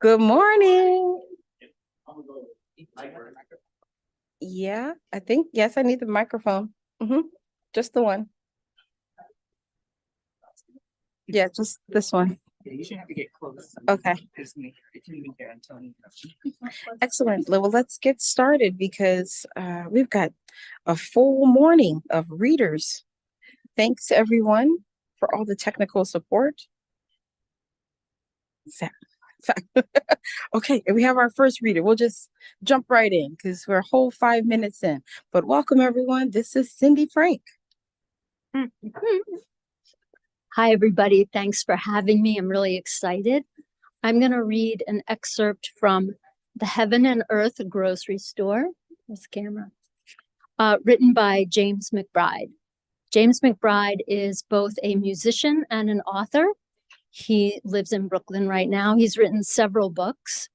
Good morning. Yeah, I think, yes, I need the microphone. Just the one. Yeah, just this one. You should have to get close. Okay. Excellent. Well, let's get started because we've got a full morning of readers. Thanks, everyone, for all the technical support. Okay, and we have our first reader. We'll just jump right in because we're a whole 5 minutes in. But welcome, everyone. This is Cindy Frank. Hi, everybody. Thanks for having me. I'm really excited. I'm going to read an excerpt from The Heaven and Earth Grocery Store. There's the camera. Written by James McBride. James McBride is both a musician and an author. He lives in Brooklyn right now. He's written several books.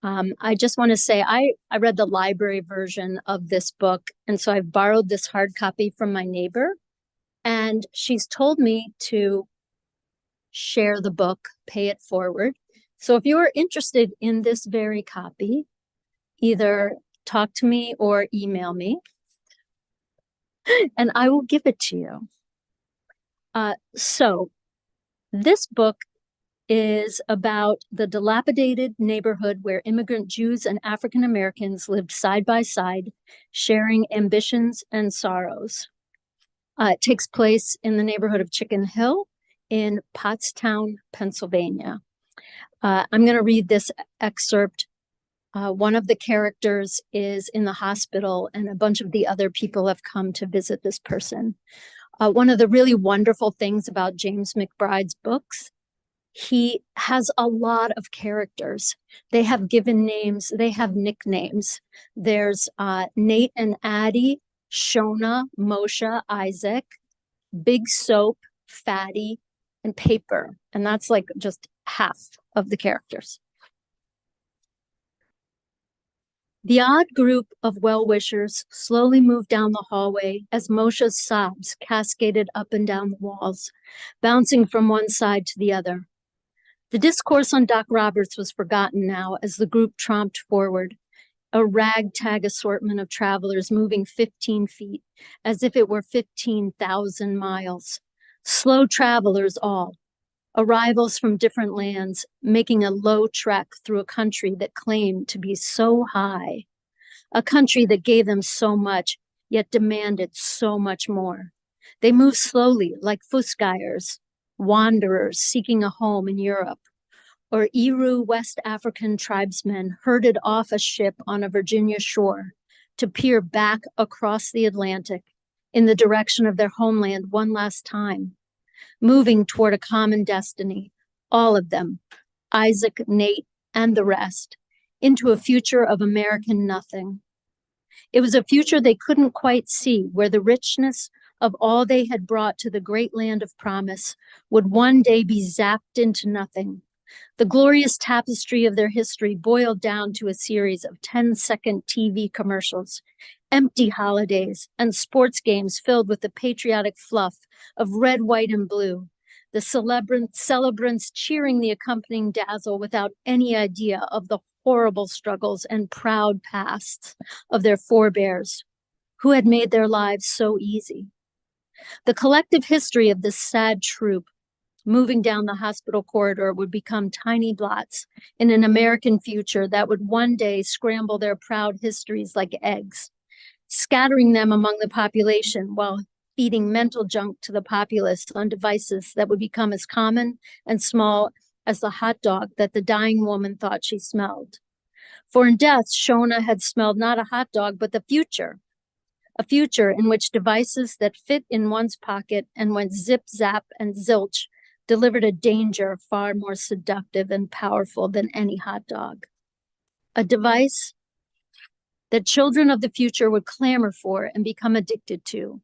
I just want to say I read the library version of this book, and so I've borrowed this hard copy from my neighbor, and she's told me to share the book, pay it forward. So if you are interested in this very copy, either talk to me or email me, and I will give it to you. So this book is about the dilapidated neighborhood where immigrant Jews and African Americans lived side by side, sharing ambitions and sorrows. It takes place in the neighborhood of Chicken Hill in Pottstown, Pennsylvania. I'm going to read this excerpt. One of the characters is in the hospital, and a bunch of the other people have come to visit this person. One of the really wonderful things about James McBride's books, he has a lot of characters. They have given names, they have nicknames. There's Nate and Addie, Shona, Moshe, Isaac, Big Soap, Fatty, and Paper. And that's like just half of the characters. The odd group of well-wishers slowly moved down the hallway as Moshe's sobs cascaded up and down the walls, bouncing from one side to the other. The discourse on Doc Roberts was forgotten now as the group tromped forward, a ragtag assortment of travelers moving 15 feet, as if it were 15,000 miles. Slow travelers all, arrivals from different lands, making a low trek through a country that claimed to be so high, a country that gave them so much, yet demanded so much more. They moved slowly, like Fuskayers, wanderers seeking a home in Europe, or Iru West African tribesmen herded off a ship on a Virginia shore to peer back across the Atlantic in the direction of their homeland one last time, moving toward a common destiny, all of them, Isaac, Nate, and the rest, into a future of American nothing. It was a future they couldn't quite see, where the richness of all they had brought to the great land of promise would one day be zapped into nothing. The glorious tapestry of their history boiled down to a series of 10-second TV commercials, empty holidays, and sports games filled with the patriotic fluff of red, white, and blue, the celebrants cheering the accompanying dazzle without any idea of the horrible struggles and proud pasts of their forebears, who had made their lives so easy. The collective history of this sad troupe moving down the hospital corridor would become tiny blots in an American future that would one day scramble their proud histories like eggs, scattering them among the population while feeding mental junk to the populace on devices that would become as common and small as the hot dog that the dying woman thought she smelled. For in death, Shona had smelled not a hot dog, but the future, a future in which devices that fit in one's pocket and went zip, zap, and zilch delivered a danger far more seductive and powerful than any hot dog. A device that children of the future would clamor for and become addicted to.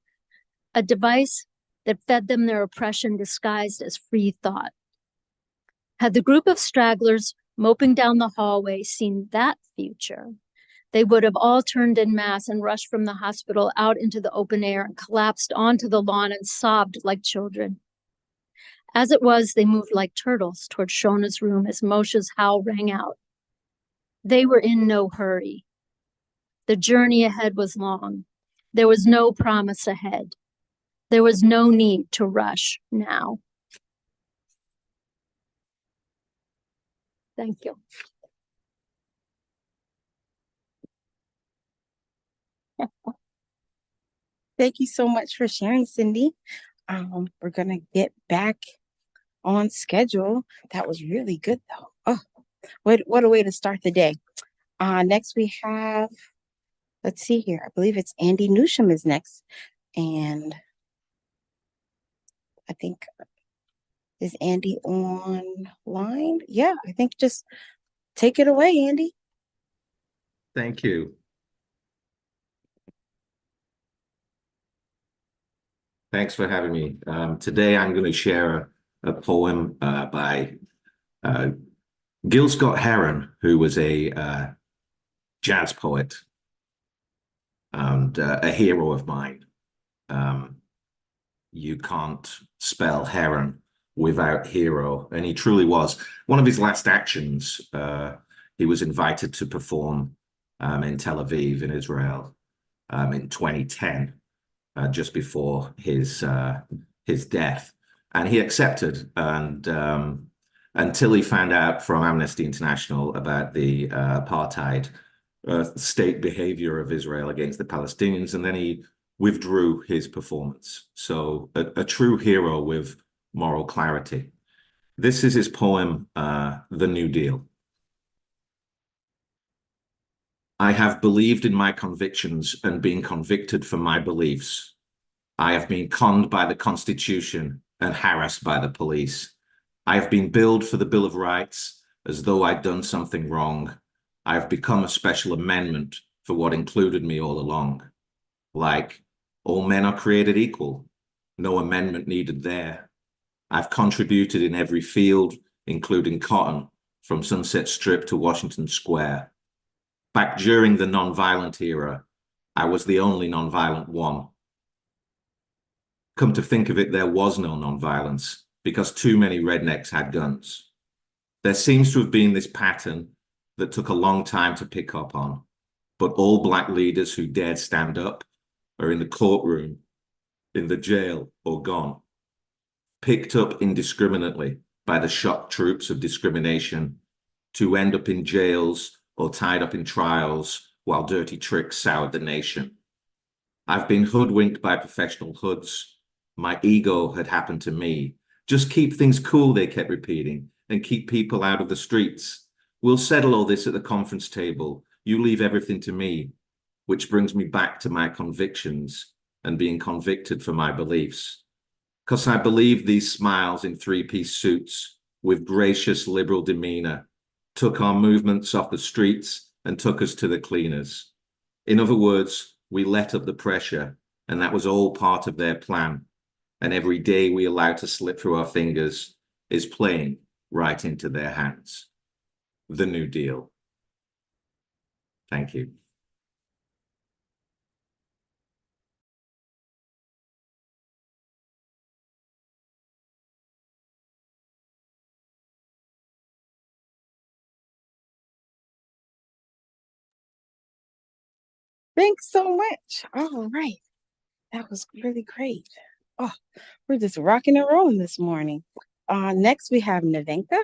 A device that fed them their oppression disguised as free thought. Had the group of stragglers moping down the hallway seen that future, they would have all turned en masse and rushed from the hospital out into the open air and collapsed onto the lawn and sobbed like children. As it was, they moved like turtles toward Shona's room as Moshe's howl rang out, They were in no hurry. The journey ahead was long. There was no promise ahead. There was no need to rush now. Thank you. Thank you so much for sharing, Cindy. We're gonna get back on schedule. That was really good though. Oh, what a way to start the day. Next we have, let's see here. I believe it's Andy Newsham is next. And I think, is Andy online? Yeah, I think just take it away, Andy. Thank you. Thanks for having me. Today I'm going to share a poem by Gil Scott-Heron, who was a jazz poet and a hero of mine. You can't spell Heron without hero, and he truly was. One of his last actions, he was invited to perform in Tel Aviv in Israel in 2010. Just before his death, and he accepted. And until he found out from Amnesty International about the apartheid state behavior of Israel against the Palestinians, and then he withdrew his performance. So a true hero with moral clarity. This is his poem, "The New Deal." I have believed in my convictions and been convicted for my beliefs. I have been conned by the Constitution and harassed by the police. I have been billed for the Bill of Rights as though I'd done something wrong. I have become a special amendment for what included me all along. Like, all men are created equal. No amendment needed there. I've contributed in every field, including cotton, from Sunset Strip to Washington Square. Back during the nonviolent era, I was the only nonviolent one. Come to think of it, there was no nonviolence because too many rednecks had guns. There seems to have been this pattern that took a long time to pick up on, but all Black leaders who dared stand up are in the courtroom, in the jail, or gone, picked up indiscriminately by the shock troops of discrimination to end up in jails or tied up in trials while dirty tricks soured the nation. I've been hoodwinked by professional hoods. My ego had happened to me. Just keep things cool, they kept repeating, and keep people out of the streets. We'll settle all this at the conference table. You leave everything to me, which brings me back to my convictions and being convicted for my beliefs. Because I believe these smiles in three-piece suits with gracious liberal demeanor took our movements off the streets and took us to the cleaners. In other words, we let up the pressure, and that was all part of their plan. And every day we allow to slip through our fingers is playing right into their hands. The New Deal. Thank you. Thanks so much. All right. That was really great. Oh, we're just rocking and rolling this morning. Next we have Nevenka.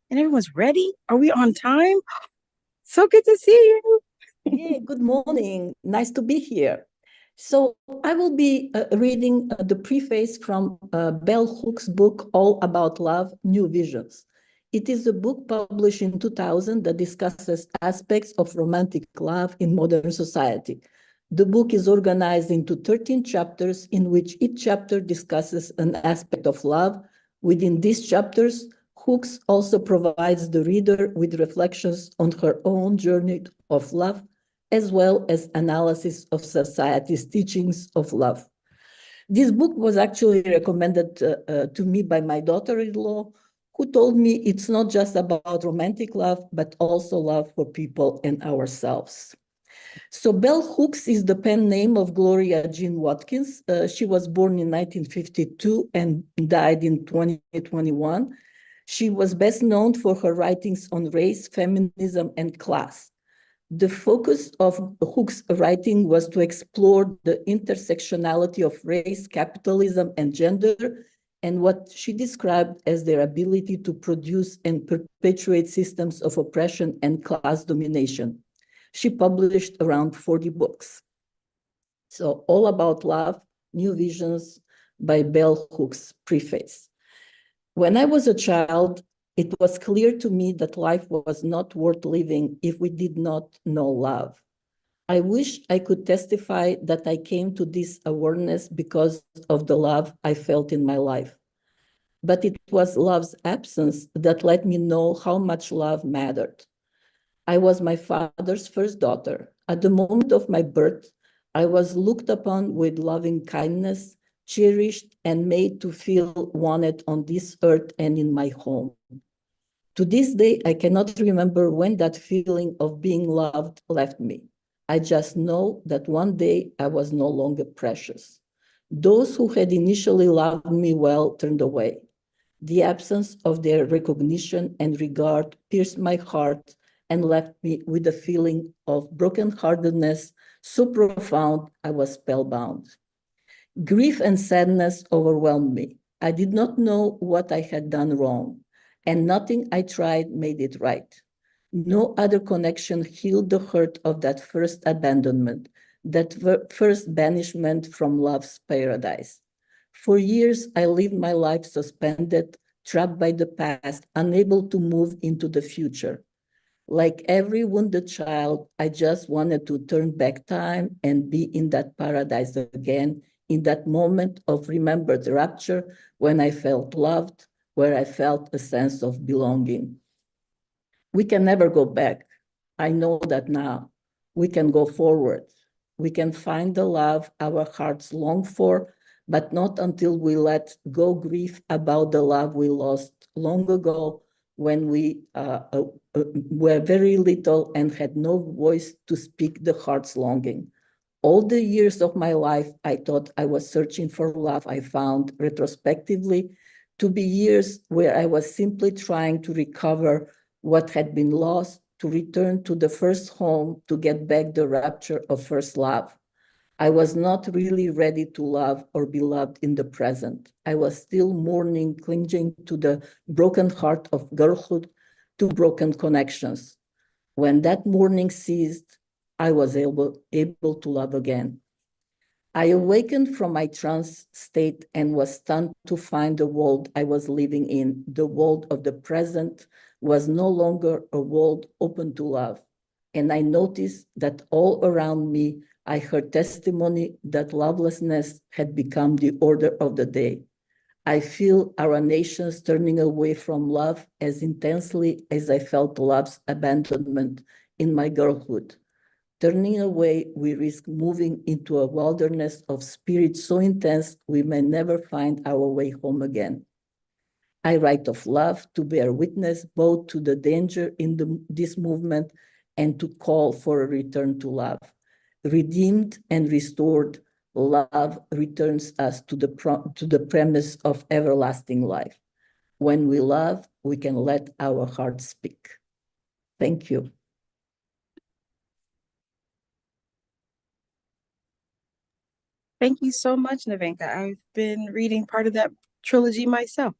And everyone's ready? Are we on time? So good to see you. Yeah, good morning. Nice to be here. So I will be reading the preface from Bell Hooks' book, All About Love, New Visions. It is a book published in 2000 that discusses aspects of romantic love in modern society. The book is organized into 13 chapters in which each chapter discusses an aspect of love. Within these chapters, Hooks also provides the reader with reflections on her own journey of love, as well as analysis of society's teachings of love. This book was actually recommended to me by my daughter-in-law, who told me it's not just about romantic love, but also love for people and ourselves. So Bell Hooks is the pen name of Gloria Jean Watkins. She was born in 1952 and died in 2021. She was best known for her writings on race, feminism, and class. The focus of Hook's writing was to explore the intersectionality of race, capitalism, and gender, and what she described as their ability to produce and perpetuate systems of oppression and class domination. She published around 40 books. So, All About Love, New Visions by Bell Hooks, preface. When I was a child, it was clear to me that life was not worth living if we did not know love. I wish I could testify that I came to this awareness because of the love I felt in my life. But it was love's absence that let me know how much love mattered. I was my father's first daughter. At the moment of my birth, I was looked upon with loving kindness, cherished, and made to feel wanted on this earth and in my home. To this day, I cannot remember when that feeling of being loved left me. I just know that one day I was no longer precious. Those who had initially loved me well turned away. The absence of their recognition and regard pierced my heart and left me with a feeling of brokenheartedness so profound I was spellbound. Grief and sadness overwhelmed me. I did not know what I had done wrong, and nothing I tried made it right. No other connection healed the hurt of that first abandonment, that first banishment from love's paradise. For years, I lived my life suspended, trapped by the past, unable to move into the future. Like every wounded child, I just wanted to turn back time and be in that paradise again, in that moment of remembered rapture when I felt loved, where I felt a sense of belonging. We can never go back. I know that now. We can go forward. We can find the love our hearts long for, but not until we let go grief about the love we lost long ago when we were very little and had no voice to speak the heart's longing. All the years of my life, I thought I was searching for love. I found retrospectively to be years where I was simply trying to recover what had been lost, to return to the first home, to get back the rapture of first love. I was not really ready to love or be loved in the present. I was still mourning, clinging to the broken heart of girlhood, to broken connections. When that mourning ceased, I was able to love again. I awakened from my trance state and was stunned to find the world I was living in, the world of the present, was no longer a world open to love. And I noticed that all around me, I heard testimony that lovelessness had become the order of the day. I feel our nations turning away from love as intensely as I felt love's abandonment in my girlhood. Turning away, we risk moving into a wilderness of spirit so intense we may never find our way home again. I write of love to bear witness both to the danger in this movement and to call for a return to love. Redeemed and restored, love returns us to the premise of everlasting life. When we love, we can let our hearts speak. Thank you. Thank you so much, Nevenka. I've been reading part of that trilogy myself.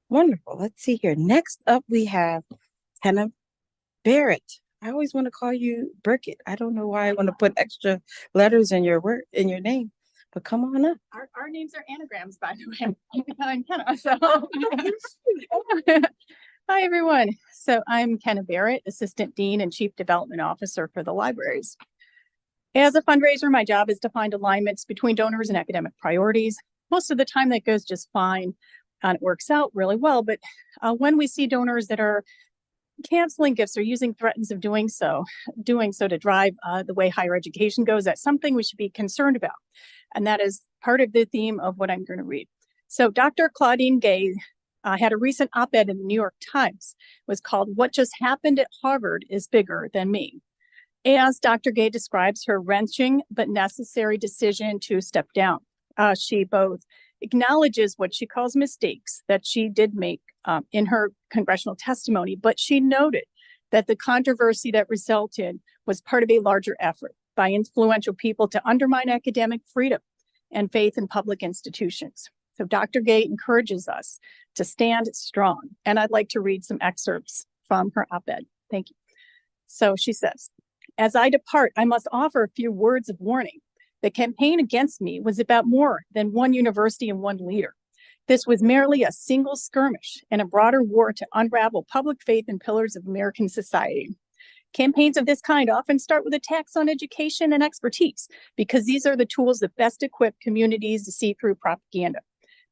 Wonderful. Let's see here. Next up, we have Kenna Barrett. I always want to call you Burkett. I don't know why I want to put extra letters in your name, but come on up. Our names are anagrams, by the way. I'm Kenna. So, hi everyone. So I'm Kenna Barrett, Assistant Dean and Chief Development Officer for the libraries. As a fundraiser, my job is to find alignments between donors and academic priorities. Most of the time that goes just fine and it works out really well. But when we see donors that are canceling gifts or using threats of doing so to drive the way higher education goes, that's something we should be concerned about. And that is part of the theme of what I'm going to read. So Dr. Claudine Gay had a recent op-ed in the New York Times. It was called "What Just Happened at Harvard is Bigger Than Me." As Dr. Gay describes her wrenching but necessary decision to step down. She both acknowledges what she calls mistakes that she did make in her congressional testimony, but she noted that the controversy that resulted was part of a larger effort by influential people to undermine academic freedom and faith in public institutions. So Dr. Gay encourages us to stand strong. And I'd like to read some excerpts from her op-ed. Thank you. So she says, "As I depart, I must offer a few words of warning. The campaign against me was about more than one university and one leader. This was merely a single skirmish in a broader war to unravel public faith and pillars of American society. Campaigns of this kind often start with attacks on education and expertise because these are the tools that best equip communities to see through propaganda.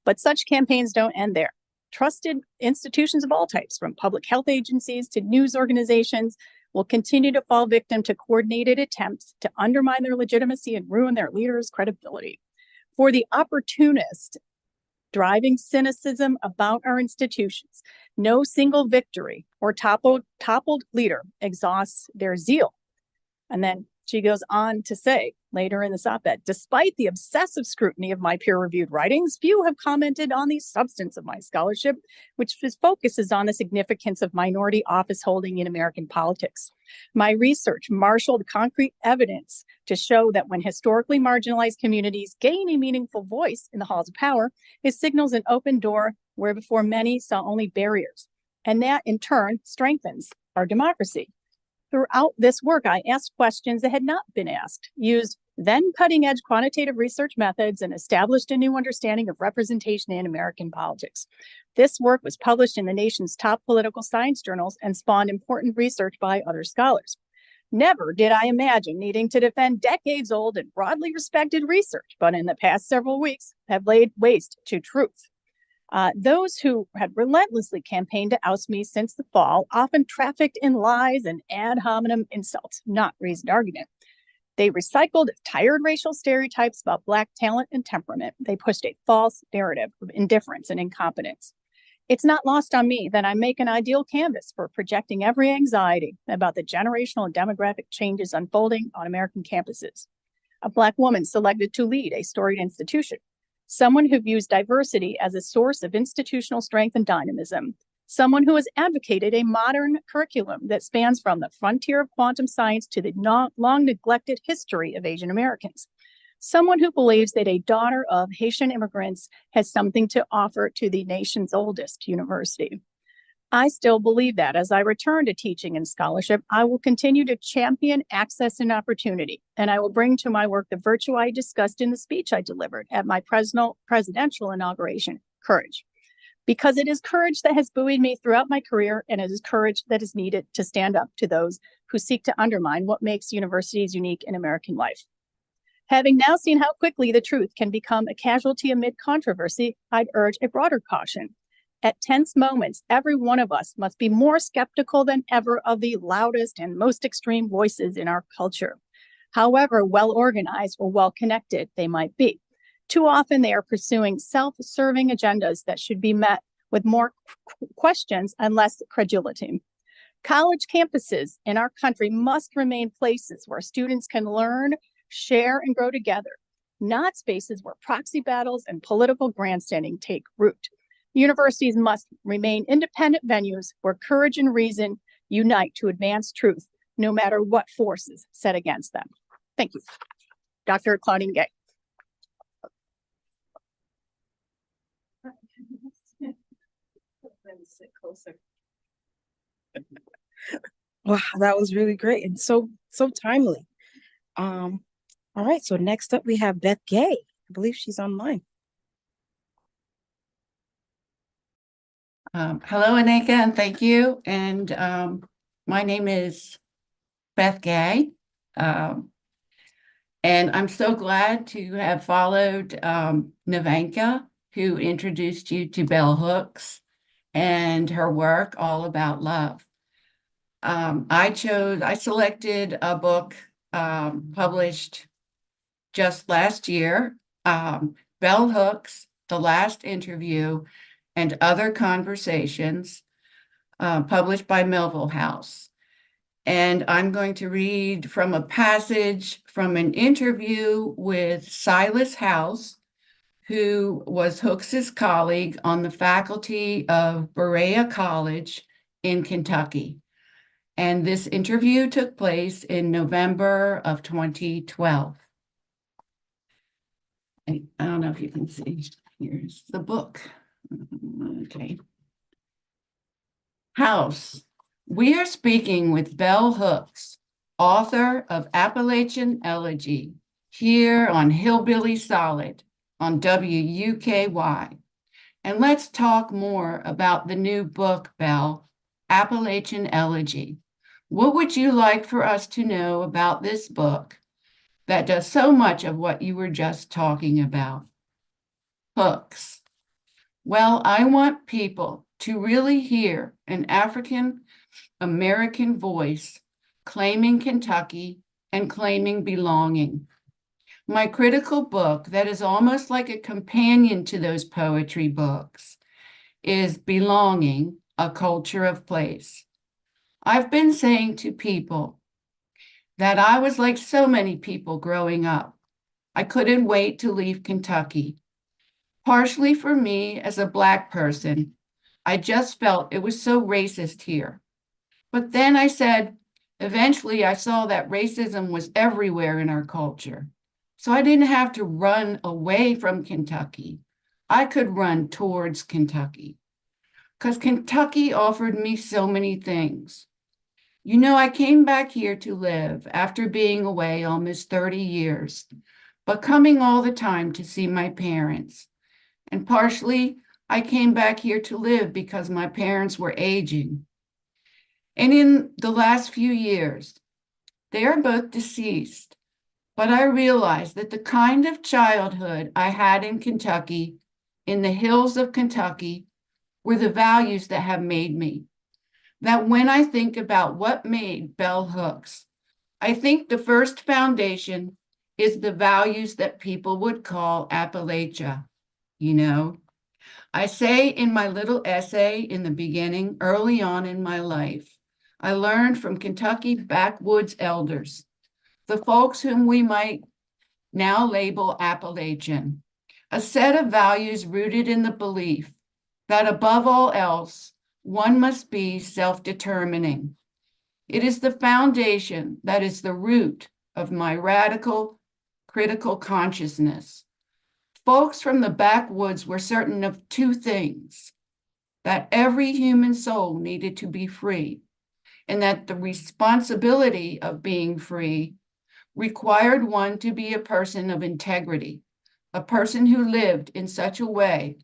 But such campaigns don't end there. Trusted institutions of all types, from public health agencies to news organizations, will continue to fall victim to coordinated attempts to undermine their legitimacy and ruin their leaders' credibility. For the opportunist driving cynicism about our institutions, no single victory or toppled leader exhausts their zeal." And then she goes on to say later in this op-ed, "Despite the obsessive scrutiny of my peer-reviewed writings, few have commented on the substance of my scholarship, which focuses on the significance of minority office holding in American politics. My research marshaled concrete evidence to show that when historically marginalized communities gain a meaningful voice in the halls of power, it signals an open door where before many saw only barriers. And that in turn strengthens our democracy. Throughout this work, I asked questions that had not been asked, used then cutting-edge quantitative research methods, and established a new understanding of representation in American politics. This work was published in the nation's top political science journals and spawned important research by other scholars. Never did I imagine needing to defend decades-old and broadly respected research, but in the past several weeks have laid waste to truth. Those who had relentlessly campaigned to oust me since the fall often trafficked in lies and ad hominem insults, not reasoned argument. They recycled tired racial stereotypes about Black talent and temperament. They pushed a false narrative of indifference and incompetence. It's not lost on me that I make an ideal canvas for projecting every anxiety about the generational and demographic changes unfolding on American campuses. A Black woman selected to lead a storied institution. Someone who views diversity as a source of institutional strength and dynamism. Someone who has advocated a modern curriculum that spans from the frontier of quantum science to the long neglected history of Asian Americans. Someone who believes that a daughter of Haitian immigrants has something to offer to the nation's oldest university. I still believe that as I return to teaching and scholarship, I will continue to champion access and opportunity, and I will bring to my work the virtue I discussed in the speech I delivered at my presidential inauguration, courage. Because it is courage that has buoyed me throughout my career, and it is courage that is needed to stand up to those who seek to undermine what makes universities unique in American life. Having now seen how quickly the truth can become a casualty amid controversy, I'd urge a broader caution. At tense moments, every one of us must be more skeptical than ever of the loudest and most extreme voices in our culture, however well-organized or well-connected they might be. Too often, they are pursuing self-serving agendas that should be met with more questions and less credulity. College campuses in our country must remain places where students can learn, share, and grow together, not spaces where proxy battles and political grandstanding take root. Universities must remain independent venues where courage and reason unite to advance truth, no matter what forces set against them. Thank you. Dr. Claudine Gay. Wow, that was really great and so timely. All right, so next up we have Beth Gay. I believe she's online. Hello, Anika, and thank you. And my name is Beth Gay. And I'm so glad to have followed Nevenka, who introduced you to Bell Hooks and her work all about love. I selected a book published just last year, Bell Hooks, The Last Interview, and Other Conversations, published by Melville House. And I'm going to read from a passage from an interview with Silas House, who was Hooks's colleague on the faculty of Berea College in Kentucky. And this interview took place in November of 2012. I don't know if you can see. Here's the book. Okay. House. We are speaking with Bell Hooks, author of Appalachian Elegy, here on Hillbilly Solid on WUKY. And let's talk more about the new book, Bell, Appalachian Elegy. What would you like for us to know about this book that does so much of what you were just talking about? Hooks. Well, I want people to really hear an African American voice claiming Kentucky and claiming belonging. My critical book, that is almost like a companion to those poetry books, is Belonging, A Culture of Place. I've been saying to people that I was like so many people growing up. I couldn't wait to leave Kentucky. Partially for me as a Black person, I just felt it was so racist here. But then I said, eventually I saw that racism was everywhere in our culture. So I didn't have to run away from Kentucky. I could run towards Kentucky because Kentucky offered me so many things. You know, I came back here to live after being away almost 30 years, but coming all the time to see my parents. And partially, I came back here to live because my parents were aging. And in the last few years, they are both deceased, but I realized that the kind of childhood I had in Kentucky, in the hills of Kentucky, were the values that have made me. That when I think about what made Bell Hooks, I think the first foundation is the values that people would call Appalachia, you know. I say in my little essay in the beginning, early on in my life, I learned from Kentucky backwoods elders, the folks whom we might now label Appalachian, a set of values rooted in the belief that above all else, one must be self-determining. It is the foundation that is the root of my radical, critical consciousness. Folks from the backwoods were certain of two things: that every human soul needed to be free, and that the responsibility of being free required one to be a person of integrity, a person who lived in such a way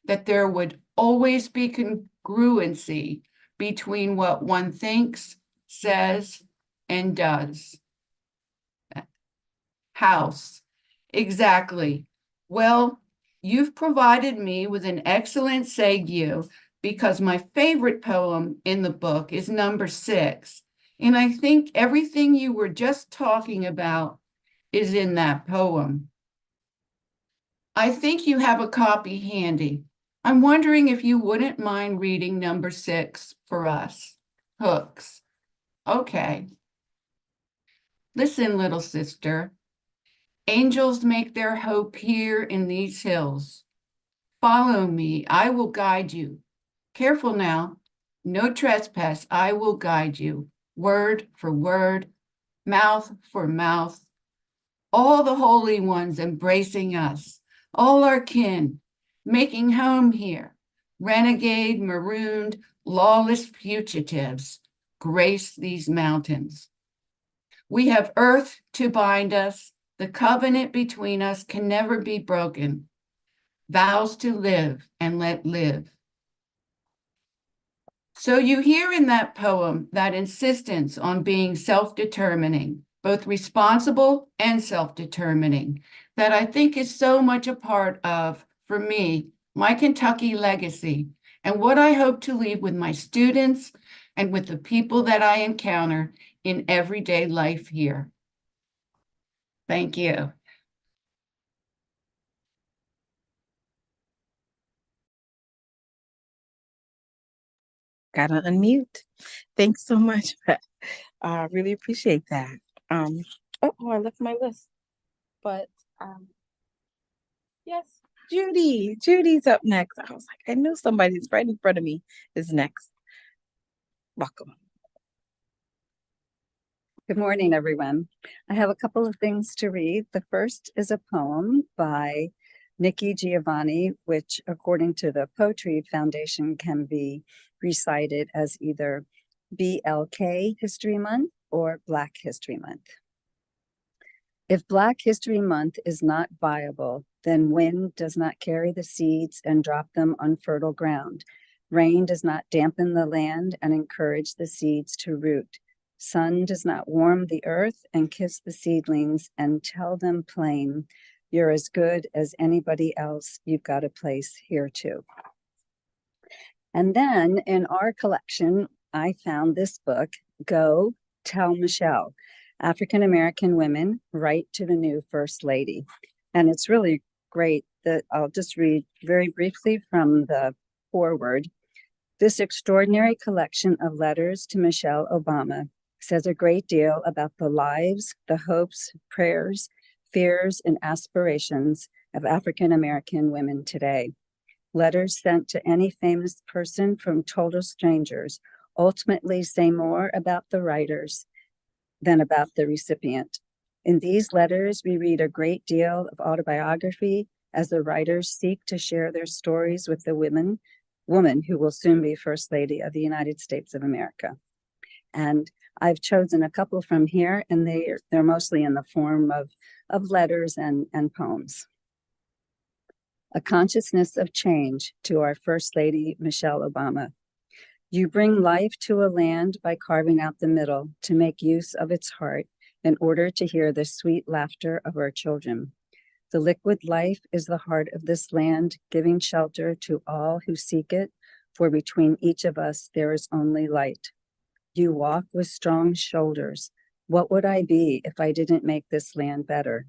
that there would always be congruency between what one thinks, says, and does. House. Exactly. Well, you've provided me with an excellent segue because my favorite poem in the book is number 6. And I think everything you were just talking about is in that poem. I think you have a copy handy. I'm wondering if you wouldn't mind reading number 6 for us. Hooks. Okay. Listen, little sister. Angels make their hope here in these hills. Follow me, I will guide you. Careful now, no trespass, I will guide you. Word for word, mouth for mouth. All the holy ones embracing us, all our kin, making home here. Renegade, marooned, lawless fugitives grace these mountains. We have earth to bind us. The covenant between us can never be broken. Vows to live and let live. So you hear in that poem that insistence on being self-determining, both responsible and self-determining, that I think is so much a part of, for me, my Kentucky legacy and what I hope to leave with my students and with the people that I encounter in everyday life here. Thank you. Gotta unmute. Thanks so much. I really appreciate that. Oh, I left my list. But yes, Judy's up next. I was like, I knew somebody's right in front of me is next. Welcome. Good morning, everyone. I have a couple of things to read. The first is a poem by Nikki Giovanni, which, according to the Poetry Foundation, can be recited as either BLK History Month or Black History Month. If Black History Month is not viable, then wind does not carry the seeds and drop them on fertile ground. Rain does not dampen the land and encourage the seeds to root. Sun does not warm the earth and kiss the seedlings and tell them plain, you're as good as anybody else, you've got a place here too. And then in our collection, I found this book, Go Tell Michelle, African American Women Write to the New First Lady. And it's really great that I'll just read very briefly from the foreword. This extraordinary collection of letters to Michelle Obama says a great deal about the lives, the hopes, prayers, fears, and aspirations of African American women today. Letters sent to any famous person from total strangers ultimately say more about the writers than about the recipient. In these letters, we read a great deal of autobiography as the writers seek to share their stories with the woman who will soon be First Lady of the United States of America. And I've chosen a couple from here, and they're mostly in the form of letters and poems. A consciousness of change to our First Lady, Michelle Obama. You bring life to a land by carving out the middle to make use of its heart in order to hear the sweet laughter of our children. The liquid life is the heart of this land, giving shelter to all who seek it, for between each of us there is only light. You walk with strong shoulders. What would I be if I didn't make this land better?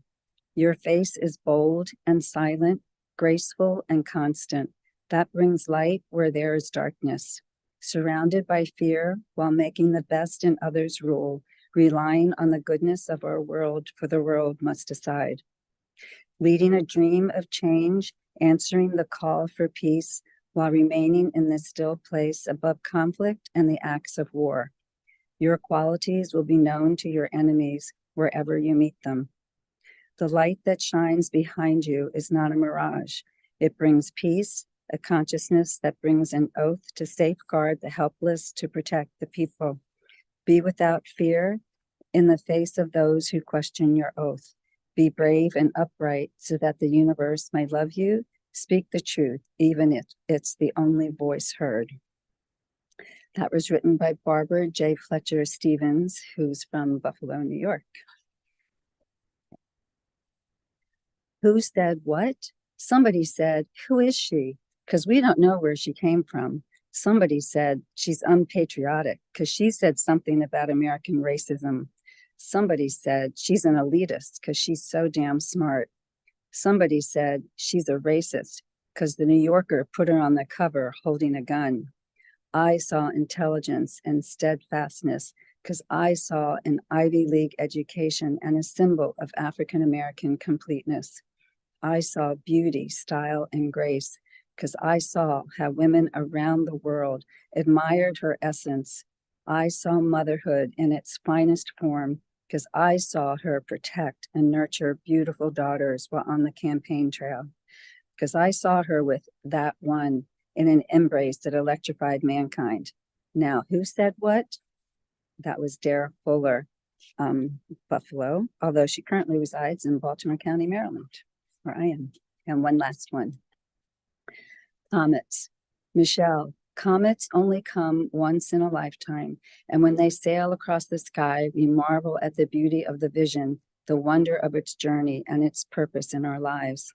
Your face is bold and silent, graceful and constant. That brings light where there is darkness. Surrounded by fear while making the best in others rule, relying on the goodness of our world, for the world must decide. Leading a dream of change, answering the call for peace, while remaining in this still place above conflict and the acts of war. Your qualities will be known to your enemies wherever you meet them. The light that shines behind you is not a mirage. It brings peace, a consciousness that brings an oath to safeguard the helpless, to protect the people. Be without fear in the face of those who question your oath. Be brave and upright so that the universe may love you. Speak the truth, even if it's the only voice heard. That was written by Barbara J. Fletcher Stevens, who's from Buffalo, New York. Who said what? Somebody said, who is she? Because we don't know where she came from. Somebody said she's unpatriotic because she said something about American racism. Somebody said she's an elitist because she's so damn smart. Somebody said she's a racist because the New Yorker put her on the cover holding a gun. I saw intelligence and steadfastness because I saw an Ivy League education and a symbol of African American completeness. I saw beauty, style, and grace because I saw how women around the world admired her essence. I saw motherhood in its finest form because I saw her protect and nurture beautiful daughters while on the campaign trail. Because I saw her with that one in an embrace that electrified mankind. Now, who said what? That was Dara Fuller, Buffalo, although she currently resides in Baltimore County, Maryland, where I am. And one last one. Comets. Michelle, comets only come once in a lifetime, and when they sail across the sky, we marvel at the beauty of the vision, the wonder of its journey, and its purpose in our lives.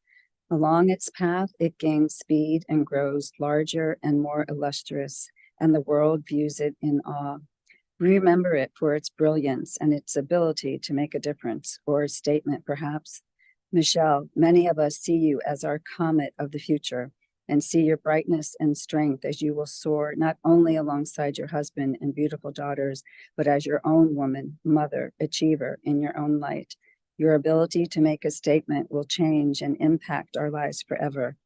Along its path, it gains speed and grows larger and more illustrious, and the world views it in awe. We remember it for its brilliance and its ability to make a difference, or a statement perhaps. Michelle, many of us see you as our comet of the future, and see your brightness and strength as you will soar not only alongside your husband and beautiful daughters, but as your own woman, mother, achiever in your own light. Your ability to make a statement will change and impact our lives forever.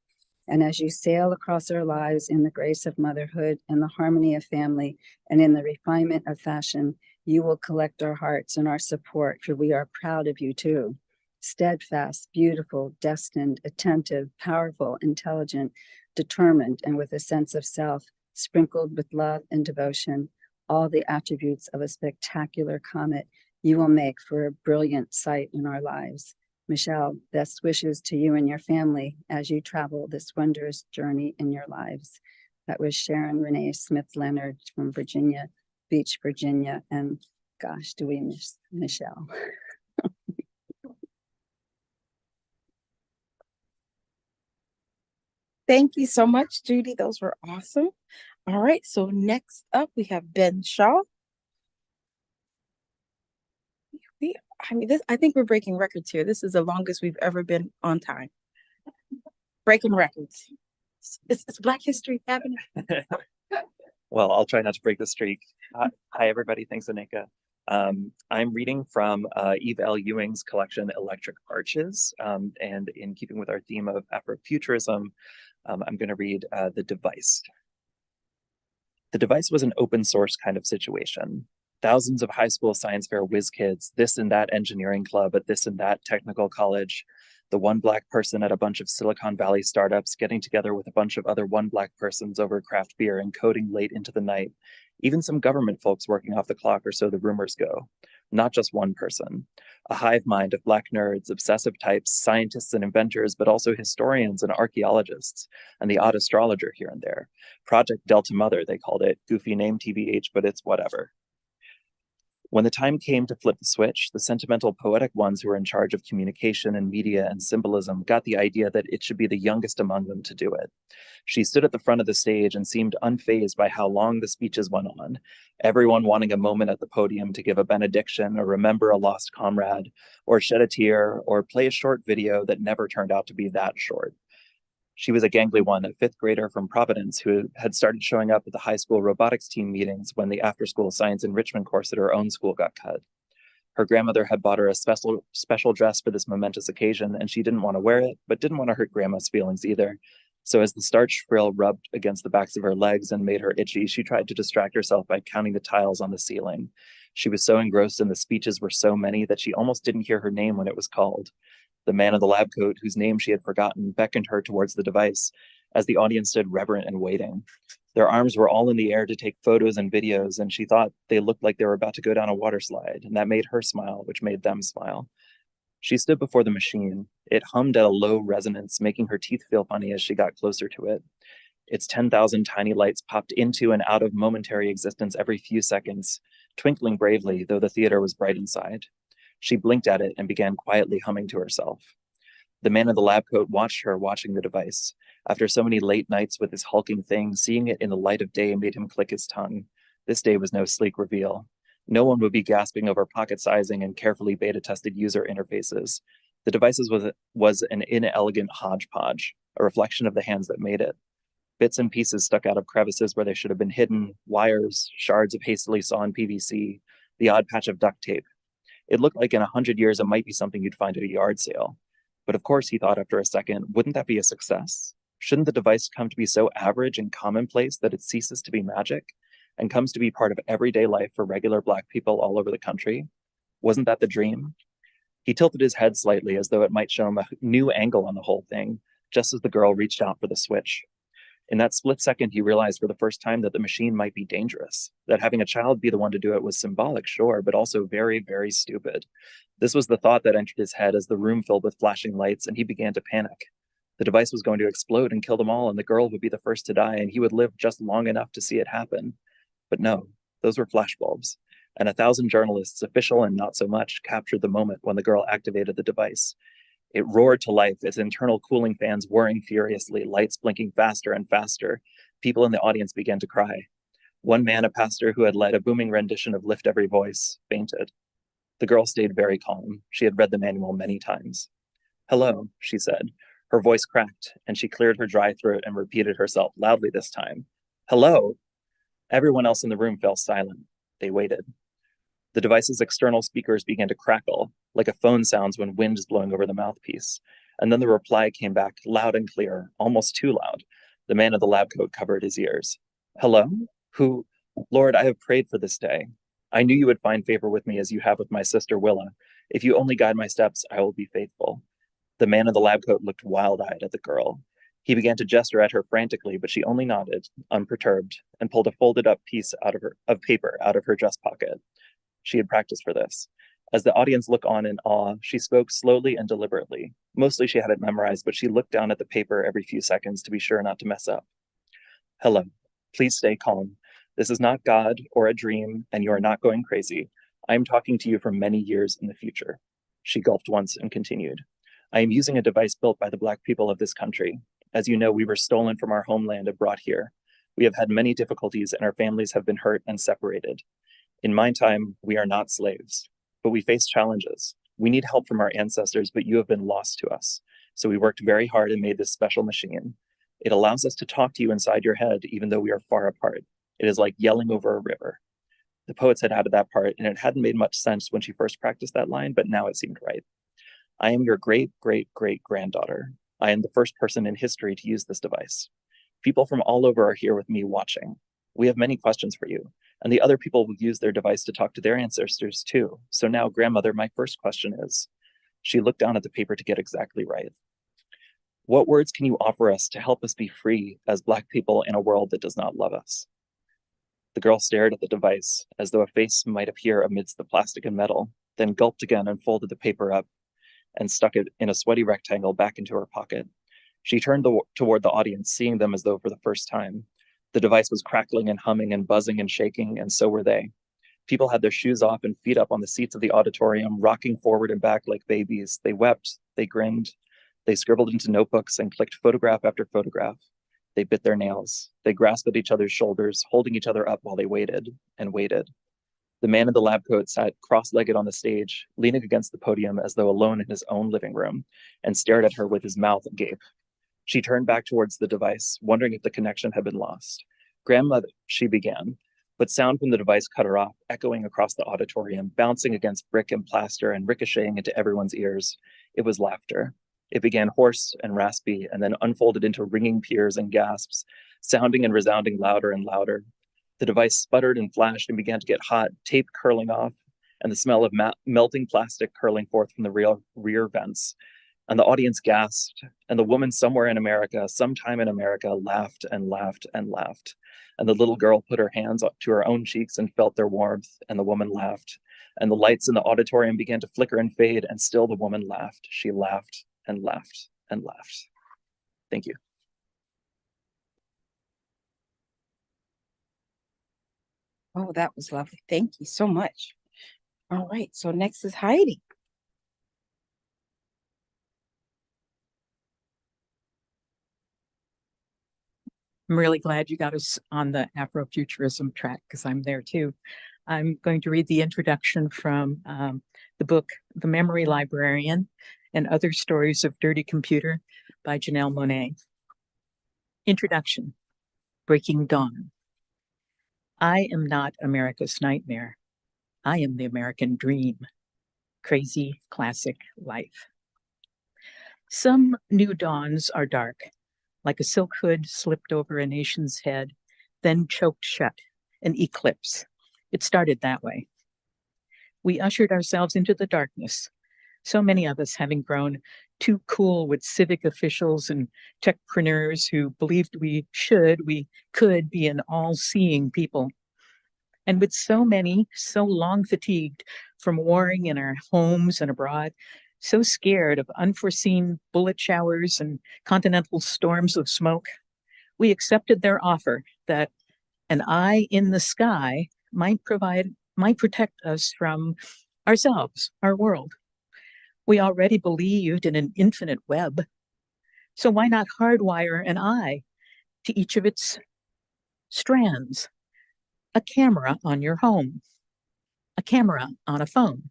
And as you sail across our lives in the grace of motherhood and the harmony of family and in the refinement of fashion, you will collect our hearts and our support, for we are proud of you too. Steadfast, beautiful, destined, attentive, powerful, intelligent, determined, and with a sense of self, sprinkled with love and devotion, all the attributes of a spectacular comet, you will make for a brilliant sight in our lives. Michelle, best wishes to you and your family as you travel this wondrous journey in your lives. That was Sharon Renee Smith-Leonard from Virginia Beach, Virginia. And gosh, do we miss Michelle? Thank you so much, Judy. Those were awesome. All right, so next up we have Ben Shaw. I think we're breaking records here. This is the longest we've ever been on time. Breaking records. It's Black History happening. Well, I'll try not to break the streak. Hi, everybody. Thanks, Anika. I'm reading from Eve L. Ewing's collection, Electric Arches. And in keeping with our theme of Afrofuturism, I'm going to read The Device. The Device was an open source kind of situation. Thousands of high school science fair whiz kids, this and that engineering club at this and that technical college, the one Black person at a bunch of Silicon Valley startups getting together with a bunch of other one Black persons over craft beer and coding late into the night, even some government folks working off the clock, or so the rumors go. Not just one person. A hive mind of Black nerds, obsessive types, scientists and inventors, but also historians and archaeologists, and the odd astrologer here and there. Project Delta Mother, they called it. Goofy name TBH, but it's whatever. When the time came to flip the switch, the sentimental poetic ones who were in charge of communication and media and symbolism got the idea that it should be the youngest among them to do it. She stood at the front of the stage and seemed unfazed by how long the speeches went on, everyone wanting a moment at the podium to give a benediction or remember a lost comrade, or shed a tear, or play a short video that never turned out to be that short. She was a gangly one, a fifth grader from Providence who had started showing up at the high school robotics team meetings when the after-school science enrichment course at her own school got cut. Her grandmother had bought her a special dress for this momentous occasion, and she didn't want to wear it, but didn't want to hurt Grandma's feelings either. So as the starch frill rubbed against the backs of her legs and made her itchy, she tried to distract herself by counting the tiles on the ceiling. She was so engrossed in the speeches were so many that she almost didn't hear her name when it was called. The man in the lab coat, whose name she had forgotten, beckoned her towards the device as the audience stood reverent and waiting. Their arms were all in the air to take photos and videos, and she thought they looked like they were about to go down a water slide, and that made her smile, which made them smile. She stood before the machine. It hummed at a low resonance, making her teeth feel funny as she got closer to it. Its 10,000 tiny lights popped into and out of momentary existence every few seconds, twinkling bravely, though the theater was bright inside. She blinked at it and began quietly humming to herself. The man in the lab coat watched her watching the device. After so many late nights with this hulking thing, seeing it in the light of day made him click his tongue. This day was no sleek reveal. No one would be gasping over pocket sizing and carefully beta-tested user interfaces. The device was an inelegant hodgepodge, a reflection of the hands that made it. Bits and pieces stuck out of crevices where they should have been hidden, wires, shards of hastily sawn PVC, the odd patch of duct tape. It looked like in 100 years it might be something you'd find at a yard sale. But of course, he thought after a second, wouldn't that be a success? Shouldn't the device come to be so average and commonplace that it ceases to be magic and comes to be part of everyday life for regular Black people all over the country? Wasn't that the dream? He tilted his head slightly as though it might show him a new angle on the whole thing, just as the girl reached out for the switch. In that split second, he realized for the first time that the machine might be dangerous, that having a child be the one to do it was symbolic, sure, but also very, very stupid. This was the thought that entered his head as the room filled with flashing lights, and he began to panic. The device was going to explode and kill them all, and the girl would be the first to die, and he would live just long enough to see it happen. But no, those were flashbulbs, and 1,000 journalists, official and not so much, captured the moment when the girl activated the device. It roared to life, its internal cooling fans whirring furiously, lights blinking faster and faster. People in the audience began to cry. One man, a pastor who had led a booming rendition of Lift Every Voice, fainted. The girl stayed very calm. She had read the manual many times. "Hello," she said. Her voice cracked, and she cleared her dry throat and repeated herself loudly this time. "Hello." Everyone else in the room fell silent. They waited. The device's external speakers began to crackle, like a phone sounds when wind is blowing over the mouthpiece. And then the reply came back loud and clear, almost too loud. The man in the lab coat covered his ears. Hello? Who? Lord, I have prayed for this day. I knew you would find favor with me as you have with my sister Willa. If you only guide my steps, I will be faithful. The man in the lab coat looked wild-eyed at the girl. He began to gesture at her frantically, but she only nodded, unperturbed, and pulled a folded-up piece of paper out of her dress pocket. She had practiced for this. As the audience looked on in awe, she spoke slowly and deliberately. Mostly she had it memorized, but she looked down at the paper every few seconds to be sure not to mess up. Hello. Please stay calm. This is not God or a dream, and you are not going crazy. I am talking to you from many years in the future. She gulped once and continued. I am using a device built by the Black people of this country. As you know, we were stolen from our homeland and brought here. We have had many difficulties and our families have been hurt and separated. In my time, we are not slaves, but we face challenges. We need help from our ancestors, but you have been lost to us. So we worked very hard and made this special machine. It allows us to talk to you inside your head, even though we are far apart. It is like yelling over a river. The poets had added that part, and it hadn't made much sense when she first practiced that line, but now it seemed right. I am your great-great-great-granddaughter. I am the first person in history to use this device. People from all over are here with me watching. We have many questions for you, and the other people will use their device to talk to their ancestors too. So now, grandmother, my first question is, she looked down at the paper to get exactly right. What words can you offer us to help us be free as Black people in a world that does not love us? The girl stared at the device as though a face might appear amidst the plastic and metal, then gulped again and folded the paper up and stuck it in a sweaty rectangle back into her pocket. She turned toward the audience, seeing them as though for the first time. The device was crackling and humming and buzzing and shaking, and so were they. People had their shoes off and feet up on the seats of the auditorium, rocking forward and back like babies. They wept, they grinned, they scribbled into notebooks and clicked photograph after photograph. They bit their nails. They grasped at each other's shoulders, holding each other up while they waited and waited. The man in the lab coat sat cross-legged on the stage, leaning against the podium as though alone in his own living room, and stared at her with his mouth agape. She turned back towards the device, wondering if the connection had been lost. Grandmother, she began, but sound from the device cut her off, echoing across the auditorium, bouncing against brick and plaster and ricocheting into everyone's ears. It was laughter. It began hoarse and raspy, and then unfolded into ringing peals and gasps, sounding and resounding louder and louder. The device sputtered and flashed and began to get hot, tape curling off, and the smell of melting plastic curling forth from the rear vents. And the audience gasped, and the woman somewhere in America, sometime in America, laughed and laughed and laughed. And the little girl put her hands up to her own cheeks and felt their warmth, and the woman laughed. And the lights in the auditorium began to flicker and fade, and still the woman laughed. She laughed and laughed and laughed. Thank you. Oh, that was lovely. Thank you so much. All right, so next is Heidi. I'm really glad you got us on the Afrofuturism track because I'm there too. I'm going to read the introduction from the book, The Memory Librarian and Other Stories of Dirty Computer by Janelle Monáe. Introduction, Breaking Dawn. I am not America's nightmare. I am the American dream. Crazy classic life. Some new dawns are dark, like a silk hood slipped over a nation's head, then choked shut, an eclipse. It started that way. We ushered ourselves into the darkness, so many of us having grown too cool with civic officials and techpreneurs who believed we could be an all-seeing people. And with so many, so long fatigued from warring in our homes and abroad, so scared of unforeseen bullet showers and continental storms of smoke, we accepted their offer that an eye in the sky might protect us from ourselves, our world. We already believed in an infinite web. So why not hardwire an eye to each of its strands? A camera on your home, a camera on a phone,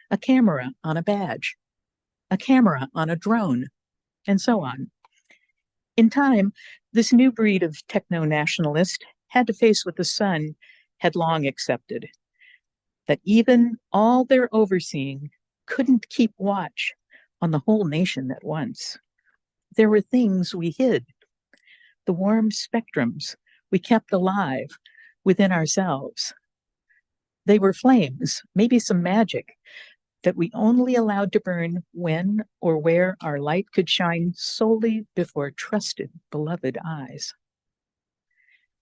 a camera on a badge, a camera on a drone, and so on. In time, this new breed of techno-nationalist had to face what the Sun had long accepted, that even all their overseeing couldn't keep watch on the whole nation at once. There were things we hid, the warm spectrums we kept alive within ourselves. They were flames, maybe some magic, that we only allowed to burn when or where our light could shine solely before trusted, beloved eyes.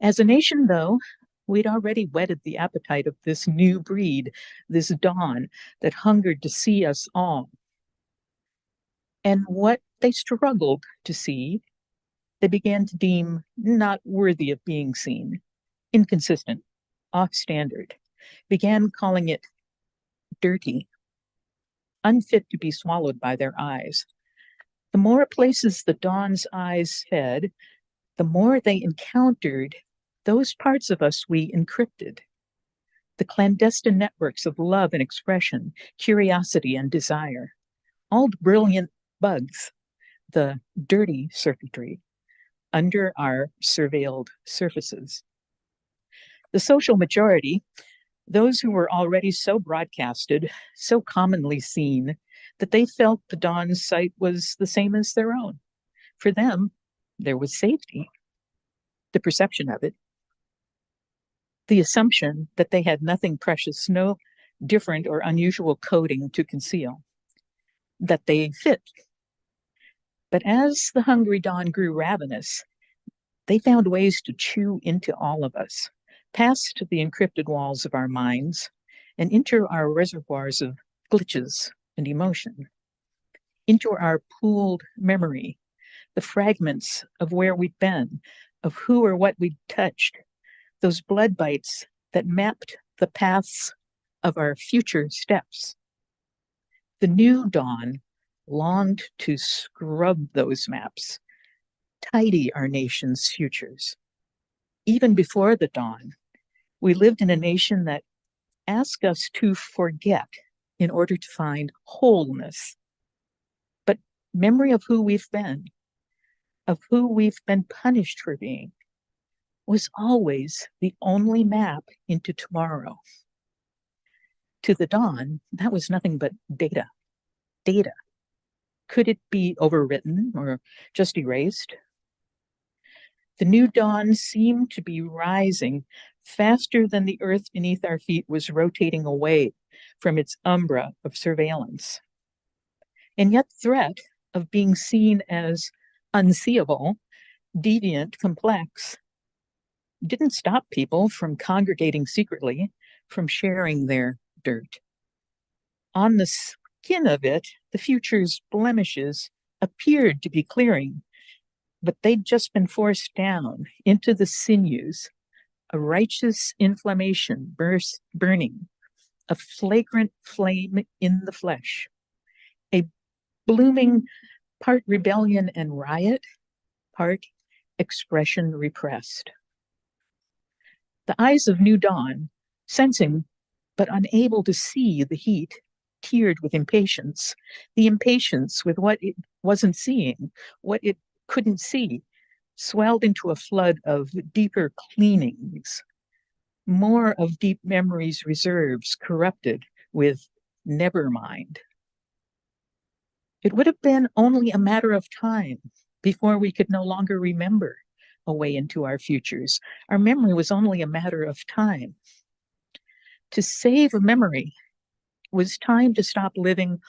As a nation, though, we'd already whetted the appetite of this new breed, this dawn that hungered to see us all. And what they struggled to see, they began to deem not worthy of being seen, inconsistent, off-standard, began calling it dirty, unfit to be swallowed by their eyes. The more places the dawn's eyes fed, the more they encountered those parts of us we encrypted, the clandestine networks of love and expression, curiosity and desire, all the brilliant bugs, the dirty circuitry under our surveilled surfaces. The social majority, those who were already so broadcasted, so commonly seen, that they felt the dawn's sight was the same as their own. For them, there was safety, the perception of it, the assumption that they had nothing precious, no different or unusual coding to conceal, that they fit. But as the hungry dawn grew ravenous, they found ways to chew into all of us, past the encrypted walls of our minds and into our reservoirs of glitches and emotion, into our pooled memory, the fragments of where we'd been, of who or what we'd touched, those blood bites that mapped the paths of our future steps. The new dawn longed to scrub those maps, tidy our nation's futures. Even before the dawn, we lived in a nation that asked us to forget in order to find wholeness. But memory of who we've been, of who we've been punished for being, was always the only map into tomorrow. To the dawn, that was nothing but data. Data. Could it be overwritten or just erased? The new dawn seemed to be rising faster than the earth beneath our feet was rotating away from its umbra of surveillance. And yet the threat of being seen as unseeable, deviant, complex, didn't stop people from congregating secretly, from sharing their dirt. On the skin of it, the future's blemishes appeared to be clearing, but they'd just been forced down into the sinews, a righteous inflammation burning, a flagrant flame in the flesh, a blooming part rebellion and riot, part expression repressed. The eyes of new dawn, sensing but unable to see the heat, teared with impatience, the impatience with what it wasn't seeing, what it couldn't see, swelled into a flood of deeper cleanings, more of deep memories' reserves corrupted with never mind. It would have been only a matter of time before we could no longer remember a way into our futures. Our memory was only a matter of time. To save a memory was time to stop living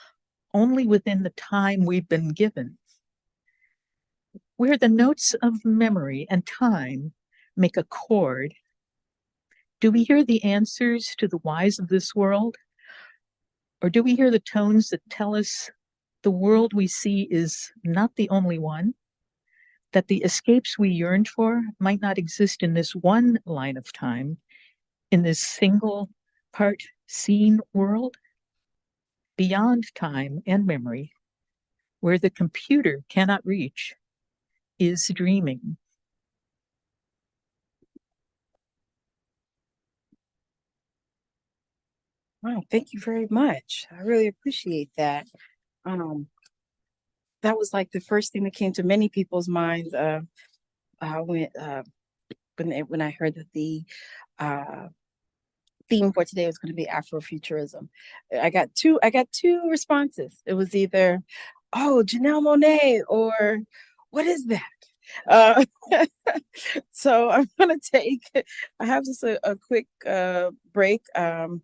only within the time we've been given. Where the notes of memory and time make a chord, do we hear the answers to the whys of this world? Or do we hear the tones that tell us the world we see is not the only one? That the escapes we yearned for might not exist in this one line of time, in this single part seen world? Beyond time and memory, where the computer cannot reach, is dreaming. Wow, thank you very much. I really appreciate that. That was like the first thing that came to many people's minds when I heard that the theme for today was going to be Afrofuturism. I got two responses. It was either, oh, Janelle Monáe, or what is that? Uh, so I'm gonna I have just a quick break in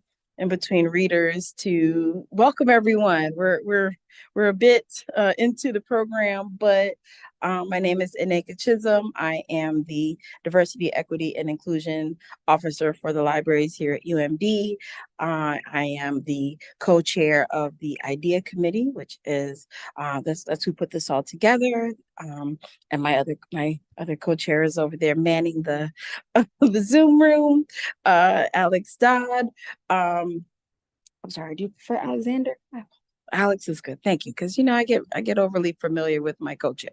between readers to welcome everyone. We're a bit into the program, but my name is Ineka Chisholm. I am the Diversity, Equity, and Inclusion Officer for the libraries here at UMD. I am the co-chair of the IDEA Committee, which is that's who put this all together. And my other co-chair is over there manning the the Zoom room, Alex Dodd. I'm sorry, do you prefer Alexander? Alex is good, thank you, because I get overly familiar with my co-chair.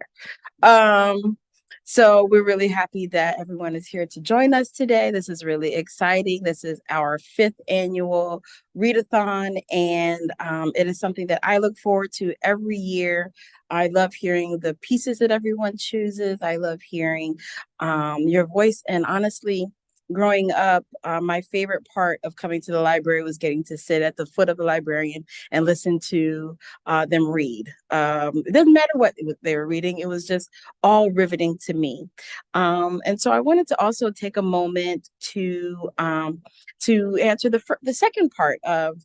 So we're really happy that everyone is here to join us today. This is really exciting. This is our 5th annual Read-a-thon, and it is something that I look forward to every year. I love hearing the pieces that everyone chooses. I love hearing your voice, and honestly, growing up, my favorite part of coming to the library was getting to sit at the foot of the librarian and listen to them read. It doesn't matter what they were reading, it was just all riveting to me. And so I wanted to also take a moment to answer the second part of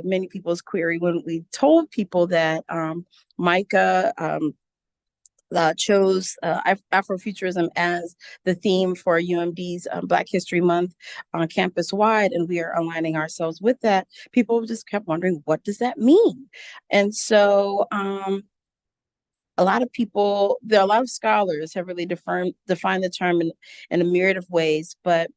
many people's query when we told people that Micah chose Afrofuturism as the theme for UMD's Black History Month on campus wide, and we are aligning ourselves with that. People just kept wondering, what does that mean? And so a lot of people, there are a lot of scholars have really defined the term in a myriad of ways, but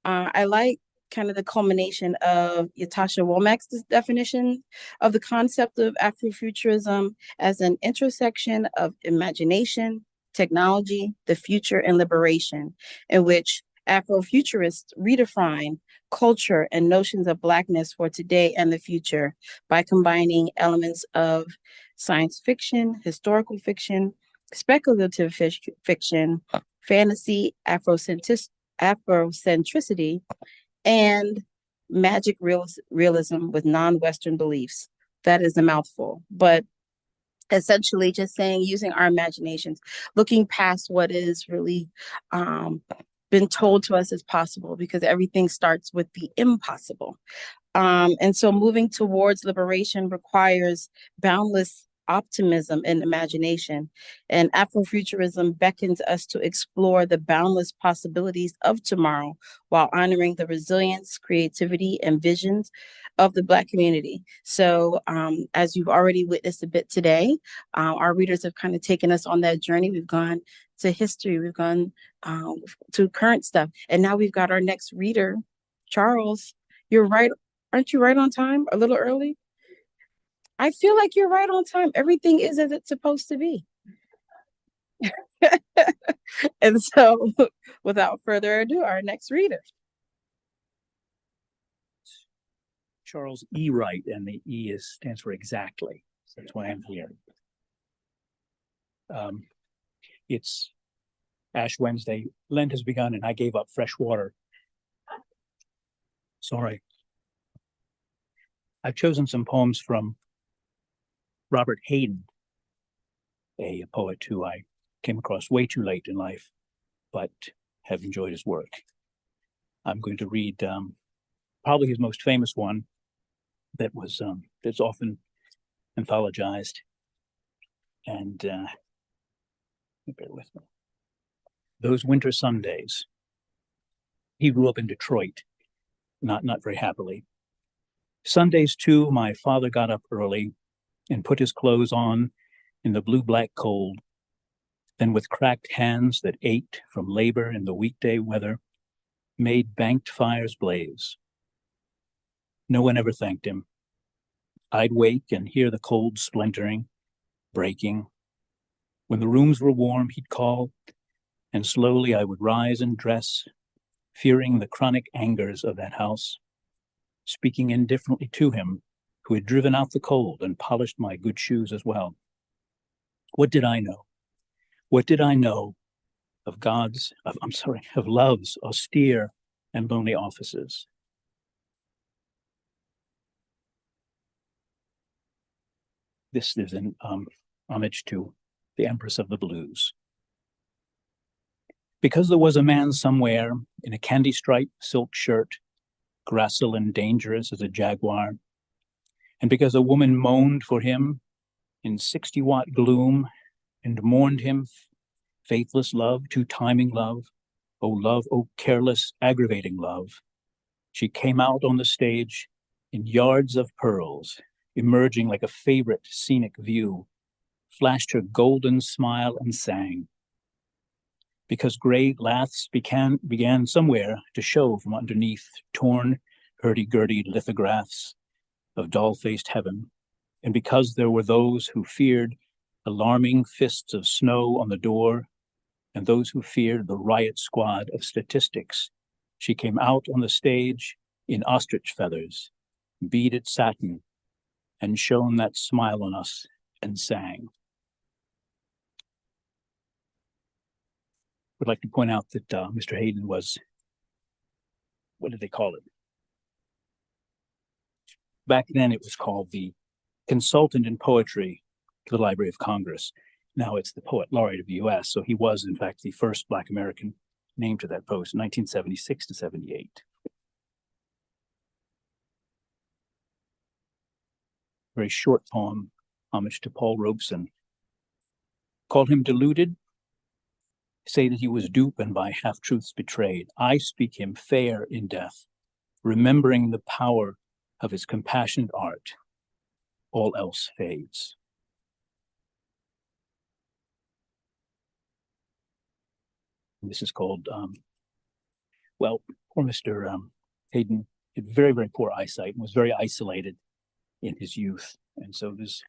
I like kind of the culmination of Ytasha Womack's definition of the concept of Afrofuturism as an intersection of imagination, technology, the future, and liberation, in which Afrofuturists redefine culture and notions of Blackness for today and the future by combining elements of science fiction, historical fiction, speculative fiction, fantasy, Afrocentricity, and magic realism with non-Western beliefs. That is a mouthful, but essentially just saying using our imaginations, looking past what is really been told to us as possible, because everything starts with the impossible. And so moving towards liberation requires boundless optimism and imagination. And Afrofuturism beckons us to explore the boundless possibilities of tomorrow while honoring the resilience, creativity, and visions of the Black community. So as you've already witnessed a bit today, our readers have kind of taken us on that journey. We've gone to history, we've gone to current stuff, and now we've got our next reader, Charles. You're right. Aren't you right on time? A little early? I feel like you're right on time. Everything is as it's supposed to be. And so without further ado, our next reader. Charles E. Wright, and the E stands for exactly. So that's why I'm here. It's Ash Wednesday. Lent has begun, and I gave up fresh water. Sorry. I've chosen some poems from Robert Hayden, a poet who I came across way too late in life, but have enjoyed his work. I'm going to read probably his most famous one that was that's often anthologized, and bear with me. Those winter Sundays. He grew up in Detroit, not very happily. Sundays too, my father got up early and put his clothes on in the blue-black cold. Then with cracked hands that ached from labor in the weekday weather, made banked fires blaze. No one ever thanked him. I'd wake and hear the cold splintering, breaking. When the rooms were warm, he'd call, and slowly I would rise and dress, fearing the chronic angers of that house, speaking indifferently to him, who had driven out the cold and polished my good shoes as well. What did I know? What did I know of love's austere and lonely offices? This is an homage to the Empress of the Blues. Because there was a man somewhere in a candy-striped silk shirt, gracile and dangerous as a jaguar, and because a woman moaned for him in 60-watt gloom and mourned him, faithless love, two-timing love, oh careless, aggravating love, she came out on the stage in yards of pearls, emerging like a favorite scenic view, flashed her golden smile and sang. Because gray laths began somewhere to show from underneath torn, hurdy-gurdy lithographs of doll-faced heaven, and because there were those who feared alarming fists of snow on the door, and those who feared the riot squad of statistics, she came out on the stage in ostrich feathers, beaded satin, and shone that smile on us and sang. Would like to point out that Mr. Hayden was, what did they call it? Back then it was called the consultant in poetry to the Library of Congress. Now it's the Poet Laureate of the US. So he was in fact the first Black American named to that post in 1976 to 78. Very short poem, homage to Paul Robeson. Call him deluded, say that he was dupe and by half-truths betrayed. I speak him fair in death, remembering the power of his compassionate art. All else fades. And this is called, well, poor Mr. Hayden had very, very poor eyesight and was very isolated in his youth. And so there's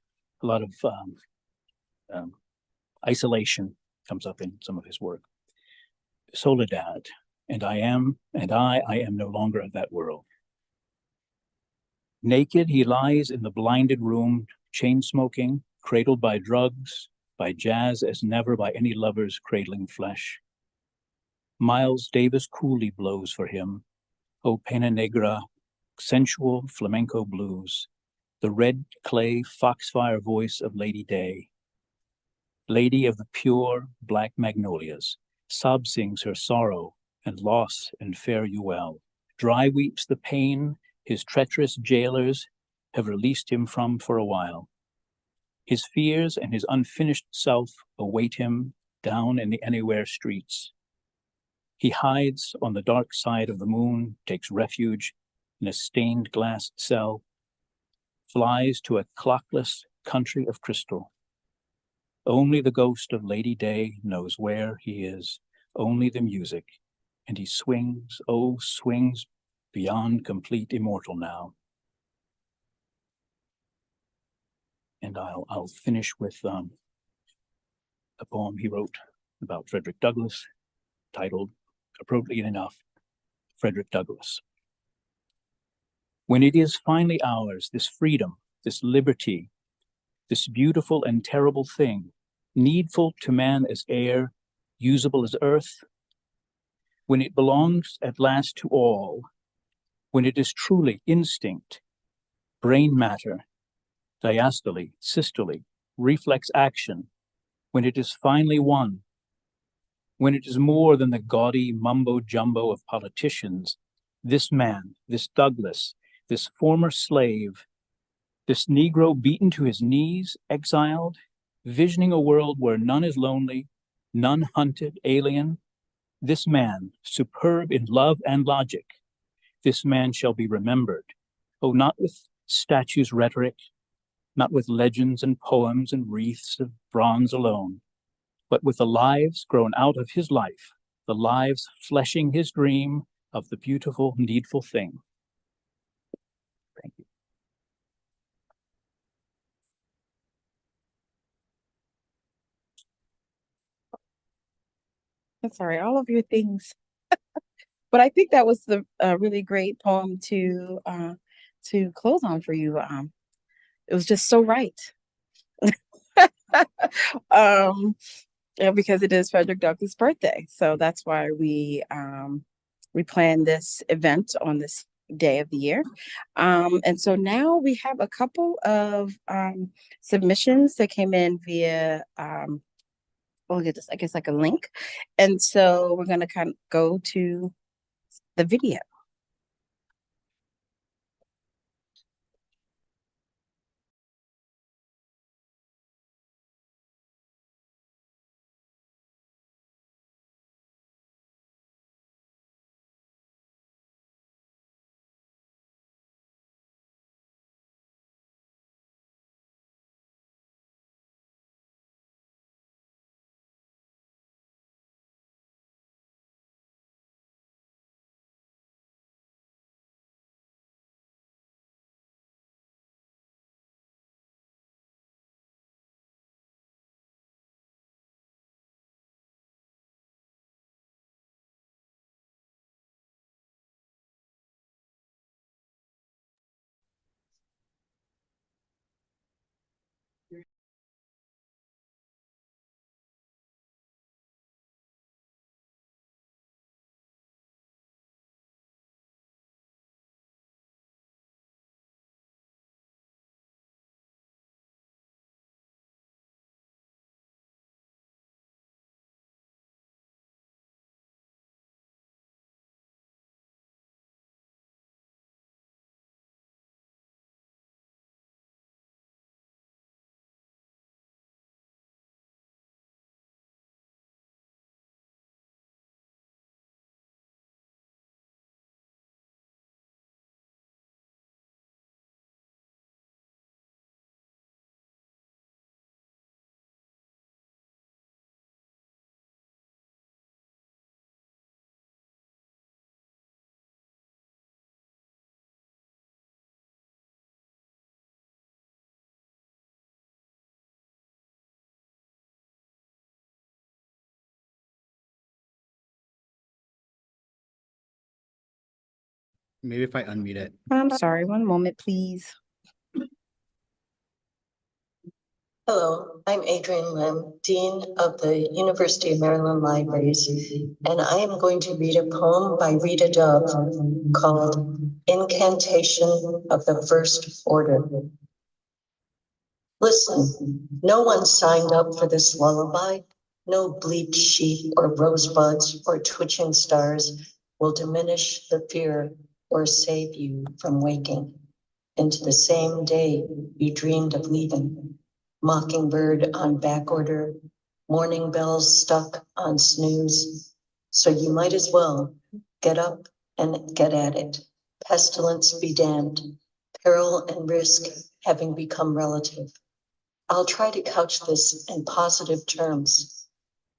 a lot of isolation comes up in some of his work. Soledad, and I am no longer of that world. Naked, he lies in the blinded room, chain smoking, cradled by drugs, by jazz as never by any lover's cradling flesh. Miles Davis coolly blows for him, O Pena Negra, sensual flamenco blues, the red clay foxfire voice of Lady Day. Lady of the pure black magnolias, sob sings her sorrow and loss and fare you well. Dry weeps the pain his treacherous jailers have released him from for a while. His fears and his unfinished self await him down in the anywhere streets. He hides on the dark side of the moon, takes refuge in a stained glass cell, flies to a clockless country of crystal. Only the ghost of Lady Day knows where he is, only the music, and he swings, oh, swings beyond complete immortal now. And I'll finish with a poem he wrote about Frederick Douglass, titled, appropriately enough, Frederick Douglass. When it is finally ours, this freedom, this liberty, this beautiful and terrible thing, needful to man as air, usable as earth, when it belongs at last to all, when it is truly instinct, brain matter, diastole, systole, reflex action, when it is finally one, when it is more than the gaudy mumbo-jumbo of politicians, this man, this Douglass, this former slave, this Negro beaten to his knees, exiled, visioning a world where none is lonely, none hunted, alien, this man, superb in love and logic, this man shall be remembered, oh, not with statues' rhetoric, not with legends and poems and wreaths of bronze alone, but with the lives grown out of his life, the lives fleshing his dream of the beautiful, needful thing. Thank you. Sorry, all of your things. But I think that was the really great poem to close on for you. It was just so right. Yeah, because it is Frederick Douglass' birthday, so that's why we planned this event on this day of the year. And so now we have a couple of submissions that came in via look at this, I guess like a link. And so we're gonna kind of go to the video. Maybe if I unmute it. I'm sorry, one moment, please. Hello, I'm Adrienne Lim, Dean of the University of Maryland Libraries, and I am going to read a poem by Rita Dove called Incantation of the First Order. Listen, no one signed up for this lullaby. No bleeped sheep or rosebuds or twitching stars will diminish the fear or save you from waking into the same day you dreamed of leaving. Mockingbird on back order, morning bells stuck on snooze. So you might as well get up and get at it. Pestilence be damned, peril and risk having become relative. I'll try to couch this in positive terms.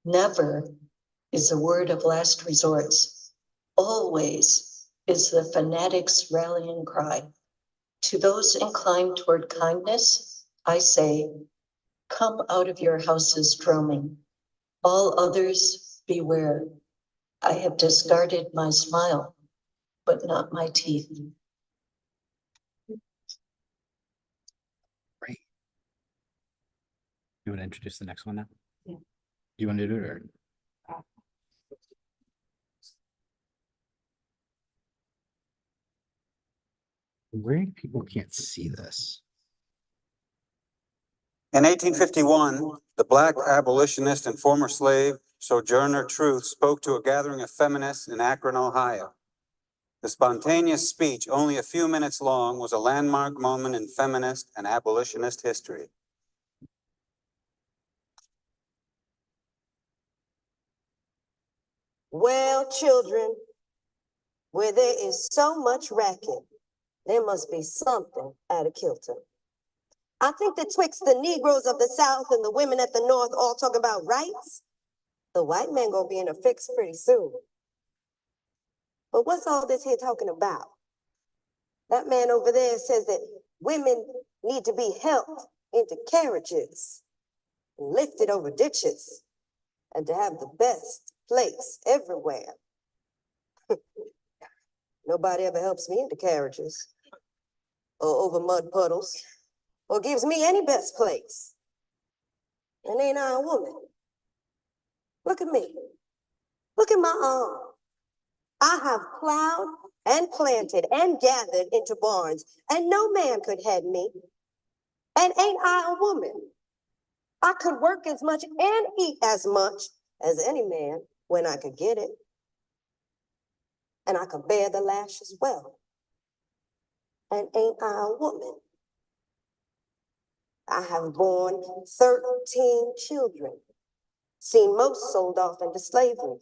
Never is the word of last resorts. Always is the fanatic's rallying cry. To those inclined toward kindness, I say, come out of your houses droning. All others, beware. I have discarded my smile, but not my teeth. Great. You want to introduce the next one now? Yeah. Do you want to do it or? Where people can't see this? In 1851, the Black abolitionist and former slave Sojourner Truth spoke to a gathering of feminists in Akron, Ohio. The spontaneous speech, only a few minutes long, was a landmark moment in feminist and abolitionist history. Well, children, where there is so much racket, there must be something out of kilter. I think that twixt the Negroes of the South and the women at the North all talk about rights, the white man gonna be in a fix pretty soon. But what's all this here talking about? That man over there says that women need to be helped into carriages, lifted over ditches, and to have the best place everywhere. Nobody ever helps me into carriages or over mud puddles or gives me any best place. And ain't I a woman? Look at me. Look at my arm. I have plowed and planted and gathered into barns, and no man could head me. And ain't I a woman? I could work as much and eat as much as any man when I could get it. And I could bear the lash as well. And ain't I a woman? I have borne 13 children, seen most sold off into slavery.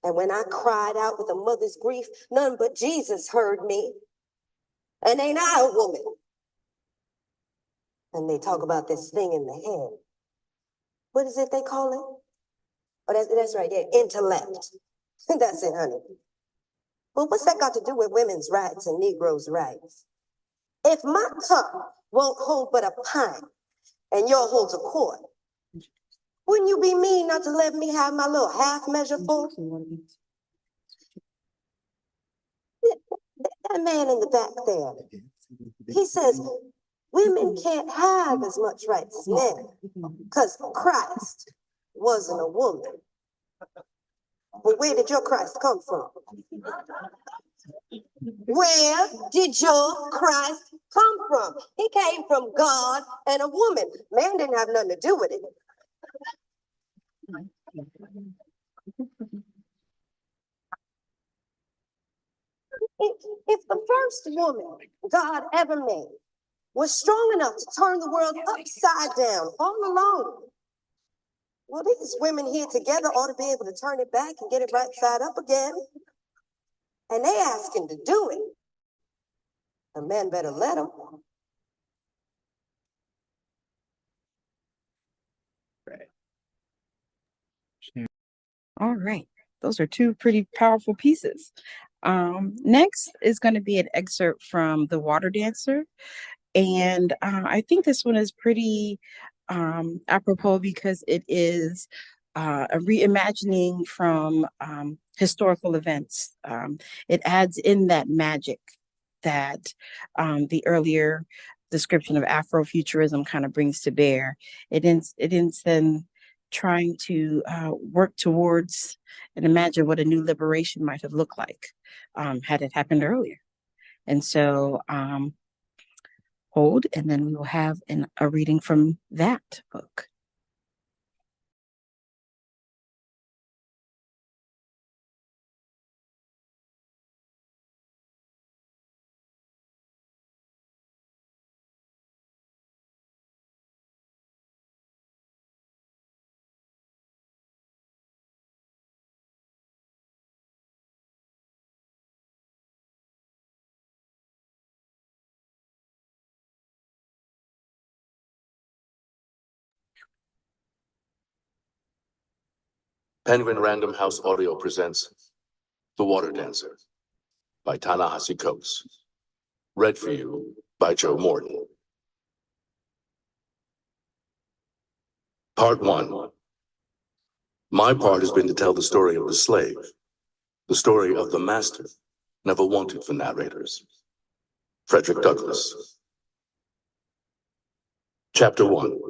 And when I cried out with a mother's grief, none but Jesus heard me. And ain't I a woman? And they talk about this thing in the head. What is it they call it? Oh, that's right, yeah, intellect. That's it, honey. Well, what's that got to do with women's rights and Negroes' rights? If my cup won't hold but a pint and yours holds a quart, wouldn't you be mean not to let me have my little half measure full? That man in the back there, he says women can't have as much rights as men because Christ wasn't a woman. Well, where did your Christ come from? Where did your Christ come from? He came from God and a woman. Man didn't have nothing to do with it. If the first woman God ever made was strong enough to turn the world upside down all alone, well, these women here together ought to be able to turn it back and get it right side up again. And they asking to do it. The men better let them. All right. Those are two pretty powerful pieces. Next is going to be an excerpt from The Water Dancer. And I think this one is pretty apropos because it is a reimagining from historical events. It adds in that magic that the earlier description of Afrofuturism kind of brings to bear. It ends then trying to work towards and imagine what a new liberation might have looked like had it happened earlier. And so hold, and then we will have a reading from that book. Penguin Random House Audio presents The Water Dancer by Ta-Nehisi Coates. Read for you by Joe Morton. Part 1. My part has been to tell the story of the slave, the story of the master, never wanted for narrators. Frederick Douglass. Chapter 1.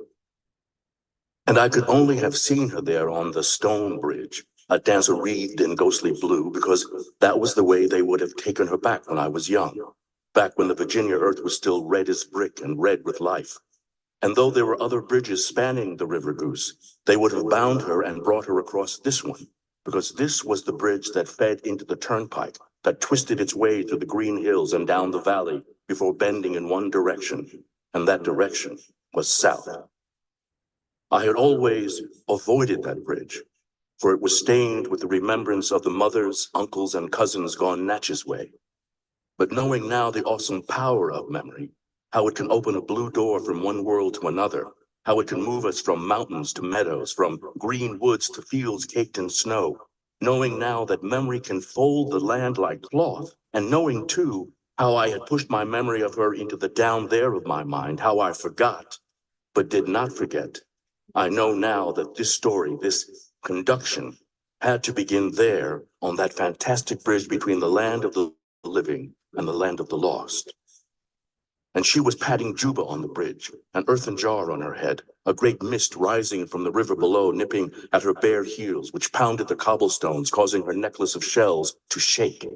And I could only have seen her there on the stone bridge, a dancer wreathed in ghostly blue, because that was the way they would have taken her back when I was young, back when the Virginia earth was still red as brick and red with life. And though there were other bridges spanning the River Goose, they would have bound her and brought her across this one, because this was the bridge that fed into the turnpike, that twisted its way through the green hills and down the valley before bending in one direction, and that direction was south. I had always avoided that bridge, for it was stained with the remembrance of the mothers, uncles, and cousins gone Natchez way. But knowing now the awesome power of memory, how it can open a blue door from one world to another, how it can move us from mountains to meadows, from green woods to fields caked in snow, knowing now that memory can fold the land like cloth, and knowing too how I had pushed my memory of her into the down there of my mind, how I forgot, but did not forget. I know now that this story, this conduction, had to begin there on that fantastic bridge between the land of the living and the land of the lost. And she was patting Juba on the bridge, an earthen jar on her head, a great mist rising from the river below, nipping at her bare heels, which pounded the cobblestones, causing her necklace of shells to shake.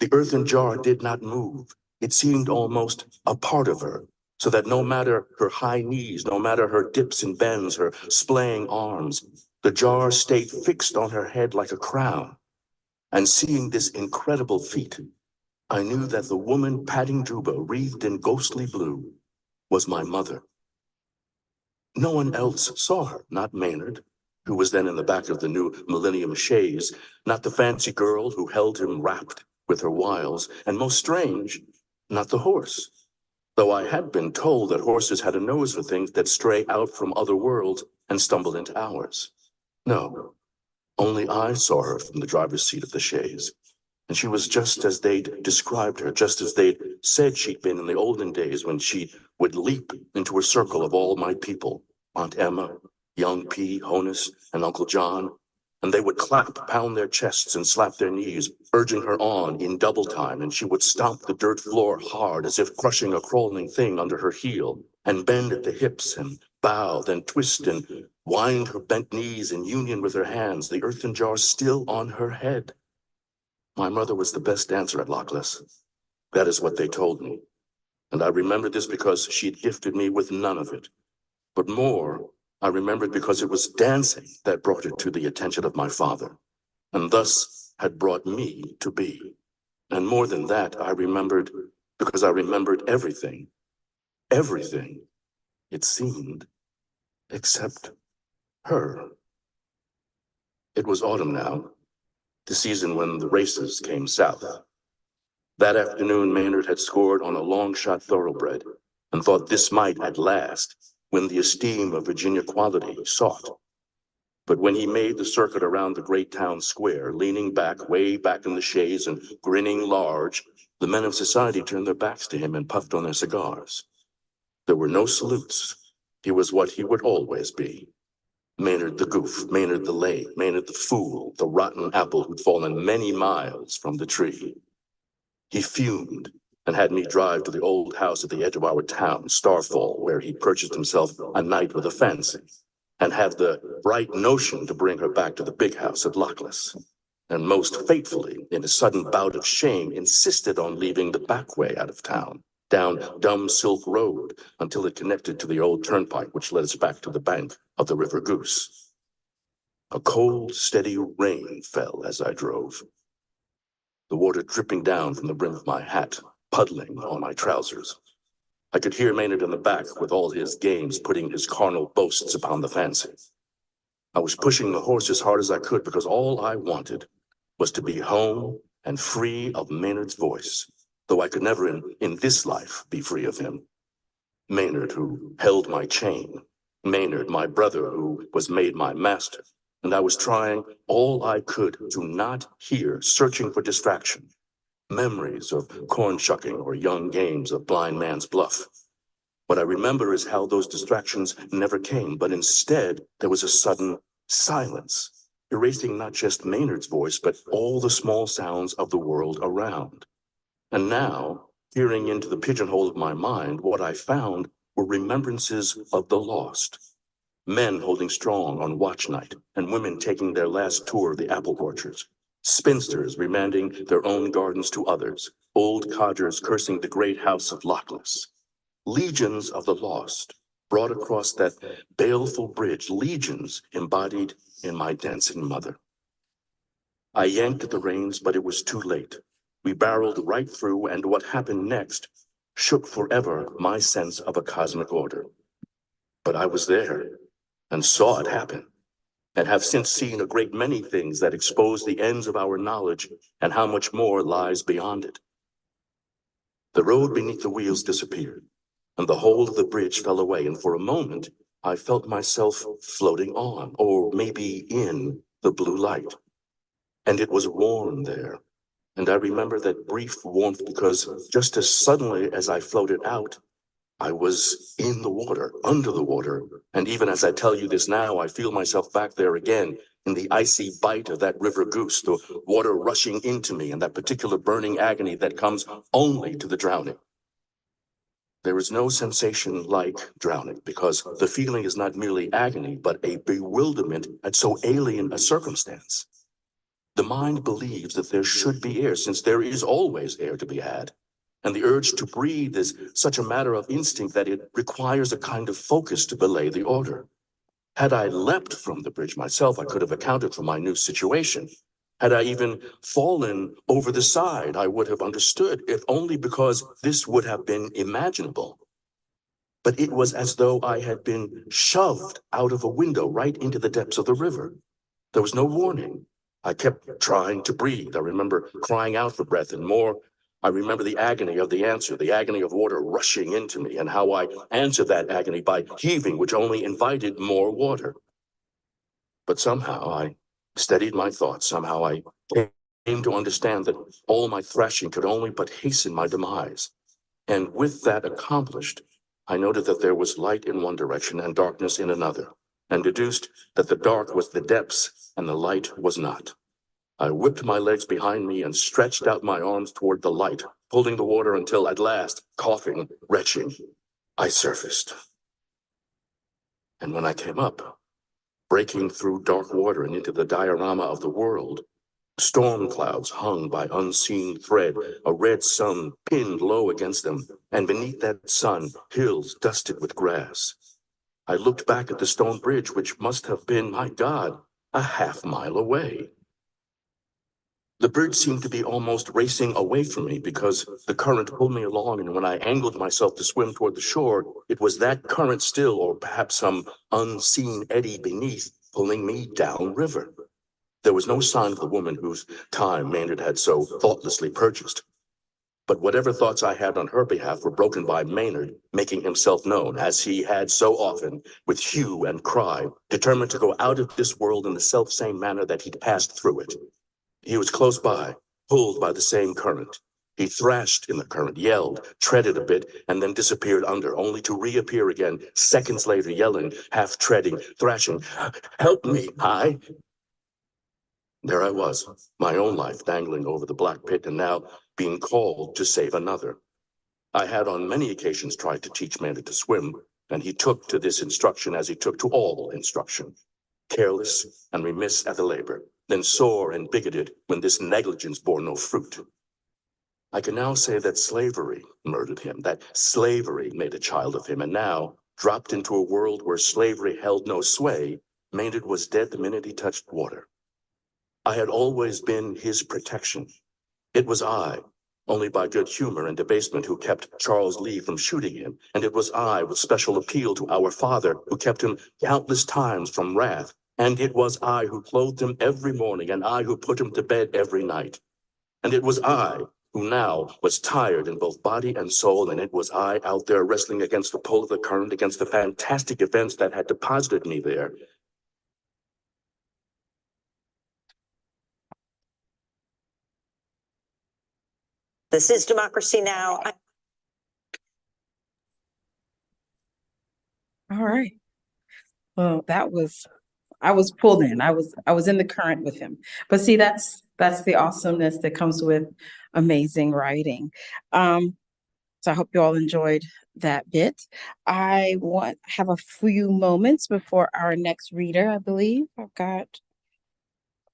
The earthen jar did not move. It seemed almost a part of her, so that no matter her high knees, no matter her dips and bends, her splaying arms, the jar stayed fixed on her head like a crown. And seeing this incredible feat, I knew that the woman patting Juba, wreathed in ghostly blue, was my mother. No one else saw her, not Maynard, who was then in the back of the new Millennium chaise, not the fancy girl who held him rapt with her wiles, and most strange, not the horse, though I had been told that horses had a nose for things that stray out from other worlds and stumble into ours. No, only I saw her from the driver's seat of the chaise, and she was just as they'd described her, just as they'd said she'd been in the olden days when she would leap into a circle of all my people, Aunt Emma, young P, Honus, and Uncle John, and they would clap, pound their chests, and slap their knees, urging her on in double time, and she would stomp the dirt floor hard as if crushing a crawling thing under her heel, and bend at the hips, and bow, then twist and wind her bent knees in union with her hands, the earthen jar still on her head. My mother was the best dancer at Lochless. That is what they told me. And I remembered this because she'd gifted me with none of it. But more, I remembered because it was dancing that brought it to the attention of my father, and thus had brought me to be. And more than that, I remembered because I remembered everything, it seemed, except her. It was autumn now, the season when the races came south. That afternoon, Maynard had scored on a long-shot thoroughbred and thought this might, at last, win the esteem of Virginia quality sought. But when he made the circuit around the great town square, leaning back, way back in the chaise and grinning large, the men of society turned their backs to him and puffed on their cigars. There were no salutes. He was what he would always be. Maynard the goof, Maynard the lame, Maynard the fool, the rotten apple who'd fallen many miles from the tree. He fumed and had me drive to the old house at the edge of our town, Starfall, where he purchased himself a night with a fancy, and have the bright notion to bring her back to the big house at Lochless. And most fatefully, in a sudden bout of shame, insisted on leaving the back way out of town, down Dumb Silk Road, until it connected to the old turnpike which led us back to the bank of the River Goose. A cold, steady rain fell as I drove, the water dripping down from the brim of my hat, puddling on my trousers. I could hear Maynard in the back with all his games putting his carnal boasts upon the fancy. I was pushing the horse as hard as I could because all I wanted was to be home and free of Maynard's voice, though I could never in this life be free of him. Maynard, who held my chain. Maynard, my brother, who was made my master. And I was trying all I could to not hear, searching for distraction. Memories of corn shucking or young games of blind man's bluff. What I remember is how those distractions never came, but instead there was a sudden silence, erasing not just Maynard's voice, but all the small sounds of the world around. And now, peering into the pigeonhole of my mind, what I found were remembrances of the lost. Men holding strong on watch night, and women taking their last tour of the apple orchards. Spinsters remanding their own gardens to others. Old codgers cursing the great house of Lochless. Legions of the lost brought across that baleful bridge, legions embodied in my dancing mother. I yanked at the reins, but it was too late. We barreled right through, and what happened next shook forever my sense of a cosmic order. But I was there and saw it happen, and have since seen a great many things that expose the ends of our knowledge and how much more lies beyond it. The road beneath the wheels disappeared, and the whole of the bridge fell away, and for a moment I felt myself floating on, or maybe in, the blue light. And it was warm there, and I remember that brief warmth because just as suddenly as I floated out, I was in the water, under the water, and even as I tell you this now, I feel myself back there again in the icy bite of that river goose, the water rushing into me and that particular burning agony that comes only to the drowning. There is no sensation like drowning because the feeling is not merely agony, but a bewilderment at so alien a circumstance. The mind believes that there should be air, since there is always air to be had. And the urge to breathe is such a matter of instinct that it requires a kind of focus to belay the order. Had I leapt from the bridge myself, I could have accounted for my new situation. Had I even fallen over the side, I would have understood, if only because this would have been imaginable. But it was as though I had been shoved out of a window right into the depths of the river. There was no warning. I kept trying to breathe. I remember crying out for breath and more. I remember the agony of the answer, the agony of water rushing into me, and how I answered that agony by heaving, which only invited more water. But somehow I steadied my thoughts. Somehow I came to understand that all my thrashing could only but hasten my demise. And with that accomplished, I noted that there was light in one direction and darkness in another, and deduced that the dark was the depths and the light was not. I whipped my legs behind me and stretched out my arms toward the light, pulling the water until at last, coughing, retching, I surfaced. And when I came up, breaking through dark water and into the diorama of the world, storm clouds hung by unseen thread, a red sun pinned low against them, and beneath that sun, hills dusted with grass. I looked back at the stone bridge, which must have been, my God, a half-mile away. The bridge seemed to be almost racing away from me because the current pulled me along, and when I angled myself to swim toward the shore, it was that current still, or perhaps some unseen eddy beneath, pulling me downriver. There was no sign of the woman whose time Maynard had so thoughtlessly purchased. But whatever thoughts I had on her behalf were broken by Maynard making himself known, as he had so often, with hue and cry, determined to go out of this world in the selfsame manner that he'd passed through it. He was close by, pulled by the same current. He thrashed in the current, yelled, treaded a bit, and then disappeared under, only to reappear again seconds later, yelling, half treading, thrashing, "Help me, I..." There I was, my own life dangling over the black pit, and now being called to save another. I had on many occasions tried to teach Maynard to swim, and he took to this instruction as he took to all instruction, careless and remiss at the labor, then sore and bigoted when this negligence bore no fruit. I can now say that slavery murdered him, that slavery made a child of him, and now, dropped into a world where slavery held no sway, Maynard was dead the minute he touched water. I had always been his protection. It was I, only by good humor and debasement, who kept Charles Lee from shooting him, and it was I, with special appeal to our father, who kept him countless times from wrath, and it was I who clothed him every morning, and I who put him to bed every night. And it was I who now was tired in both body and soul, and it was I out there wrestling against the pull of the current, against the fantastic events that had deposited me there. This is Democracy Now! All right. Well, I was pulled in. I was in the current with him. But see, that's the awesomeness that comes with amazing writing. So I hope you all enjoyed that bit. I have a few moments before our next reader, I believe. I've got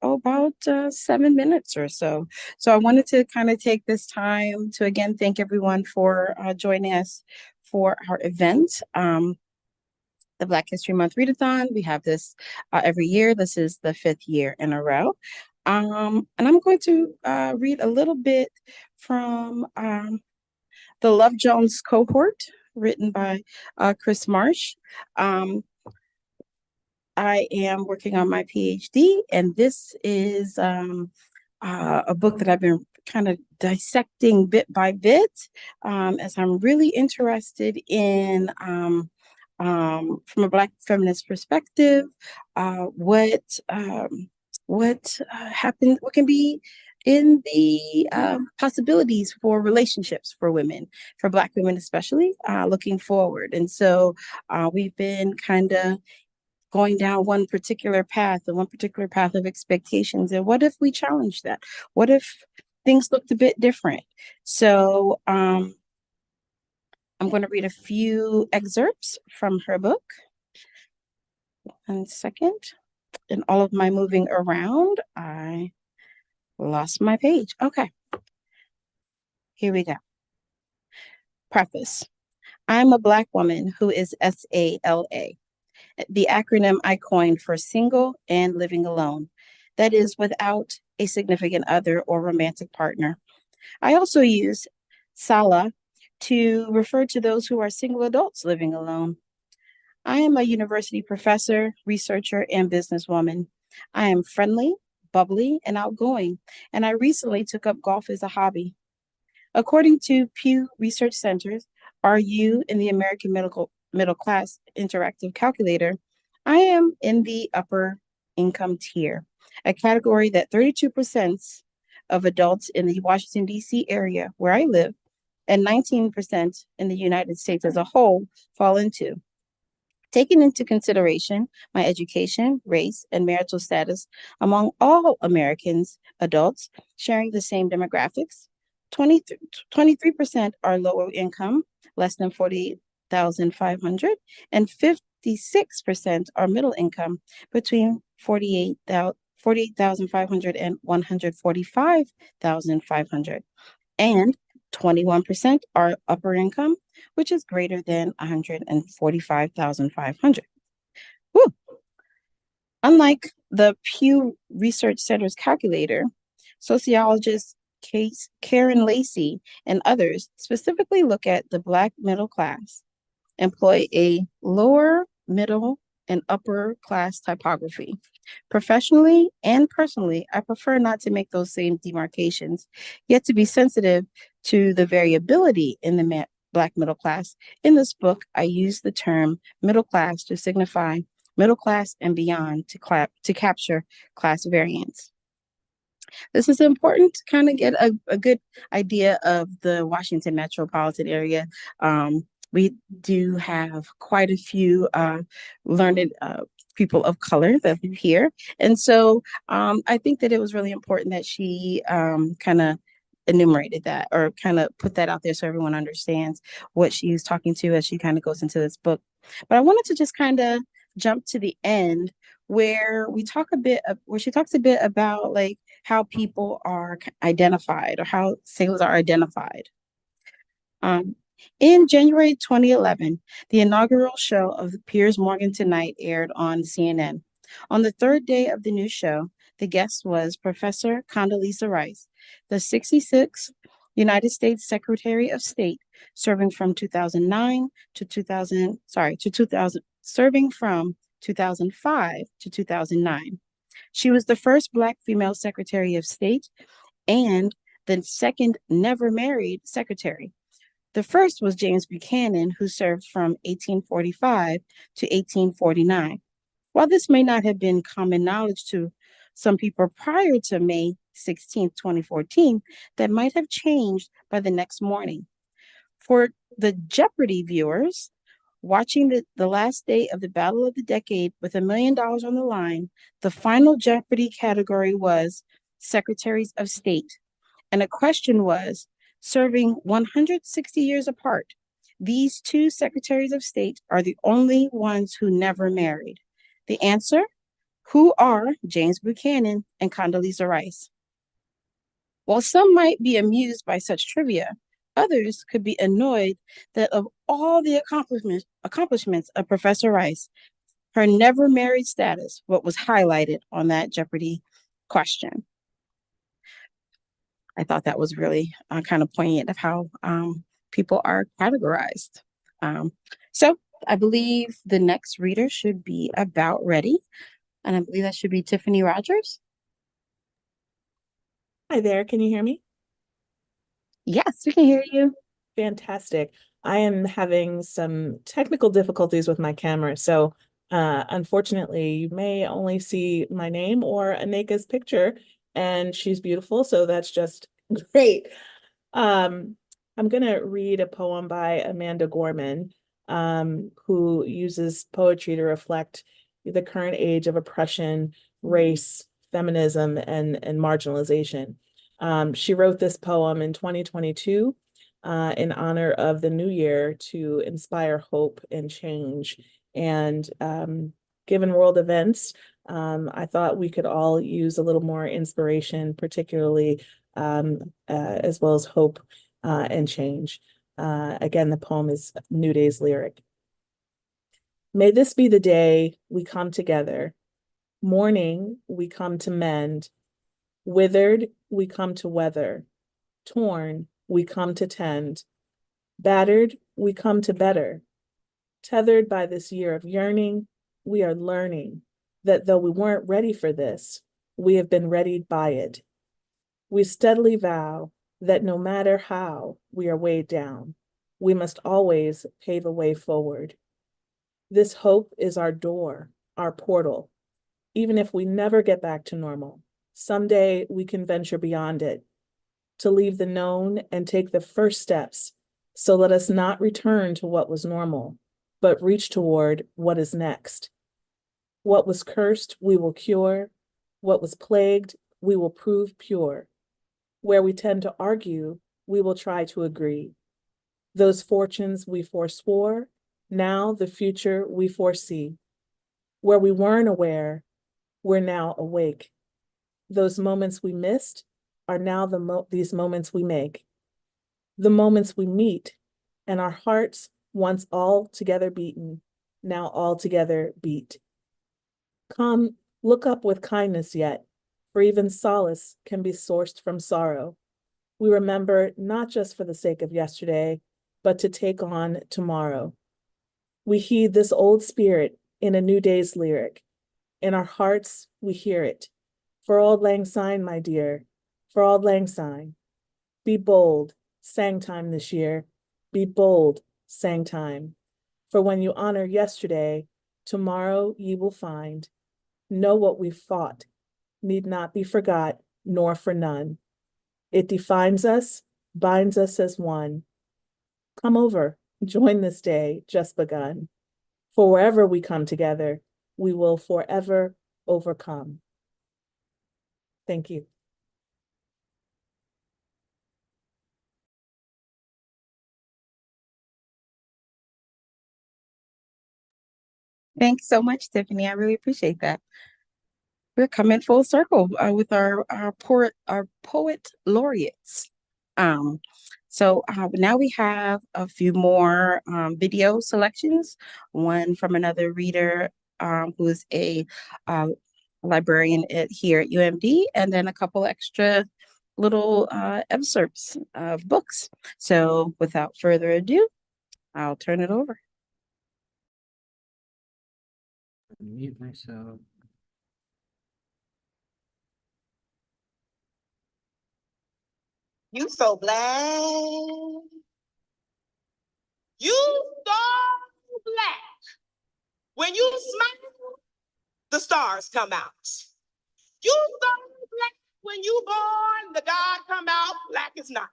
about 7 minutes or so. So I wanted to kind of take this time to again thank everyone for joining us for our event. The Black History Month Read-a-thon. We have this every year. This is the 5th year in a row. And I'm going to read a little bit from the Love Jones cohort, written by Chris Marsh. I am working on my PhD, and this is a book that I've been kind of dissecting bit by bit, as I'm really interested in from a Black feminist perspective, what happened, what can be in the possibilities for relationships for women, for Black women especially, looking forward. And so we've been kind of going down one particular path of expectations. And what if we challenge that? What if things looked a bit different? So I'm going to read a few excerpts from her book. 1 second. In all of my moving around, I Lost my page. Okay. Here we go. Preface. I'm a Black woman who is SALA, the acronym I coined for single and living alone. That is, without a significant other or romantic partner. I also use SALA to refer to those who are single adults living alone. I am a university professor, researcher, and businesswoman. I am friendly, bubbly, and outgoing, and I recently took up golf as a hobby. According to Pew Research Center's RU in the American Middle Class Interactive Calculator, I am in the upper income tier, a category that 32% of adults in the Washington, D.C. area where I live and 19% in the United States as a whole fall into. Taking into consideration my education, race, and marital status among all Americans, adults sharing the same demographics, 23% are lower income, less than 48,500, and 56% are middle income, between 48,500 and 145,500. And 21% are upper income, which is greater than 145,500. Woo! Unlike the Pew Research Center's calculator, sociologists Karen Lacey and others specifically look at the Black middle class, employ a lower, middle, and upper class typography. Professionally and personally, I prefer not to make those same demarcations, yet to be sensitive to the variability in the Black middle class. In this book, I use the term middle class to signify middle class and beyond to capture class variance. This is important to kind of get a good idea of the Washington metropolitan area. We do have quite a few learned people of color that live here. And so I think that it was really important that she kind of enumerated that, or kind of put that out there so everyone understands what she is talking to as she kind of goes into this book. But I wanted to just kind of jump to the end where we talk a bit of, where she talks a bit about like how people are identified, or how sailors are identified. In January 2011, the inaugural show of Piers Morgan Tonight aired on CNN. On the third day of the new show, the guest was Professor Condoleezza Rice, the 66th United States Secretary of State, serving from 2005 to 2009. She was the first Black female Secretary of State and the second never married secretary. The first was James Buchanan, who served from 1845 to 1849. While this may not have been common knowledge to some people prior to May 16, 2014, that might have changed by the next morning. For the Jeopardy viewers, watching the last day of the Battle of the Decade with $1 million on the line, the final Jeopardy category was Secretaries of State. And a question was, serving 160 years apart, these two Secretaries of State are the only ones who never married. The answer? Who are James Buchanan and Condoleezza Rice? While some might be amused by such trivia, others could be annoyed that of all the accomplishments of Professor Rice, her never married status, what was highlighted on that Jeopardy question. I thought that was really kind of poignant of how people are categorized. So I believe the next reader should be about ready. And I believe that should be Tiffany Rogers. Hi there, can you hear me? Yes, we can hear you. Fantastic. I am having some technical difficulties with my camera, so unfortunately, you may only see my name or Aneka's picture, and she's beautiful, so that's just great. I'm going to read a poem by Amanda Gorman, who uses poetry to reflect the current age of oppression, race, feminism, and marginalization. She wrote this poem in 2022 in honor of the new year to inspire hope and change. And given world events, I thought we could all use a little more inspiration, particularly as well as hope and change. Again, the poem is New Day's lyric. May this be the day we come together. Mourning, we come to mend. Withered, we come to weather. Torn, we come to tend. Battered, we come to better. Tethered by this year of yearning, we are learning that though we weren't ready for this, we have been readied by it. We steadily vow that no matter how we are weighed down, we must always pave a way forward. This hope is our door, our portal. Even if we never get back to normal, someday we can venture beyond it, to leave the known and take the first steps. So let us not return to what was normal, but reach toward what is next. What was cursed, we will cure. What was plagued, we will prove pure. Where we tend to argue, we will try to agree. Those fortunes we forswore, now the future we foresee. Where we weren't aware, we're now awake. Those moments we missed are now these moments we make. The moments we meet, and our hearts, once all together beaten, now all together beat. Come, look up with kindness yet, for even solace can be sourced from sorrow. We remember not just for the sake of yesterday, but to take on tomorrow. We heed this old spirit in a new day's lyric. In our hearts, we hear it. For Auld Lang Syne, my dear, for Auld Lang Syne. Be bold, sang time this year. Be bold, sang time. For when you honor yesterday, tomorrow ye will find. Know what we've fought, need not be forgot, nor for none. It defines us, binds us as one. Come over, join this day just begun. For wherever we come together, we will forever overcome. Thank you. Thanks so much, Tiffany. I really appreciate that. We're coming full circle with our poet laureates. So now we have a few more video selections. One from another reader who is a librarian here at UMD, and then a couple extra little excerpts of books. So without further ado, I'll turn it over. Mute myself. You so black. You so black. When you smile, the stars come out. You so black. When you born, the God come out. Black is not.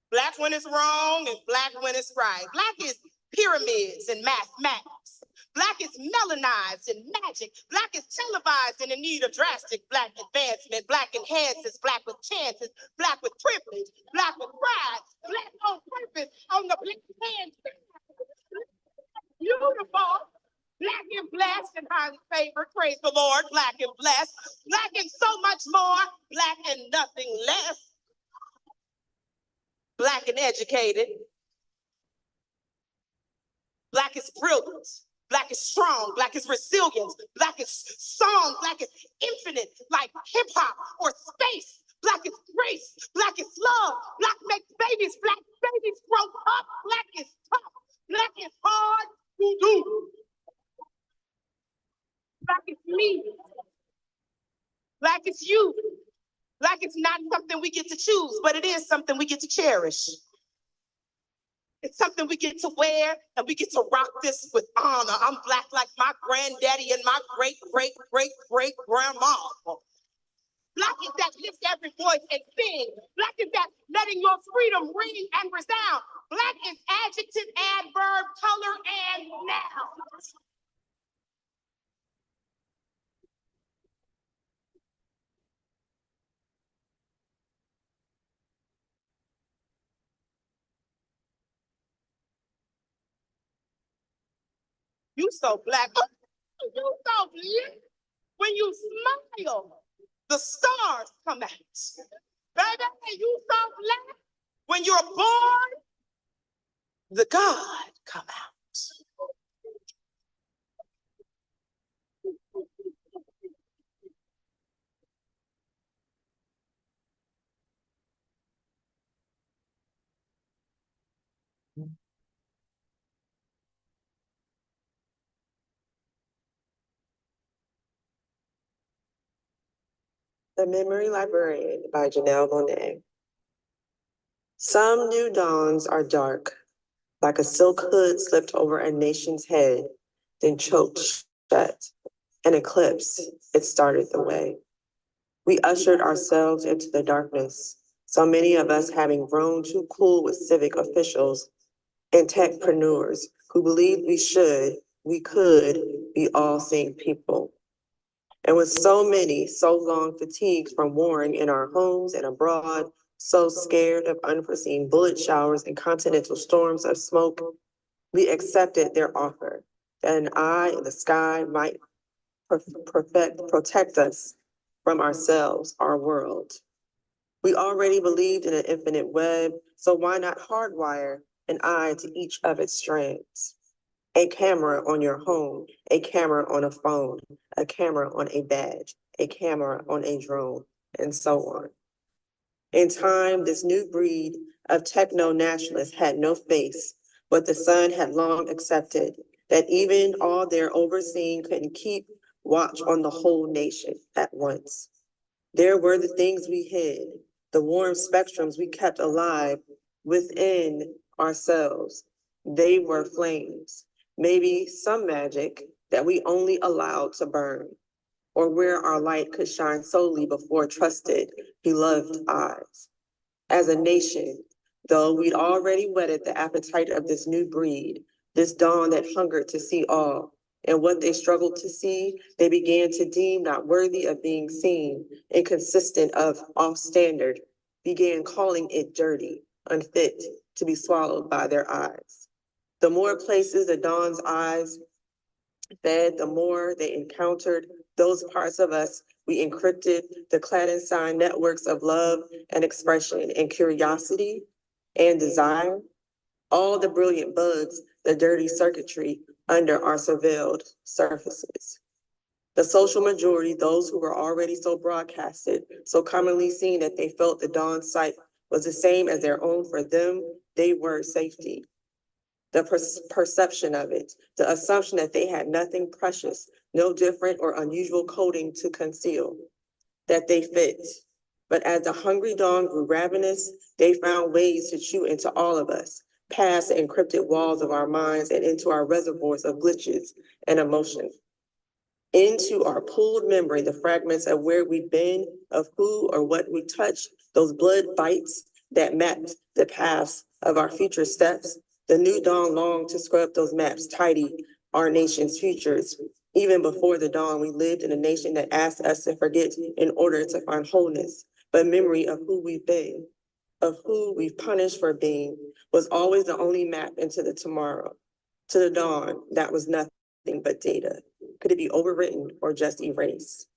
Black when it's wrong and black when it's right. Black is pyramids and mathematics. Black is melanized in magic. Black is televised and in need of drastic black advancement. Black enhances, black with chances, black with privilege, black with pride, black on purpose, on the black hand. Beautiful, black and blessed and highly favored. Praise the Lord, black and blessed. Black and so much more, black and nothing less. Black and educated. Black is brilliant. Black is strong. Black is resilient. Black is song. Black is infinite, like hip hop or space. Black is grace. Black is love. Black makes babies. Black babies grow up. Black is tough. Black is hard to do. Black is me. Black is you. Black is not something we get to choose, but it is something we get to cherish. It's something we get to wear, and we get to rock this with honor. I'm black like my granddaddy and my great-great-great-great-grandma. Black is that lifts every voice and sing. Black is that letting your freedom ring and resound. Black is adjective, adverb, color, and noun. You so black. You soft laugh. When you smile, the stars come out. Baby, you soft laugh. When you're born, the God come out. The Memory Librarian by Janelle Monáe. Some new dawns are dark, like a silk hood slipped over a nation's head, then choked shut. An eclipse, it started the way. We ushered ourselves into the darkness, so many of us having grown too cool with civic officials and techpreneurs who believed we could be all seeing people. And with so many, so long fatigued from warring in our homes and abroad, so scared of unforeseen bullet showers and continental storms of smoke, we accepted their offer that an eye in the sky might protect us from ourselves, our world. We already believed in an infinite web, so why not hardwire an eye to each of its strands? A camera on your home, a camera on a phone, a camera on a badge, a camera on a drone, and so on. In time, this new breed of techno-nationalists had no face, but the sun had long accepted that even all their overseeing couldn't keep watch on the whole nation at once. There were the things we hid, the warm spectrums we kept alive within ourselves. They were flames. Maybe some magic that we only allowed to burn, or where our light could shine solely before trusted, beloved eyes. As a nation, though we'd already whetted the appetite of this new breed, this dawn that hungered to see all, and what they struggled to see, they began to deem not worthy of being seen, inconsistent of off standard, began calling it dirty, unfit to be swallowed by their eyes. The more places the dawn's eyes fed, the more they encountered those parts of us we encrypted, the clandestine networks of love and expression and curiosity and desire, all the brilliant bugs, the dirty circuitry under our surveilled surfaces. The social majority, those who were already so broadcasted, so commonly seen that they felt the dawn sight was the same as their own for them, they were safety. The perception of it, the assumption that they had nothing precious, no different or unusual coding to conceal, that they fit. But as the hungry dawn grew ravenous, they found ways to chew into all of us, past the encrypted walls of our minds and into our reservoirs of glitches and emotion. Into our pooled memory, the fragments of where we've been, of who or what we touched, those blood bites that mapped the paths of our future steps. The new dawn longed to scrub those maps, tidy our nation's futures. Even before the dawn, we lived in a nation that asked us to forget in order to find wholeness. But memory of who we've been, of who we've punished for being, was always the only map into the tomorrow. To the dawn, that was nothing but data. Could it be overwritten or just erased?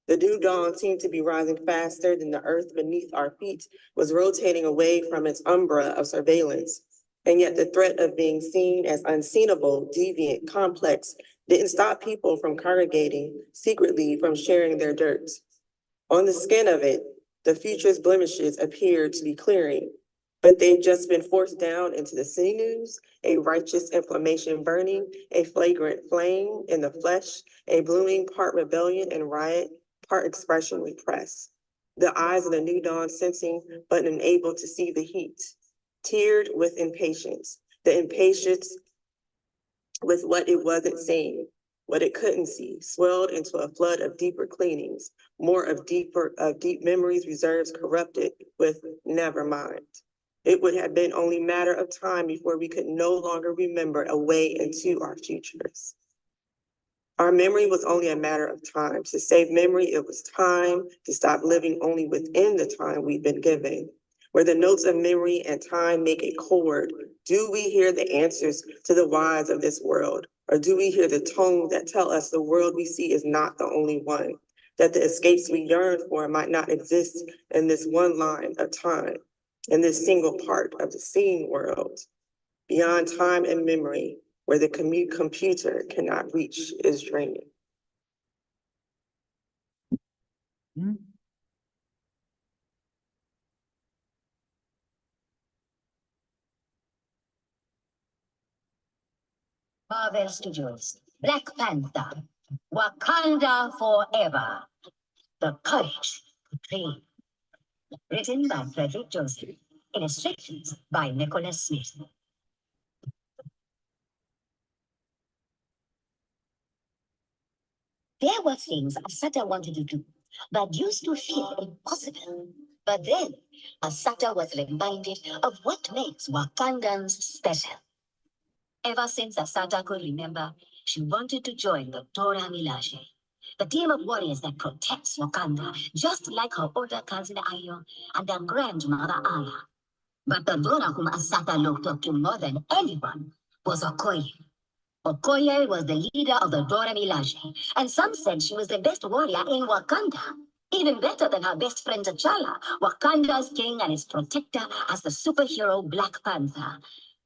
The new dawn seemed to be rising faster than the earth beneath our feet was rotating away from its umbra of surveillance. And yet the threat of being seen as unseenable, deviant, complex didn't stop people from congregating secretly, from sharing their dirt. On the skin of it, the future's blemishes appeared to be clearing, but they've just been forced down into the sinews, a righteous inflammation burning, a flagrant flame in the flesh, a blooming part rebellion and riot, part expression repressed. The eyes of the new dawn sensing, but unable to see the heat, tiered with impatience, the impatience with what it wasn't seeing, what it couldn't see, swelled into a flood of deeper cleanings, more of deep memories, reserves corrupted with never mind. It would have been only a matter of time before we could no longer remember a way into our futures. Our memory was only a matter of time. To save memory, it was time to stop living only within the time we've been given. Where the notes of memory and time make a chord, do we hear the answers to the whys of this world? Or do we hear the tones that tell us the world we see is not the only one, that the escapes we yearn for might not exist in this one line of time, in this single part of the seen world, beyond time and memory, where the computer cannot reach is dreaming. Marvel Studios, Black Panther, Wakanda Forever, The Courage to Dream. Written by Frederick Joseph, illustrations by Nicholas Smith. There were things Asata wanted to do, but used to feel impossible. But then, Asata was reminded of what makes Wakandans special. Ever since Asata could remember, she wanted to join the Dora Milaje, the team of warriors that protects Wakanda, just like her older cousin Ayo and her grandmother Ala. But the Dora whom Asata looked up to more than anyone was Okoye. Okoye was the leader of the Dora Milaje, and some said she was the best warrior in Wakanda. Even better than her best friend T'Challa, Wakanda's king and its protector as the superhero Black Panther.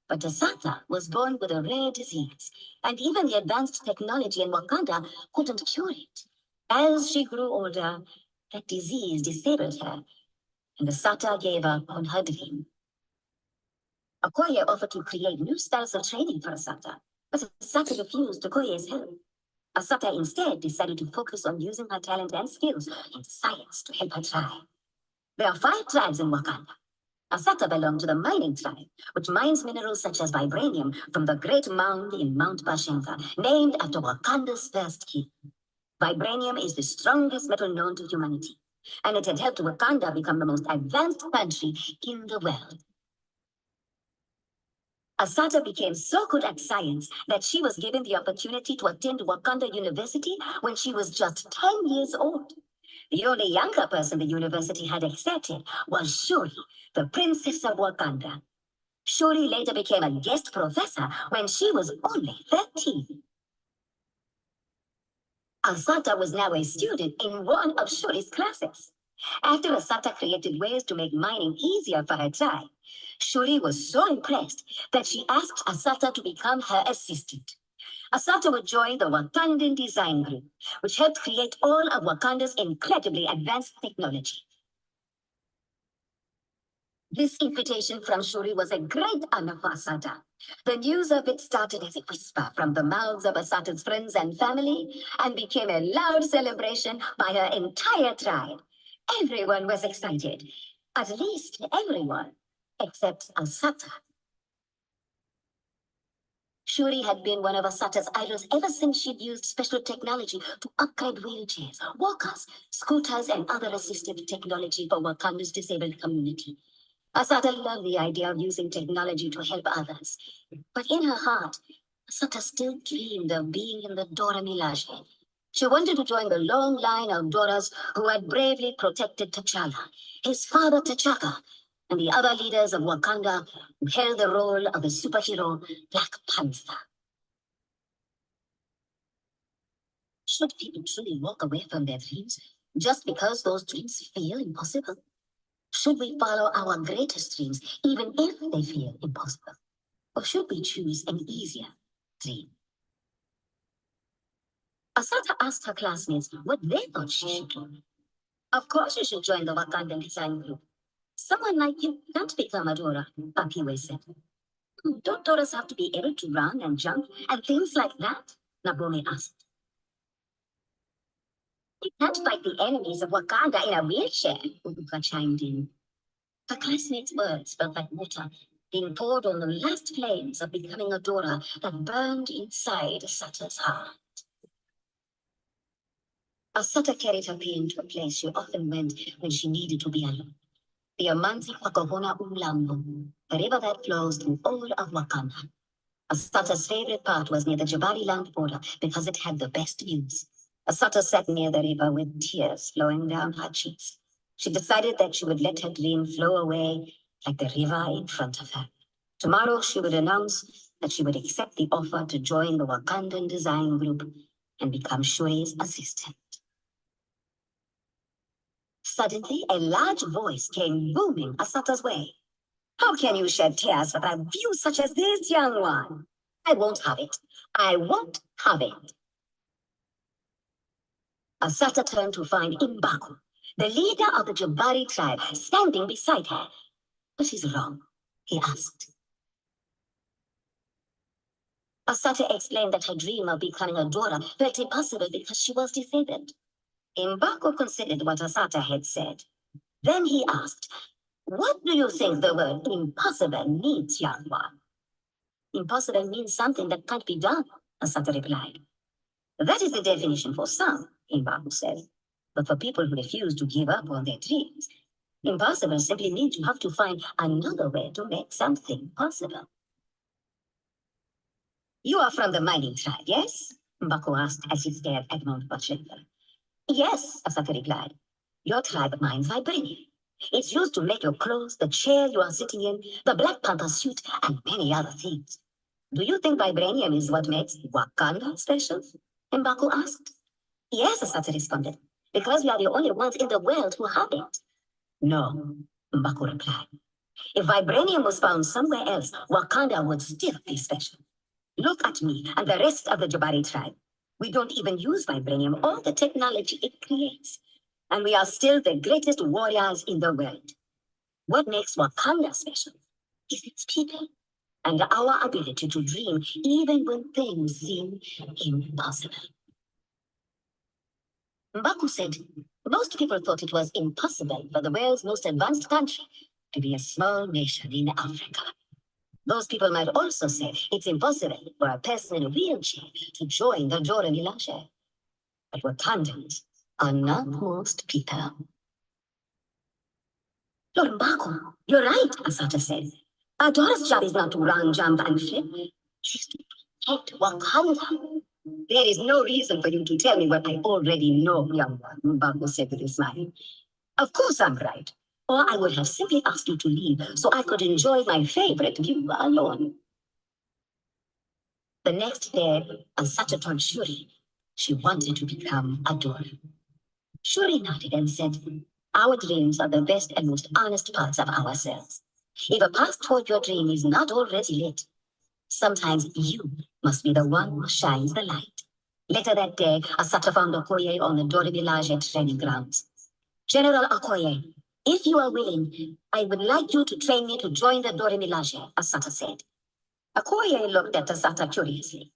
But Asata was born with a rare disease, and even the advanced technology in Wakanda couldn't cure it. As she grew older, that disease disabled her, and Asata gave up on her dream. Okoye offered to create new styles of training for Asata, but Asata refused Okoye's help. Asata instead decided to focus on using her talent and skills in science to help her tribe. There are 5 tribes in Wakanda. Asata belonged to the mining tribe, which mines minerals such as vibranium from the Great Mound in Mount Bashenka, named after Wakanda's first king. Vibranium is the strongest metal known to humanity, and it had helped Wakanda become the most advanced country in the world. Asata became so good at science that she was given the opportunity to attend Wakanda University when she was just 10 years old. The only younger person the university had accepted was Shuri, the princess of Wakanda. Shuri later became a guest professor when she was only 13. Asata was now a student in one of Shuri's classes. After Asata created ways to make mining easier for her tribe, Shuri was so impressed that she asked Asata to become her assistant. Asata would join the Wakandan Design Group, which helped create all of Wakanda's incredibly advanced technology. This invitation from Shuri was a great honor for Asata. The news of it started as a whisper from the mouths of Asata's friends and family and became a loud celebration by her entire tribe. Everyone was excited. At least everyone, except Asata. Shuri had been one of Asata's idols ever since she'd used special technology to upgrade wheelchairs, walkers, scooters, and other assistive technology for Wakanda's disabled community. Asata loved the idea of using technology to help others. But in her heart, Asata still dreamed of being in the Dora Milaje. She wanted to join the long line of Doras who had bravely protected T'Challa, his father T'Chaka, and the other leaders of Wakanda who held the role of the superhero Black Panther. Should people truly walk away from their dreams just because those dreams feel impossible? Should we follow our greatest dreams even if they feel impossible? Or should we choose an easier dream? Asata asked her classmates what they thought she should do. Of course you should join the Wakandan Design Group. Someone like you can't become a Dora, Papiwe said. Don't Doras have to be able to run and jump and things like that? Nabome asked. You can't fight the enemies of Wakanda in a wheelchair, Ubuka chimed in. Her classmates' words felt like water being poured on the last flames of becoming a Dora that burned inside Asata's heart. Asata carried her pain to a place she often went when she needed to be alone. The Amanzi Kwakahona Ulambo, the river that flows through all of Wakanda. Asata's favorite part was near the Jabari-land border because it had the best views. Asata sat near the river with tears flowing down her cheeks. She decided that she would let her dream flow away like the river in front of her. Tomorrow she would announce that she would accept the offer to join the Wakandan design group and become Shuri's assistant. Suddenly, a large voice came booming Asata's way. How can you shed tears for a view such as this, young one? I won't have it. I won't have it. Asata turned to find Imbaku, the leader of the Jabari tribe, standing beside her. What is wrong? He asked. Asata explained that her dream of becoming a Dora felt impossible because she was disabled. Imbaku considered what Asata had said. Then he asked, what do you think the word impossible means, young one? Impossible means something that can't be done, Asata replied. That is the definition for some, Imbaku said. But for people who refuse to give up on their dreams, impossible simply means you have to find another way to make something possible. You are from the mining tribe, yes? Mbaku asked as he stared at Mount Bachelor. Yes, Asata replied. Your tribe mines vibranium. It's used to make your clothes, the chair you are sitting in, the Black Panther suit, and many other things. Do you think vibranium is what makes Wakanda special? Mbaku asked. Yes, Asata responded, because we are the only ones in the world who have it. No, Mbaku replied. If vibranium was found somewhere else, Wakanda would still be special. Look at me and the rest of the Jabari tribe. We don't even use vibranium or the technology it creates. And we are still the greatest warriors in the world. What makes Wakanda special is its people and our ability to dream even when things seem impossible. Mbaku said, most people thought it was impossible for the world's most advanced country to be a small nation in Africa. Those people might also say it's impossible for a person in a wheelchair to join the Dora Milaje. But Wakandans are not most people. Lord Mbaku, you're right, Asata said. Our Dora's job is not to run, jump, and flip. She's to protect Wakanda. There is no reason for you to tell me what I already know, young one, Mbaku said with a smile. Of course I'm right. Or I would have simply asked you to leave so I could enjoy my favorite view alone. The next day, Asata told Shuri she wanted to become a Dora. Shuri nodded and said, our dreams are the best and most honest parts of ourselves. If a path toward your dream is not already lit, sometimes you must be the one who shines the light. Later that day, Asata found Okoye on the Dora Milaje training grounds. General Okoye, if you are willing, I would like you to train me to join the Dora Milaje, Asata said. Okoye looked at Asata curiously.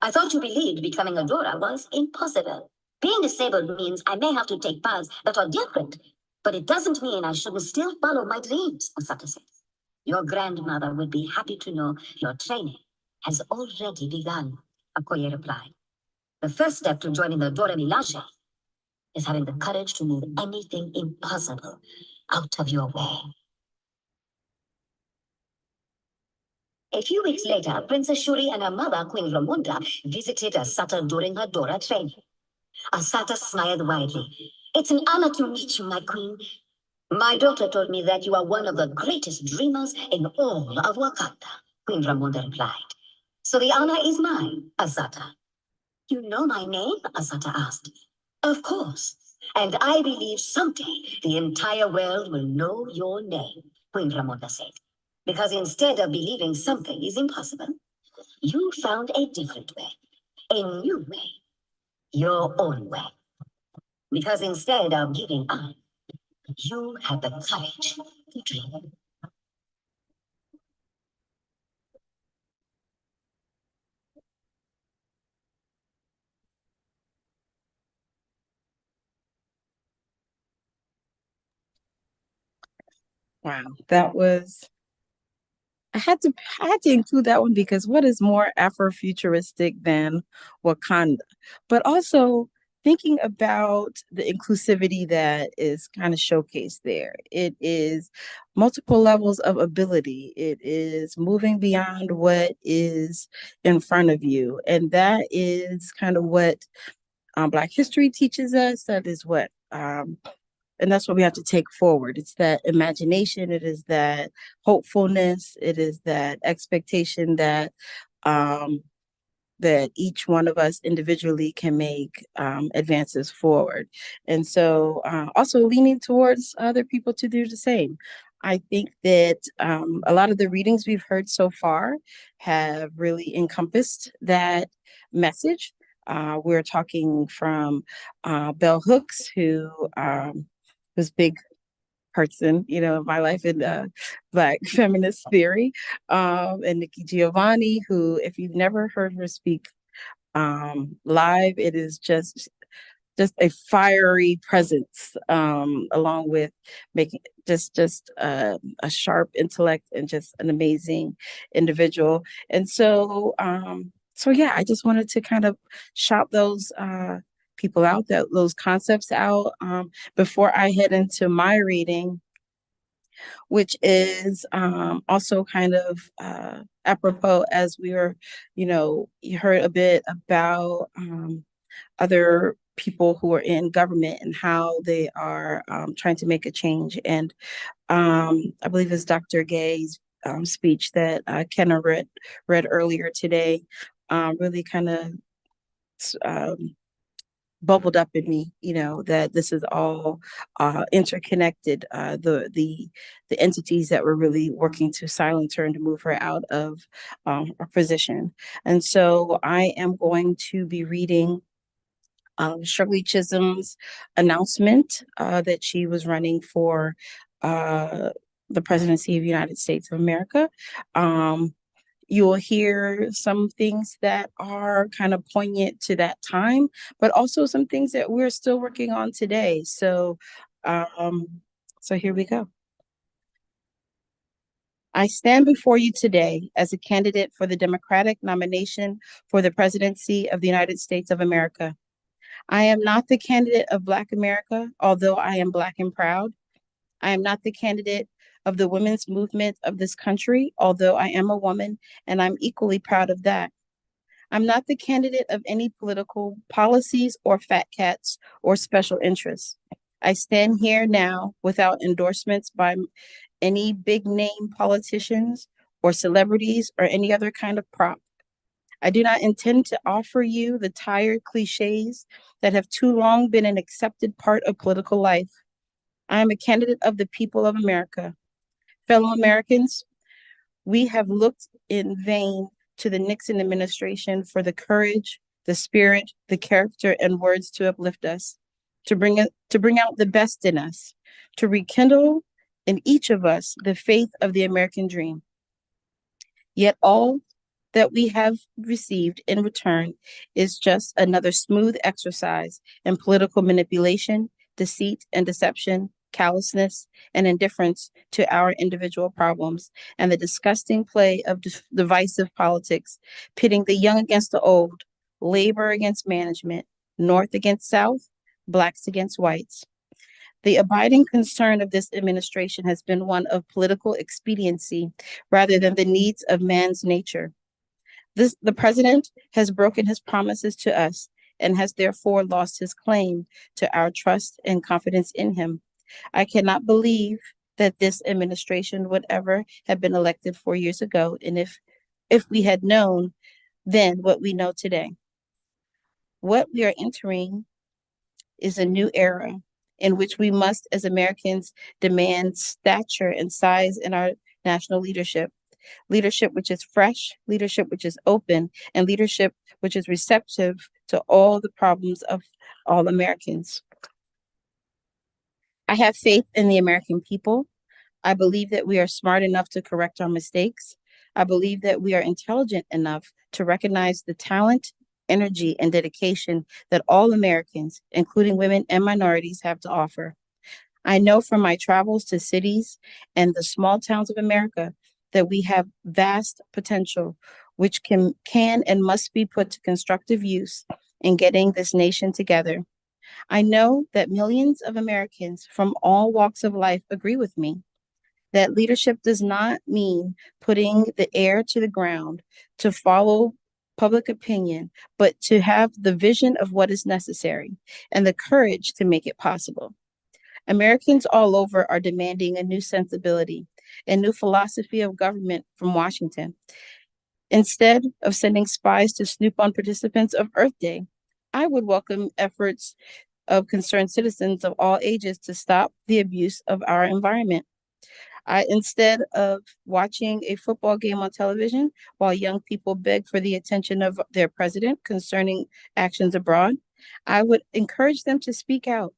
I thought you believed becoming a Dora was impossible. Being disabled means I may have to take paths that are different, but it doesn't mean I shouldn't still follow my dreams, Asata said. Your grandmother would be happy to know your training has already begun, Okoye replied. The first step to joining the Dora Milaje is having the courage to move anything impossible out of your way. A few weeks later, Princess Shuri and her mother, Queen Ramunda, visited Asata during her Dora training. Asata smiled widely. It's an honor to meet you, my queen. My daughter told me that you are one of the greatest dreamers in all of Wakanda, Queen Ramunda replied. So the honor is mine, Asata. You know my name? Asata asked. Of course. And I believe someday the entire world will know your name, Queen Ramunda said. Because instead of believing something is impossible, you found a different way, a new way, your own way. Because instead of giving up, you had the courage to dream. Wow, that was I had to include that one because what is more Afrofuturistic than Wakanda? But also thinking about the inclusivity that is kind of showcased there. It is multiple levels of ability. It is moving beyond what is in front of you. And that is kind of what Black history teaches us. That is what and that's what we have to take forward. It's that imagination, it is that hopefulness, it is that expectation that that each one of us individually can make advances forward. And so also leaning towards other people to do the same. I think that a lot of the readings we've heard so far have really encompassed that message. We're talking from Bell Hooks, who was big person, you know, in my life in Black feminist theory, and Nikki Giovanni, who, if you've never heard her speak live, it is just a fiery presence, along with making just a sharp intellect and just an amazing individual. And so yeah, I just wanted to kind of shout those people out, those concepts out, before I head into my reading, which is also kind of apropos, as we were, you heard a bit about other people who are in government and how they are trying to make a change. And I believe it's Dr. Gay's speech that Kenna read earlier today, really kind of bubbled up in me, that this is all interconnected, the entities that were really working to silence her and to move her out of her position. And so I am going to be reading Shirley Chisholm's announcement that she was running for the presidency of the United States of America. You will hear some things that are kind of poignant to that time, but also some things that we're still working on today. So here we go. I stand before you today as a candidate for the Democratic nomination for the presidency of the United States of America. I am not the candidate of Black America, although I am Black and proud. I am not the candidate of the women's movement of this country, although I am a woman and I'm equally proud of that. I'm not the candidate of any political policies or fat cats or special interests. I stand here now without endorsements by any big name politicians or celebrities or any other kind of prop. I do not intend to offer you the tired cliches that have too long been an accepted part of political life. I am a candidate of the people of America. Fellow Americans, we have looked in vain to the Nixon administration for the courage, the spirit, the character, and words to uplift us, to bring out the best in us, to rekindle in each of us the faith of the American dream. Yet all that we have received in return is just another smooth exercise in political manipulation, deceit, and deception, callousness, and indifference to our individual problems, and the disgusting play of divisive politics, pitting the young against the old, labor against management, North against South, Blacks against whites. The abiding concern of this administration has been one of political expediency rather than the needs of man's nature. The president has broken his promises to us and has therefore lost his claim to our trust and confidence in him. I cannot believe that this administration would ever have been elected 4 years ago, and if we had known then what we know today. What we are entering is a new era in which we must, as Americans, demand stature and size in our national leadership. Leadership which is fresh, leadership which is open, and leadership which is receptive to all the problems of all Americans. I have faith in the American people. I believe that we are smart enough to correct our mistakes. I believe that we are intelligent enough to recognize the talent, energy, and dedication that all Americans, including women and minorities, have to offer. I know from my travels to cities and the small towns of America that we have vast potential, which can and must be put to constructive use in getting this nation together. I know that millions of Americans from all walks of life agree with me that leadership does not mean putting the air to the ground to follow public opinion, but to have the vision of what is necessary and the courage to make it possible. Americans all over are demanding a new sensibility, a new philosophy of government from Washington. Instead of sending spies to snoop on participants of Earth Day, I would welcome efforts of concerned citizens of all ages to stop the abuse of our environment. Instead of watching a football game on television while young people beg for the attention of their president concerning actions abroad, I would encourage them to speak out,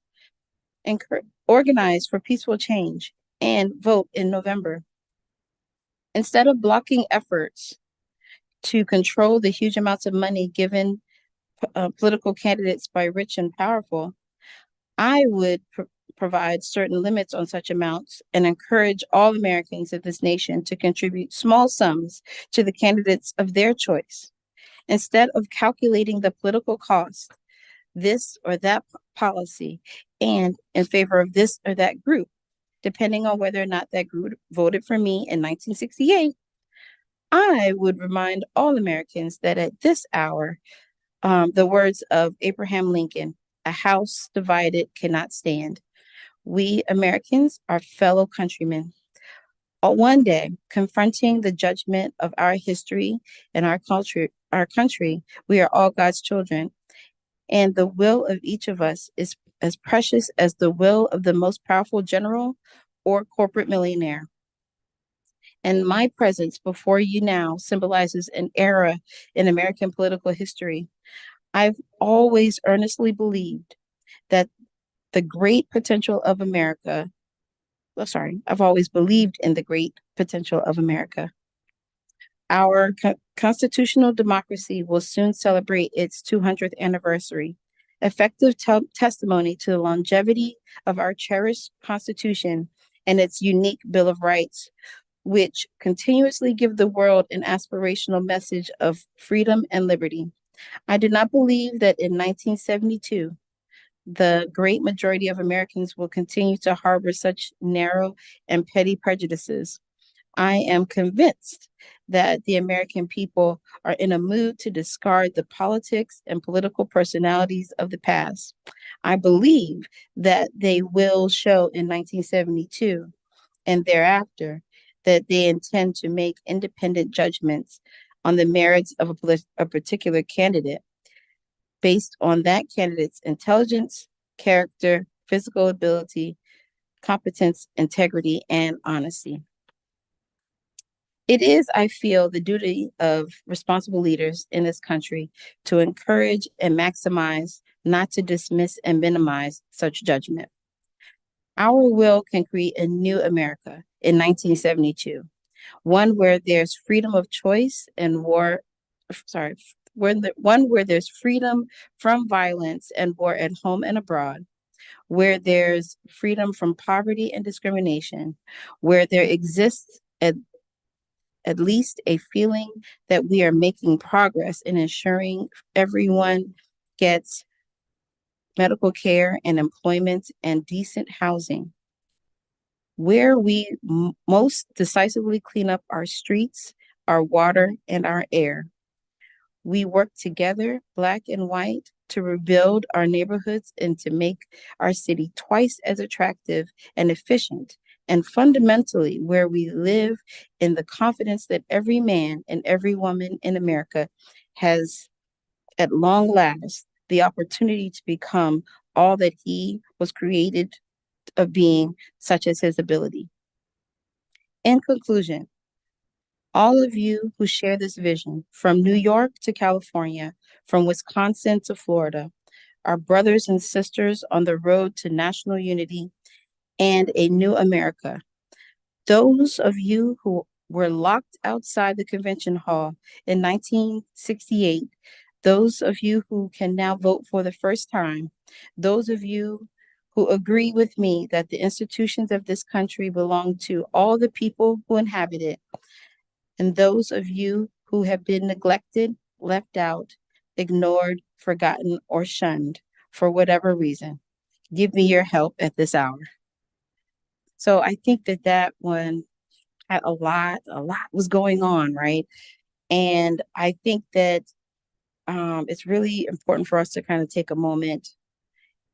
organize for peaceful change, and vote in November. Instead of blocking efforts to control the huge amounts of money given political candidates by rich and powerful, I would provide certain limits on such amounts and encourage all Americans of this nation to contribute small sums to the candidates of their choice. Instead of calculating the political cost, this or that policy, and in favor of this or that group, depending on whether or not that group voted for me in 1968, I would remind all Americans that at this hour, the words of Abraham Lincoln, "A house divided cannot stand." We Americans are fellow countrymen. One day, confronting the judgment of our history and our country, we are all God's children, and the will of each of us is as precious as the will of the most powerful general or corporate millionaire. And my presence before you now symbolizes an era in American political history. I've always earnestly believed that the great potential of America, I've always believed in the great potential of America. Our constitutional democracy will soon celebrate its 200th anniversary, effective testimony to the longevity of our cherished Constitution and its unique Bill of Rights, which continuously give the world an aspirational message of freedom and liberty. I do not believe that in 1972, the great majority of Americans will continue to harbor such narrow and petty prejudices. I am convinced that the American people are in a mood to discard the politics and political personalities of the past. I believe that they will show in 1972 and thereafter that they intend to make independent judgments on the merits of a particular candidate based on that candidate's intelligence, character, physical ability, competence, integrity, and honesty. It is, I feel, the duty of responsible leaders in this country to encourage and maximize, not to dismiss and minimize such judgment. Our will can create a new America in 1972, one where there's freedom of choice and one where there's freedom from violence and war at home and abroad, where there's freedom from poverty and discrimination, where there exists at least a feeling that we are making progress in ensuring everyone gets medical care and employment and decent housing, where we most decisively clean up our streets, our water, and our air. We work together, Black and white, to rebuild our neighborhoods and to make our city twice as attractive and efficient, and fundamentally where we live in the confidence that every man and every woman in America has, at long last, the opportunity to become all that he was created of being, such as his ability. In conclusion, all of you who share this vision, from New York to California, from Wisconsin to Florida, are brothers and sisters on the road to national unity and a new America. Those of you who were locked outside the convention hall in 1968, those of you who can now vote for the first time, those of you who agree with me that the institutions of this country belong to all the people who inhabit it, and those of you who have been neglected, left out, ignored, forgotten, or shunned for whatever reason, give me your help at this hour. So I think that one had a lot was going on, right? And I think that it's really important for us to kind of take a moment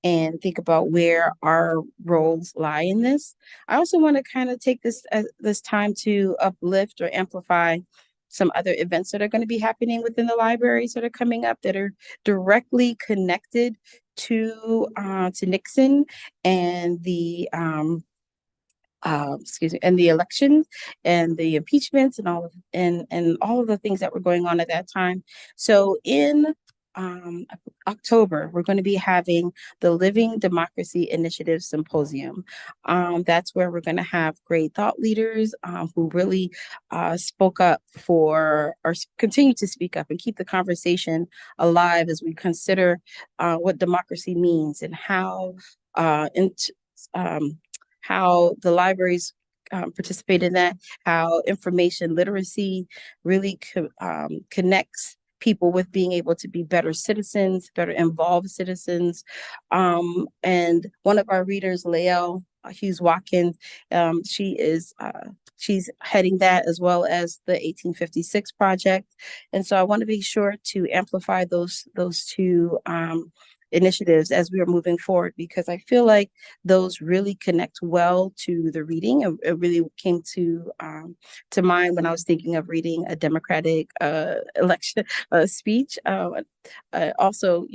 and think about where our roles lie in this. I also want to kind of take this time to uplift or amplify some other events that are going to be happening within the libraries that are coming up that are directly connected to Nixon and the and the elections and the impeachments and all of the things that were going on at that time. So in October, we're going to be having the Living Democracy Initiative Symposium. That's where we're going to have great thought leaders who really spoke up for, or continue to speak up and keep the conversation alive as we consider what democracy means and how how the libraries participate in that, how information literacy really connects people with being able to be better citizens, better involved citizens. And one of our readers, Lael Hughes Watkins, she's heading that, as well as the 1856 project. And so I want to be sure to amplify those two initiatives as we are moving forward, because I feel like those really connect well to the reading. It really came to mind when I was thinking of reading a Democratic election speech. Also,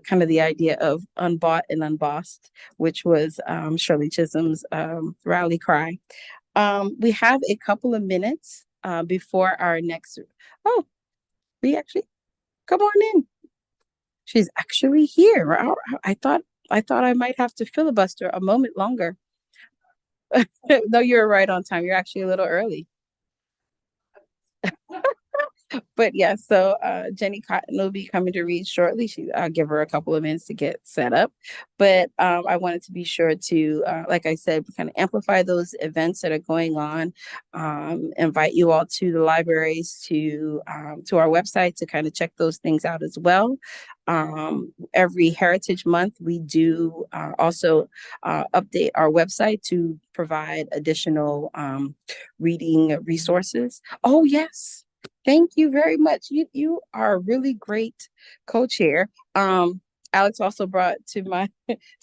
kind of the idea of unbought and unbossed, which was Shirley Chisholm's rally cry. We have a couple of minutes before our next. Oh, we actually come on in. She's actually here. I thought I might have to filibuster a moment longer. No, you're right on time. You're actually a little early. But yeah, so Jenny Cotton will be coming to read shortly. I'll give her a couple of minutes to get set up. But I wanted to be sure to, like I said, kind of amplify those events that are going on. Invite you all to the libraries, to our website to kind of check those things out as well. Every Heritage Month, we do also update our website to provide additional reading resources. Oh, yes. Thank you very much. You are a really great co-chair. Alex also brought to my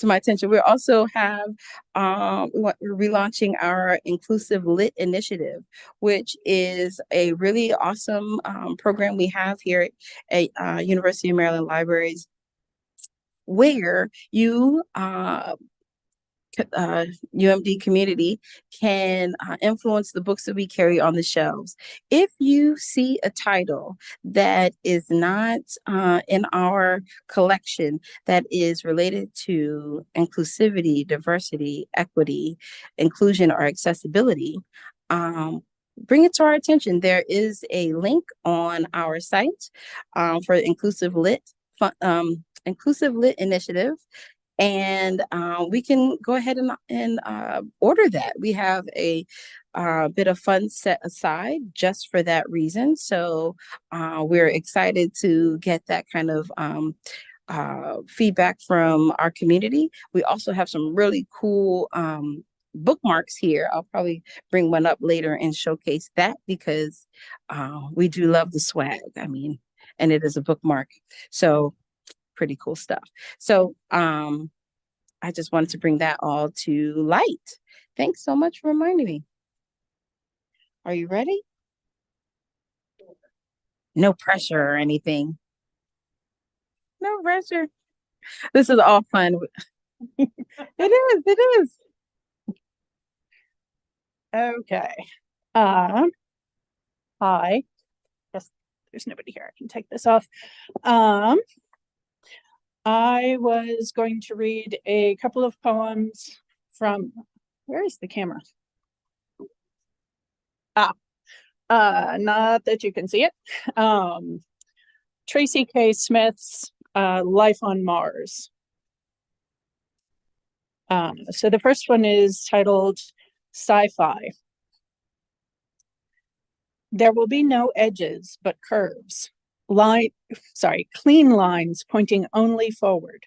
attention. We also have we're relaunching our Inclusive Lit initiative, which is a really awesome program we have here at University of Maryland Libraries, where you UMD community can influence the books that we carry on the shelves. If you see a title that is not in our collection that is related to inclusivity, diversity, equity, inclusion, or accessibility, bring it to our attention. There is a link on our site for Inclusive Lit initiative. And we can go ahead and order that. We have a bit of funds set aside just for that reason. So we're excited to get that kind of feedback from our community. We also have some really cool bookmarks here. I'll probably bring one up later and showcase that, because we do love the swag. I mean, and it is a bookmark. So pretty cool stuff. So I just wanted to bring that all to light. Thanks so much for reminding me. Are you ready? No pressure or anything. No pressure. This is all fun. It is. Okay. Hi. Yes, there's nobody here. I can take this off. I was going to read a couple of poems from, where is the camera? Not that you can see it. Tracy K. Smith's Life on Mars. So the first one is titled Sci-Fi. There will be no edges but curves. Clean lines pointing only forward.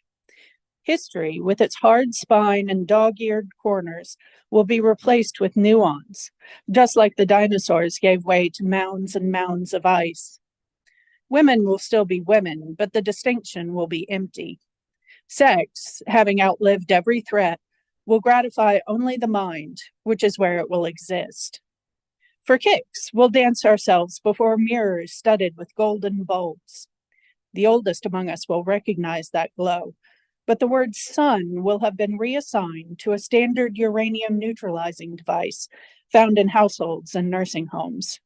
History, with its hard spine and dog-eared corners, will be replaced with nuance, just like the dinosaurs gave way to mounds and mounds of ice. Women will still be women, but the distinction will be empty. Sex, having outlived every threat, will gratify only the mind, which is where it will exist. For kicks, we'll dance ourselves before mirrors studded with golden bulbs. The oldest among us will recognize that glow, but the word sun will have been reassigned to a standard uranium neutralizing device found in households and nursing homes.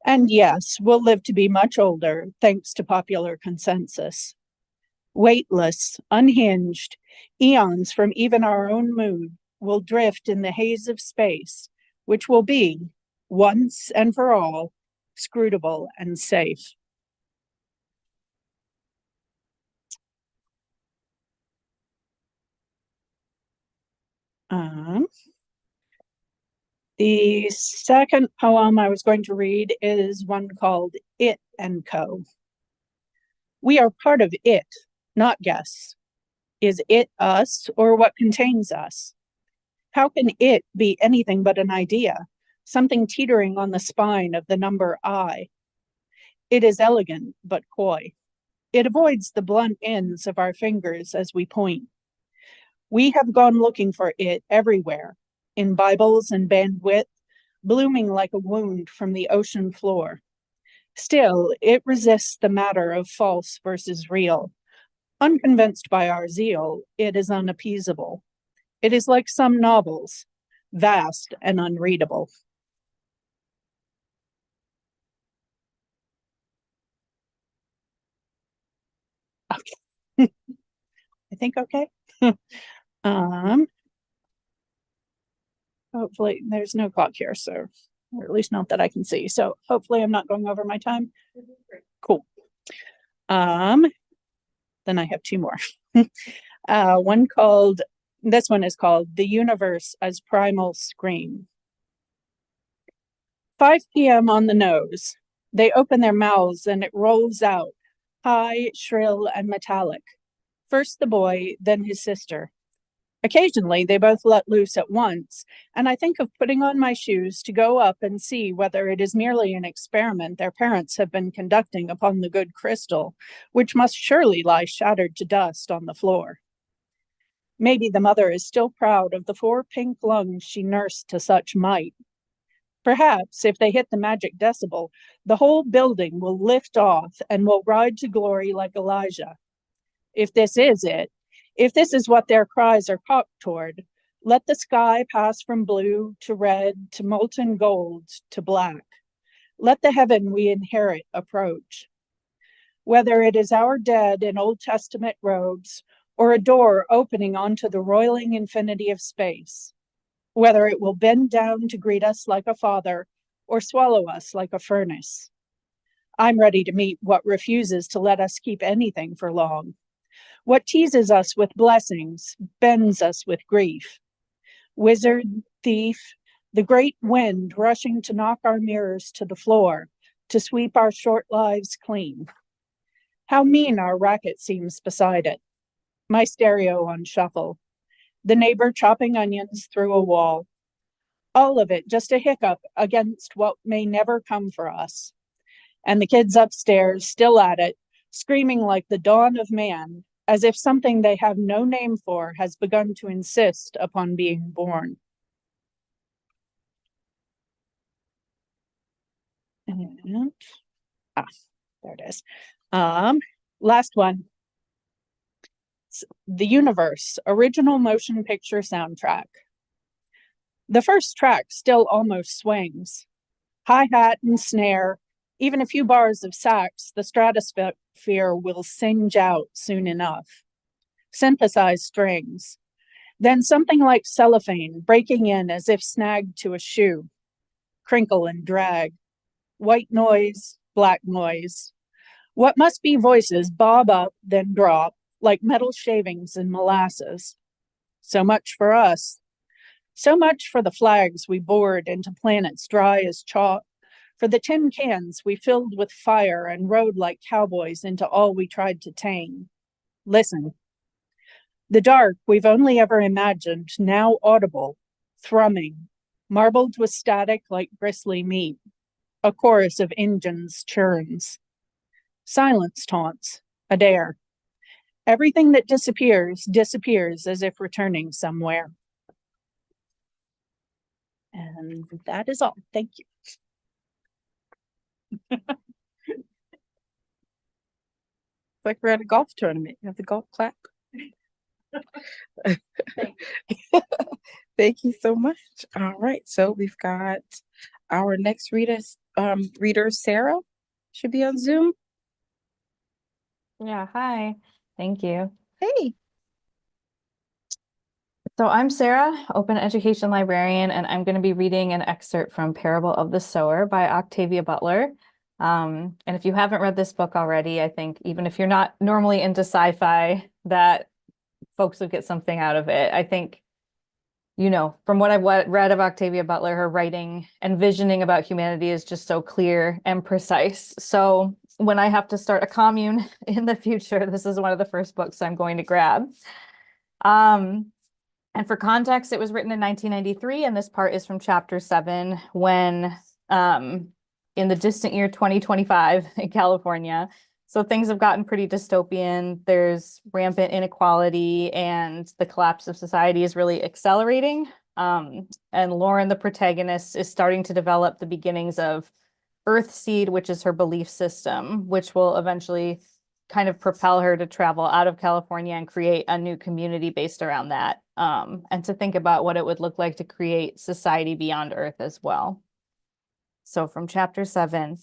And yes, we'll live to be much older, thanks to popular consensus. Weightless, unhinged, eons from even our own mood will drift in the haze of space, which will be, once and for all, scrutable and safe. The second poem I was going to read is one called It and Co. We are part of it, not guests. Is it us or what contains us? How can it be anything but an idea, something teetering on the spine of the number I? It is elegant but coy. It avoids the blunt ends of our fingers as we point. We have gone looking for it everywhere, in Bibles and bandwidth, blooming like a wound from the ocean floor. Still, it resists the matter of false versus real. Unconvinced by our zeal, it is unappeasable. It is like some novels, vast and unreadable. Okay. I think okay. Hopefully there's no clock here, so, or at least not that I can see. So hopefully I'm not going over my time. Cool. Then I have two more. This one is called The Universe as Primal Scream. 5 p.m. on the nose. They open their mouths and it rolls out, high, shrill, and metallic. First the boy, then his sister. Occasionally, they both let loose at once, and I think of putting on my shoes to go up and see whether it is merely an experiment their parents have been conducting upon the good crystal, which must surely lie shattered to dust on the floor. Maybe the mother is still proud of the 4 pink lungs she nursed to such might. Perhaps, if they hit the magic decibel, the whole building will lift off and will ride to glory like Elijah. If this is it, if this is what their cries are cocked toward, let the sky pass from blue to red to molten gold to black. Let the heaven we inherit approach. Whether it is our dead in Old Testament robes or a door opening onto the roiling infinity of space, whether it will bend down to greet us like a father or swallow us like a furnace. I'm ready to meet what refuses to let us keep anything for long. What teases us with blessings, bends us with grief. Wizard, thief, the great wind rushing to knock our mirrors to the floor, to sweep our short lives clean. How mean our racket seems beside it. My stereo on shuffle. The neighbor chopping onions through a wall. All of it just a hiccup against what may never come for us. And the kids upstairs still at it, screaming like the dawn of man, as if something they have no name for has begun to insist upon being born. And, there it is. Last one. The Universe, original motion picture soundtrack. The first track still almost swings. Hi-hat and snare, even a few bars of sax, the stratosphere will singe out soon enough. Synthesized strings. Then something like cellophane breaking in as if snagged to a shoe. Crinkle and drag. White noise, black noise. What must be voices bob up, then drop, like metal shavings in molasses. So much for us. So much for the flags we bored into planets dry as chalk, for the tin cans we filled with fire and rode like cowboys into all we tried to tame. Listen. The dark we've only ever imagined, now audible, thrumming, marbled with static like bristly meat. A chorus of engines churns. Silence taunts, a dare. Everything that disappears, disappears as if returning somewhere. And that is all. Thank you. Like we're at a golf tournament. You have the golf clap. Thank you so much. All right, so we've got our next reader, Sarah, should be on Zoom. Yeah, hi. Thank you. Hey. So I'm Sarah, Open Education Librarian, and I'm going to be reading an excerpt from Parable of the Sower by Octavia Butler. And if you haven't read this book already, I think even if you're not normally into sci-fi, that folks would get something out of it. I think, you know, from what I've read of Octavia Butler, her writing and visioning about humanity is just so clear and precise. So when I have to start a commune in the future, this is one of the first books I'm going to grab. And for context, it was written in 1993, and this part is from chapter 7, when in the distant year 2025 in California. So things have gotten pretty dystopian. There's rampant inequality, and the collapse of society is really accelerating. And Lauren, the protagonist, is starting to develop the beginnings of Earthseed, which is her belief system, which will eventually kind of propel her to travel out of California and create a new community based around that, and to think about what it would look like to create society beyond Earth as well. So from chapter 7,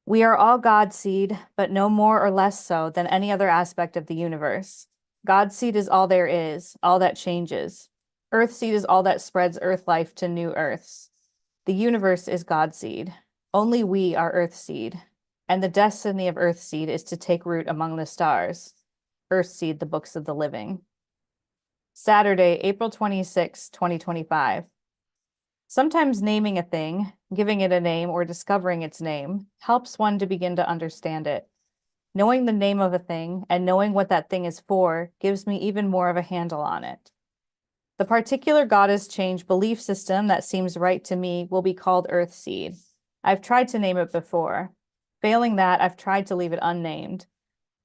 we are all God's seed, but no more or less so than any other aspect of the universe. God's seed is all there is, all that changes. Earth seed is all that spreads Earth life to new Earths. The universe is God's seed. Only we are Earth seed. And the destiny of Earthseed is to take root among the stars. Earthseed, the books of the living. Saturday, April 26, 2025. Sometimes naming a thing, giving it a name, or discovering its name helps one to begin to understand it. Knowing the name of a thing and knowing what that thing is for gives me even more of a handle on it. The particular goddess change belief system that seems right to me will be called Earthseed. I've tried to name it before. Failing that, I've tried to leave it unnamed.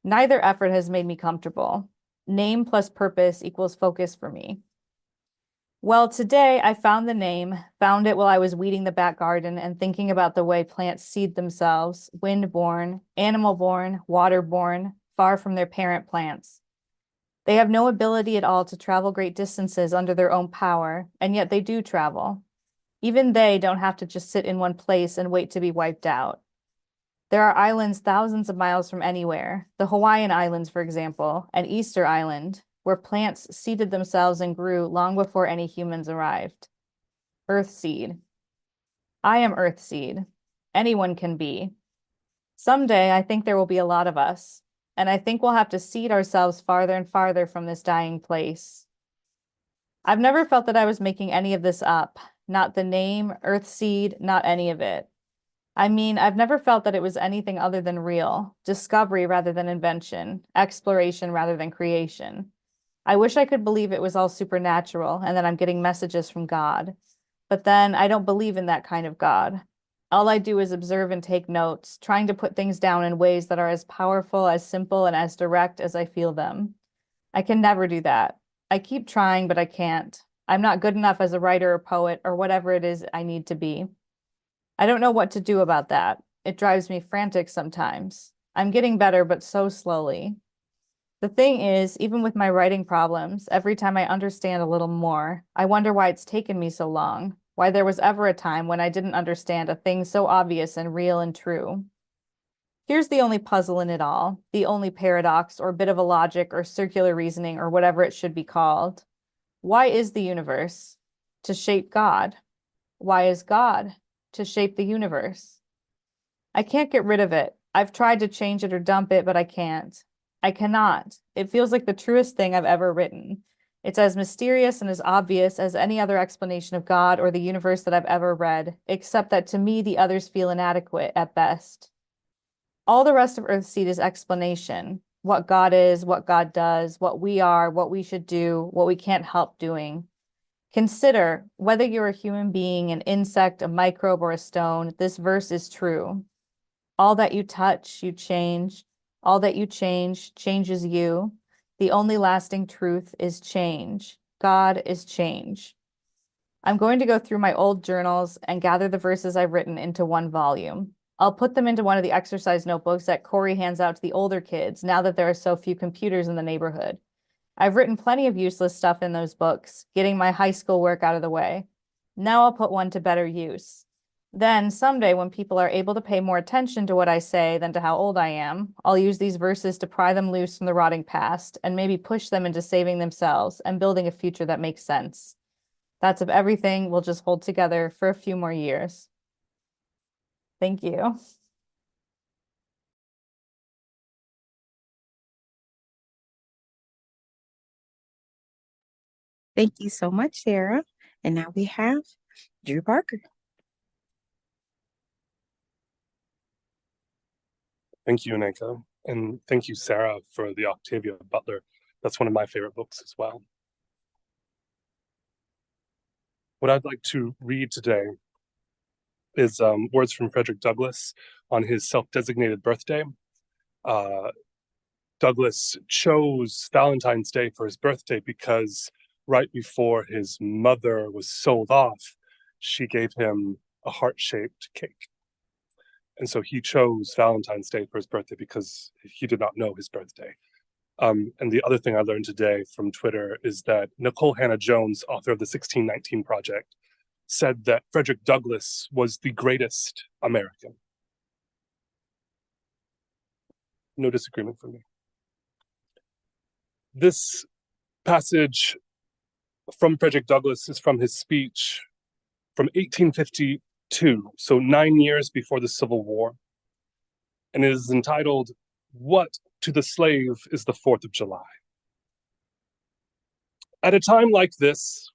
Neither effort has made me comfortable. Name plus purpose equals focus for me. Well, today I found the name, found it while I was weeding the back garden and thinking about the way plants seed themselves, wind-born, animal-born, water-born, far from their parent plants. They have no ability at all to travel great distances under their own power, and yet they do travel. Even they don't have to just sit in one place and wait to be wiped out. There are islands thousands of miles from anywhere, the Hawaiian Islands, for example, and Easter Island, where plants seeded themselves and grew long before any humans arrived. Earthseed. I am Earthseed. Anyone can be. Someday, I think there will be a lot of us, and I think we'll have to seed ourselves farther and farther from this dying place. I've never felt that I was making any of this up, not the name, Earthseed, not any of it. I mean, I've never felt that it was anything other than real, discovery rather than invention, exploration rather than creation. I wish I could believe it was all supernatural and that I'm getting messages from God. But then I don't believe in that kind of God. All I do is observe and take notes, trying to put things down in ways that are as powerful, as simple, and as direct as I feel them. I can never do that. I keep trying, but I can't. I'm not good enough as a writer or poet or whatever it is I need to be. I don't know what to do about that. It drives me frantic sometimes. I'm getting better, but so slowly. The thing is, even with my writing problems, every time I understand a little more, I wonder why it's taken me so long, why there was ever a time when I didn't understand a thing so obvious and real and true. Here's the only puzzle in it all, the only paradox or bit of a logic or circular reasoning or whatever it should be called. Why is the universe? To shape God. Why is God? To shape the universe. I can't get rid of it. I've tried to change it or dump it, but I can't. I cannot. It feels like the truest thing I've ever written. It's as mysterious and as obvious as any other explanation of God or the universe that I've ever read, except that to me the others feel inadequate at best. All the rest of Earthseed is explanation. What God is, what God does, what we are, what we should do, what we can't help doing. Consider whether you're a human being, an insect, a microbe, or a stone, this verse is true. All that you touch, you change. All that you change, changes you. The only lasting truth is change. God is change. I'm going to go through my old journals and gather the verses I've written into one volume. I'll put them into one of the exercise notebooks that Corey hands out to the older kids now that there are so few computers in the neighborhood. I've written plenty of useless stuff in those books, getting my high school work out of the way. Now I'll put one to better use. Then someday when people are able to pay more attention to what I say than to how old I am, I'll use these verses to pry them loose from the rotting past and maybe push them into saving themselves and building a future that makes sense. That's if everything will just hold together for a few more years. Thank you. Thank you so much, Sarah. And now we have Drew Parker. Thank you, Aneka. And thank you, Sarah, for the Octavia Butler. That's one of my favorite books as well. What I'd like to read today is words from Frederick Douglass on his self-designated birthday. Douglass chose Valentine's Day for his birthday because right before his mother was sold off, she gave him a heart-shaped cake. And so he chose Valentine's Day for his birthday because he did not know his birthday. And the other thing I learned today from Twitter is that Nicole Hannah-Jones, author of the 1619 Project, said that Frederick Douglass was the greatest American. No disagreement from me. This passage from Frederick Douglass is from his speech from 1852, so 9 years before the Civil War. And it is entitled, "What to the Slave is the 4th of July?" At a time like this,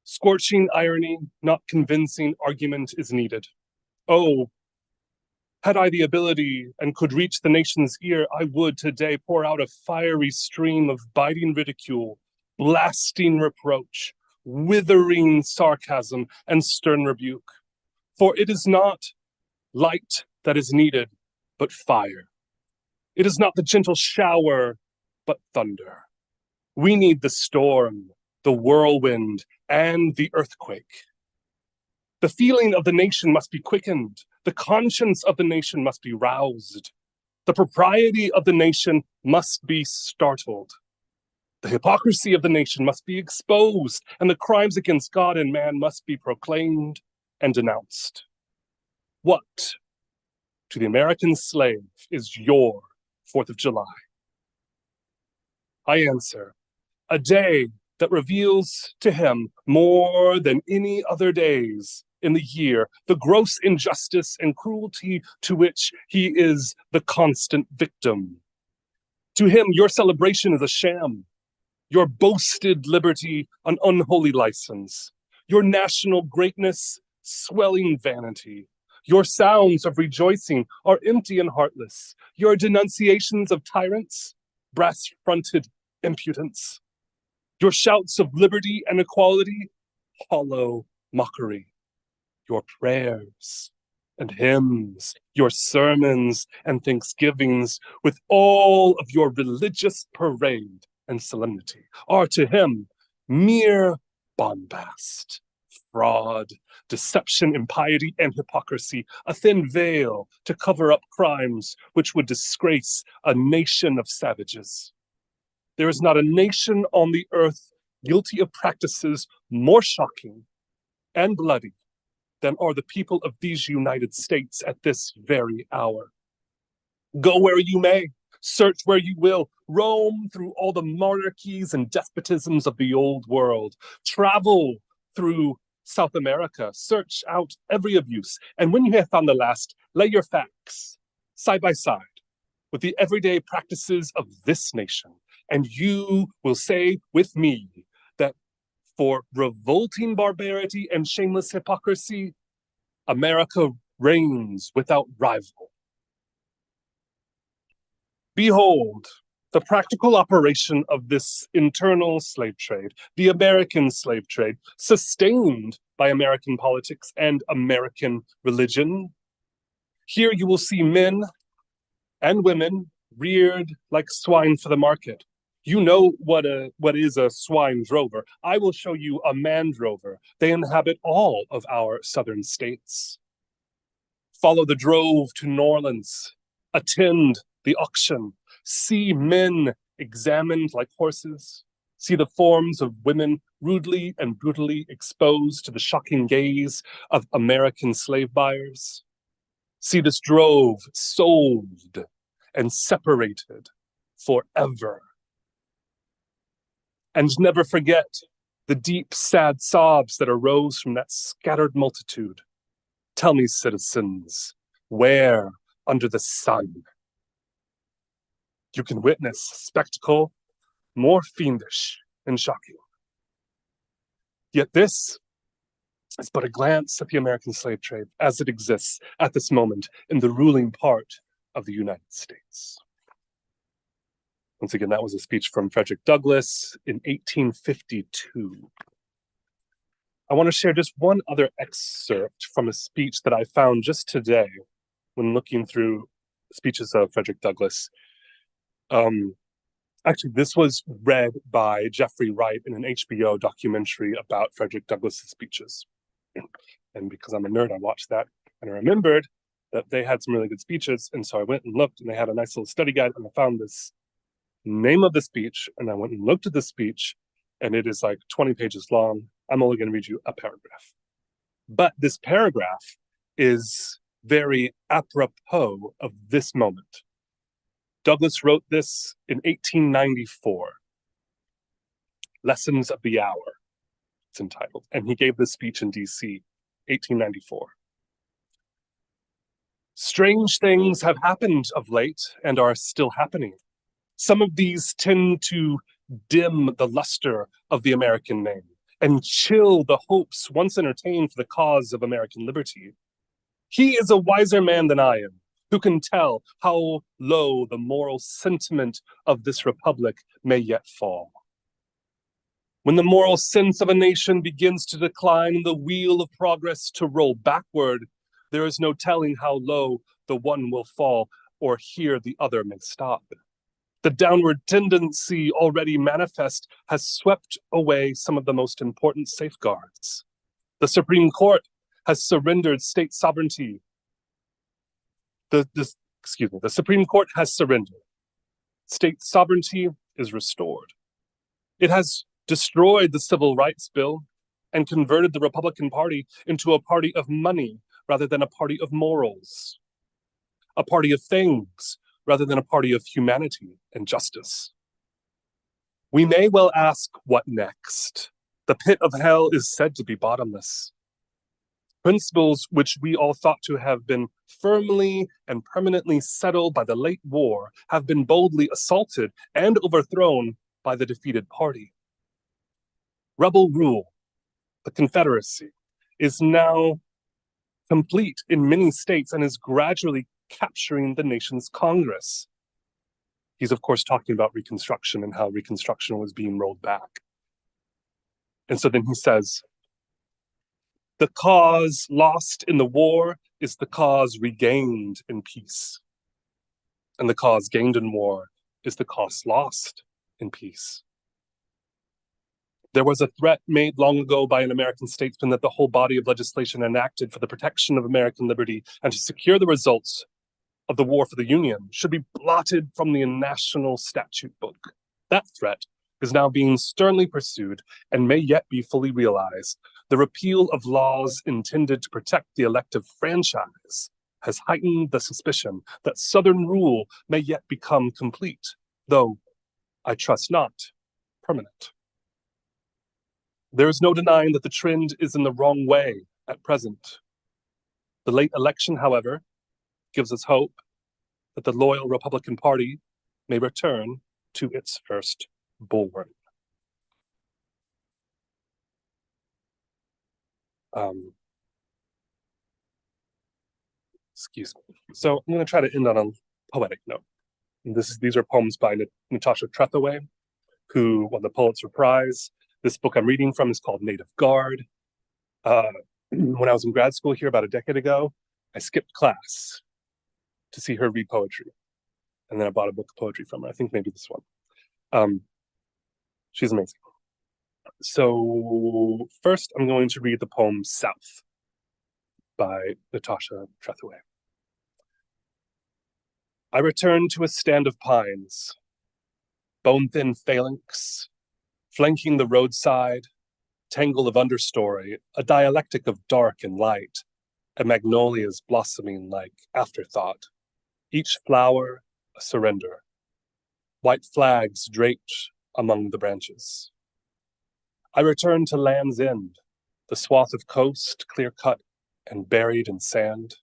scorching irony, not convincing argument is needed. Oh, had I the ability and could reach the nation's ear, I would today pour out a fiery stream of biting ridicule, blasting reproach, withering sarcasm, and stern rebuke. For it is not light that is needed, but fire. It is not the gentle shower, but thunder. We need the storm, the whirlwind, and the earthquake. The feeling of the nation must be quickened. The conscience of the nation must be roused. The propriety of the nation must be startled. The hypocrisy of the nation must be exposed, and the crimes against God and man must be proclaimed and denounced. What to the American slave is your 4th of July? I answer, a day that reveals to him more than any other days in the year the gross injustice and cruelty to which he is the constant victim. To him, your celebration is a sham, your boasted liberty an unholy license, your national greatness swelling vanity. Your sounds of rejoicing are empty and heartless, your denunciations of tyrants, brass-fronted impudence. Your shouts of liberty and equality, hollow mockery. Your prayers and hymns, your sermons and thanksgivings, with all of your religious parade and solemnity, are to him mere bombast, fraud, deception, impiety, and hypocrisy, a thin veil to cover up crimes which would disgrace a nation of savages. There is not a nation on the earth guilty of practices more shocking and bloody than are the people of these United States at this very hour. Go where you may, search where you will, roam through all the monarchies and despotisms of the old world, travel through South America, search out every abuse, and when you have found the last, lay your facts side by side with the everyday practices of this nation, and you will say with me that for revolting barbarity and shameless hypocrisy, America reigns without rival. Behold, the practical operation of this internal slave trade, the American slave trade, sustained by American politics and American religion. Here you will see men and women reared like swine for the market. You know what is a swine drover. I will show you a man drover. They inhabit all of our southern states. Follow the drove to New Orleans, attend the auction, see men examined like horses, see the forms of women rudely and brutally exposed to the shocking gaze of American slave buyers. See this drove sold and separated forever. And never forget the deep, sad sobs that arose from that scattered multitude. Tell me, citizens, where under the sun you can witness a spectacle more fiendish and shocking? Yet this is but a glance at the American slave trade as it exists at this moment in the ruling part of the United States. Once again, that was a speech from Frederick Douglass in 1852. I want to share just one other excerpt from a speech that I found just today when looking through speeches of Frederick Douglass. Actually, this was read by Jeffrey Wright in an HBO documentary about Frederick Douglass's speeches. And because I'm a nerd, I watched that and I remembered that they had some really good speeches. And so I went and looked, and they had a nice little study guide, and I found this name of the speech, and I went and looked at the speech, and it is like 20 pages long. I'm only going to read you a paragraph. But this paragraph is very apropos of this moment. Douglass wrote this in 1894. Lessons of the Hour, it's entitled. And he gave this speech in DC, 1894. Strange things have happened of late and are still happening. Some of these tend to dim the luster of the American name and chill the hopes once entertained for the cause of American liberty. He is a wiser man than I am, who can tell how low the moral sentiment of this republic may yet fall. When the moral sense of a nation begins to decline and the wheel of progress to roll backward, there is no telling how low the one will fall, or here the other may stop. The downward tendency already manifest has swept away some of the most important safeguards. The Supreme Court has surrendered state sovereignty. The Supreme Court has surrendered. State sovereignty is restored. It has destroyed the Civil Rights Bill and converted the Republican Party into a party of money rather than a party of morals, a party of things rather than a party of humanity and justice. We may well ask, what next? The pit of hell is said to be bottomless. Principles which we all thought to have been firmly and permanently settled by the late war have been boldly assaulted and overthrown by the defeated party. Rebel rule, the Confederacy, is now complete in many states and is gradually capturing the nation's Congress. He's, of course, talking about Reconstruction and how Reconstruction was being rolled back. And so then he says, the cause lost in the war is the cause regained in peace. And the cause gained in war is the cause lost in peace. There was a threat made long ago by an American statesman that the whole body of legislation enacted for the protection of American liberty and to secure the results of the war for the Union should be blotted from the national statute book. That threat is now being sternly pursued and may yet be fully realized. The repeal of laws intended to protect the elective franchise has heightened the suspicion that Southern rule may yet become complete, though I trust not permanent. There is no denying that the trend is in the wrong way at present. The late election, however, gives us hope that the loyal Republican Party may return to its firstborn. Excuse me. So I'm going to try to end on a poetic note. These are poems by Natasha Trethewey, who won the Pulitzer Prize. This book I'm reading from is called Native Guard. When I was in grad school here about a decade ago, I skipped class to see her read poetry. And then I bought a book of poetry from her. I think maybe this one. She's amazing. So first I'm going to read the poem South by Natasha Trethewey. I returned to a stand of pines, bone-thin phalanx, flanking the roadside, tangle of understory, a dialectic of dark and light, and magnolias blossoming like afterthought, each flower a surrender, white flags draped among the branches. I returned to Land's End, the swath of coast clear-cut and buried in sand,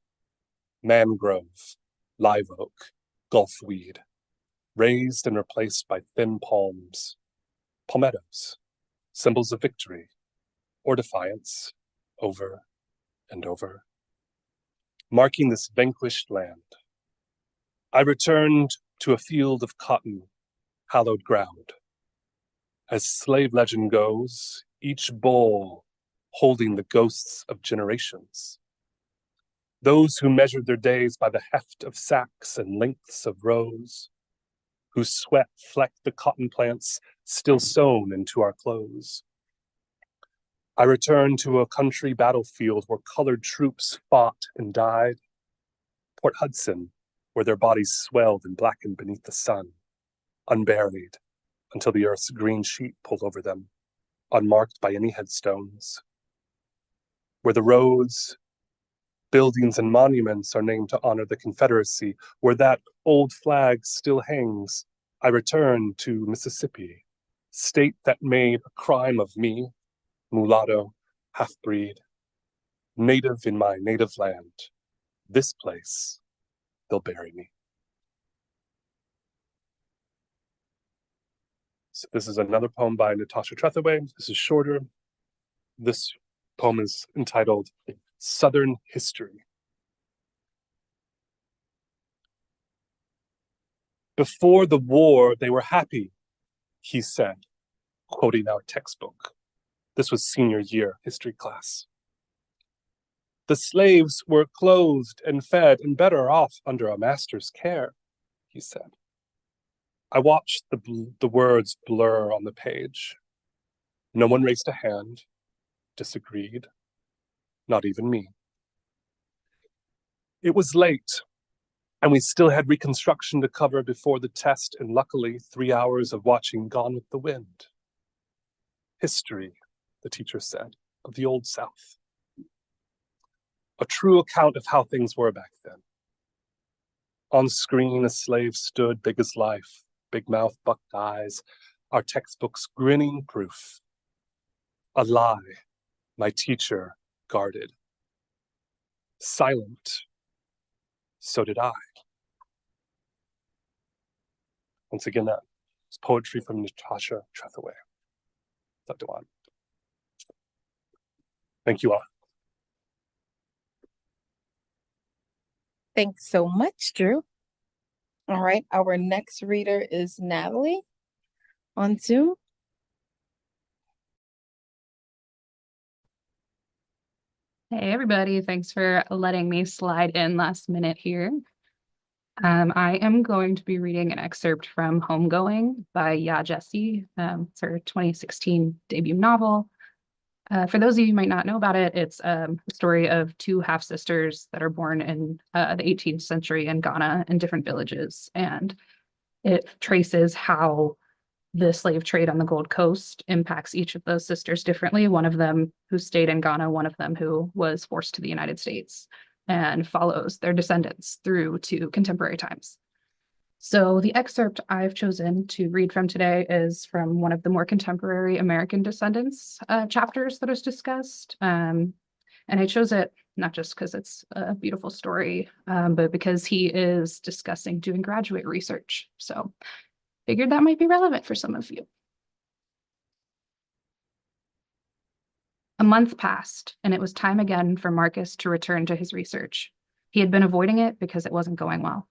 mangrove, live oak, gulfweed, raised and replaced by thin palms, palmettos, symbols of victory or defiance, over and over, marking this vanquished land. I returned to a field of cotton, hallowed ground. As slave legend goes, each bowl holding the ghosts of generations. Those who measured their days by the heft of sacks and lengths of rows, whose sweat flecked the cotton plants still sewn into our clothes. I returned to a country battlefield where colored troops fought and died. Port Hudson, where their bodies swelled and blackened beneath the sun, unburied until the earth's green sheet pulled over them, unmarked by any headstones. Where the roads, buildings, and monuments are named to honor the Confederacy, where that old flag still hangs, I return to Mississippi, state that made a crime of me, mulatto, half-breed, native in my native land. This place, they'll bury me. So this is another poem by Natasha Trethewey. This is shorter. This poem is entitled Southern History. Before the war, they were happy, he said, quoting our textbook. This was senior year history class. The slaves were clothed and fed and better off under a master's care, he said. I watched the words blur on the page. No one raised a hand, disagreed, not even me. It was late, and we still had Reconstruction to cover before the test, and luckily 3 hours of watching Gone with the Wind. History, the teacher said, of the Old South. A true account of how things were back then. On screen, a slave stood, big as life, big mouth, bucked eyes, our textbook's grinning proof. A lie my teacher guarded. Silent, so did I. Once again, that is poetry from Natasha Trethewey. Dr. Wan. Thank you all. Thanks so much, Drew. All right, our next reader is Natalie on Zoom. Hey, everybody. Thanks for letting me slide in last minute here. I am going to be reading an excerpt from Homegoing by Ya Jessie. It's her 2016 debut novel. For those of you who might not know about it, it's a story of two half-sisters that are born in the 18th century in Ghana in different villages. And it traces how the slave trade on the Gold Coast impacts each of those sisters differently. One of them who stayed in Ghana, one of them who was forced to the United States, and follows their descendants through to contemporary times. So the excerpt I've chosen to read from today is from one of the more contemporary American descendants chapters that is discussed. And I chose it not just because it's a beautiful story, but because he is discussing doing graduate research. So figured that might be relevant for some of you. A month passed, and it was time again for Marcus to return to his research. He had been avoiding it because it wasn't going well.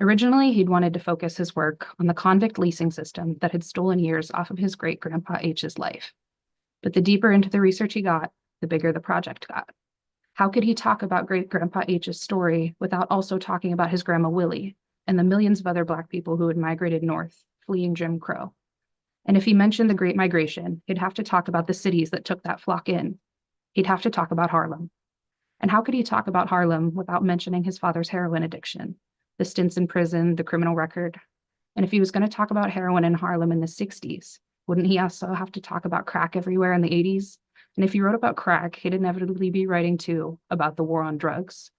Originally, he'd wanted to focus his work on the convict leasing system that had stolen years off of his great-grandpa H's life. But the deeper into the research he got, the bigger the project got. How could he talk about great-grandpa H's story without also talking about his grandma Willie and the millions of other Black people who had migrated north, fleeing Jim Crow? And if he mentioned the Great Migration, he'd have to talk about the cities that took that flock in. He'd have to talk about Harlem. And how could he talk about Harlem without mentioning his father's heroin addiction, the stints in prison, the criminal record. And if he was going to talk about heroin in Harlem in the 60s, wouldn't he also have to talk about crack everywhere in the 80s? And if he wrote about crack, he'd inevitably be writing too about the war on drugs.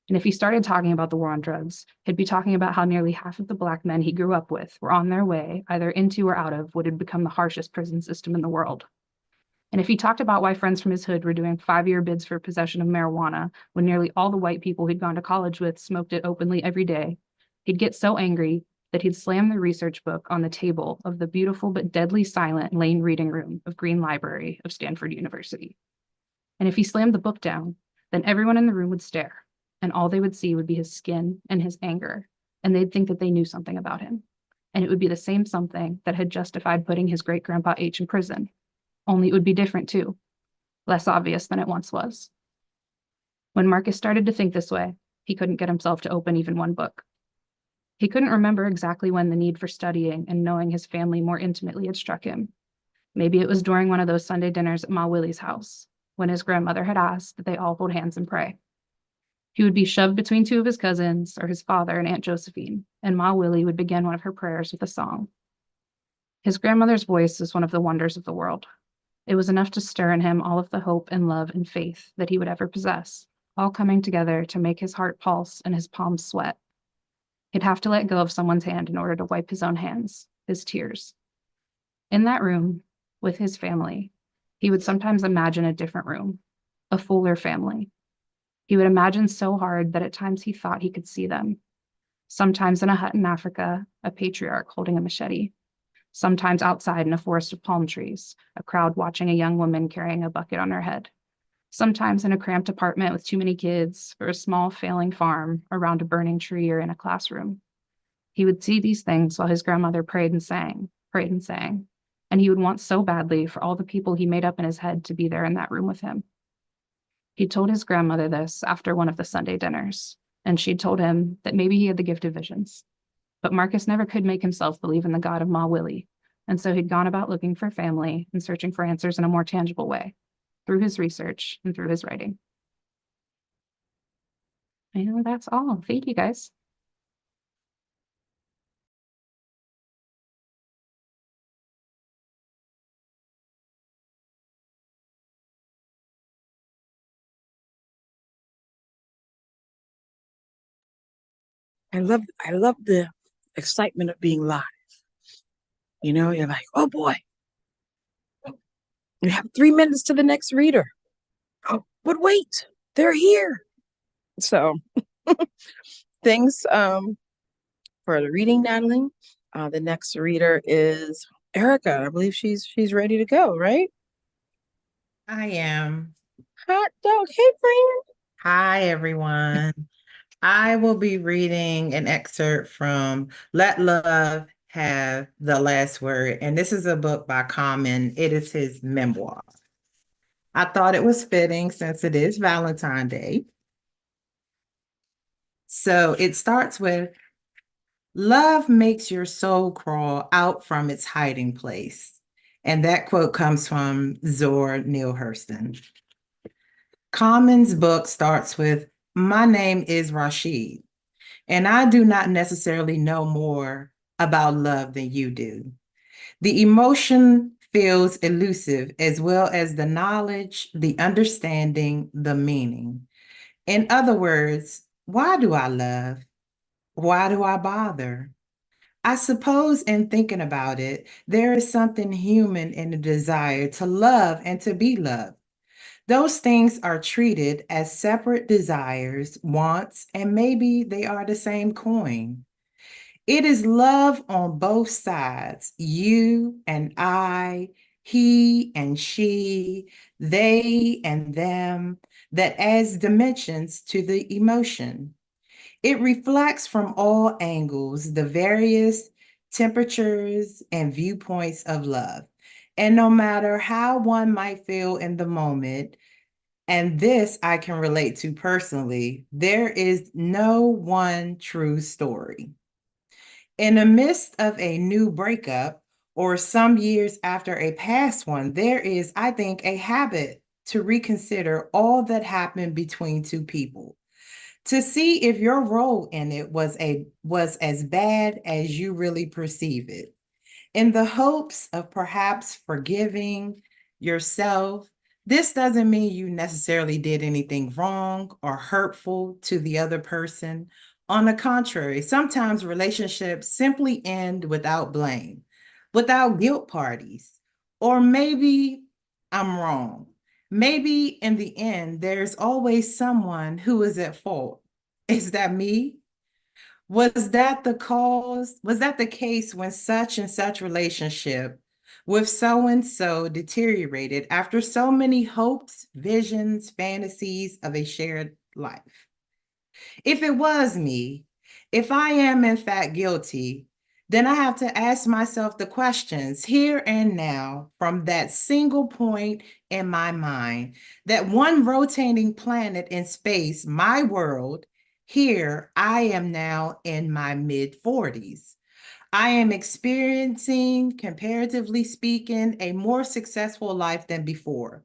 And if he started talking about the war on drugs, he'd be talking about how nearly half of the Black men he grew up with were on their way either into or out of what had become the harshest prison system in the world. And if he talked about why friends from his hood were doing 5-year bids for possession of marijuana when nearly all the white people he'd gone to college with smoked it openly every day, he'd get so angry that he'd slam the research book on the table of the beautiful but deadly silent Lane reading room of Green Library of Stanford University. And if he slammed the book down, then everyone in the room would stare, and all they would see would be his skin and his anger, and they'd think that they knew something about him. And it would be the same something that had justified putting his great-grandpa H in prison, only it would be different too, less obvious than it once was. When Marcus started to think this way, he couldn't get himself to open even one book. He couldn't remember exactly when the need for studying and knowing his family more intimately had struck him. Maybe it was during one of those Sunday dinners at Ma Willie's house, when his grandmother had asked that they all hold hands and pray. He would be shoved between 2 of his cousins, or his father and Aunt Josephine, and Ma Willie would begin one of her prayers with a song. His grandmother's voice is one of the wonders of the world. It was enough to stir in him all of the hope and love and faith that he would ever possess, all coming together to make his heart pulse and his palms sweat. He'd have to let go of someone's hand in order to wipe his own hands, his tears. In that room, with his family, he would sometimes imagine a different room, a fuller family. He would imagine so hard that at times he thought he could see them. Sometimes in a hut in Africa, a patriarch holding a machete. Sometimes outside in a forest of palm trees, a crowd watching a young woman carrying a bucket on her head. Sometimes in a cramped apartment with too many kids, or a small failing farm around a burning tree, or in a classroom. He would see these things while his grandmother prayed and sang, and he would want so badly for all the people he made up in his head to be there in that room with him. He told his grandmother this after one of the Sunday dinners, and she told him that maybe he had the gift of visions. But Marcus never could make himself believe in the God of Ma Willie, and so he'd gone about looking for family and searching for answers in a more tangible way, through his research and through his writing. And that's all. Thank you, guys. I love the excitement of being live. You know, you're like, oh boy, you have 3 minutes to the next reader. Oh, but wait, they're here. So thanks for the reading, Natalie. The next reader is Erica. I believe she's ready to go, right? I am. Hot dog. Hey, friend. Hi, everyone. I will be reading an excerpt from Let Love Have the Last Word. And this is a book by Common. It is his memoir. I thought it was fitting since it is Valentine's Day. So it starts with, love makes your soul crawl out from its hiding place. And that quote comes from Zora Neale Hurston. Common's book starts with, my name is Rashid, and I do not necessarily know more about love than you do. The emotion feels elusive, as well as the knowledge, the understanding, the meaning. In other words, why do I love? Why do I bother? I suppose in thinking about it, there is something human in the desire to love and to be loved. Those things are treated as separate desires, wants, and maybe they are the same coin. It is love on both sides, you and I, he and she, they and them, that adds dimensions to the emotion. It reflects from all angles the various temperatures and viewpoints of love. And no matter how one might feel in the moment, and this I can relate to personally, there is no one true story. In the midst of a new breakup, or some years after a past one, there is, I think, a habit to reconsider all that happened between two people, to see if your role in it was as bad as you really perceive it, in the hopes of perhaps forgiving yourself. This doesn't mean you necessarily did anything wrong or hurtful to the other person. On the contrary, sometimes relationships simply end without blame, without guilt parties, or maybe I'm wrong. Maybe in the end, there's always someone who is at fault. Is that me? Was that the cause? Was that the case when such and such relationship with so and so deteriorated after so many hopes, visions, fantasies of a shared life? If it was me, if I am in fact guilty, then I have to ask myself the questions here and now from that single point in my mind, that one rotating planet in space, my world. Here I am now in my mid-40s. I am experiencing, comparatively speaking, a more successful life than before.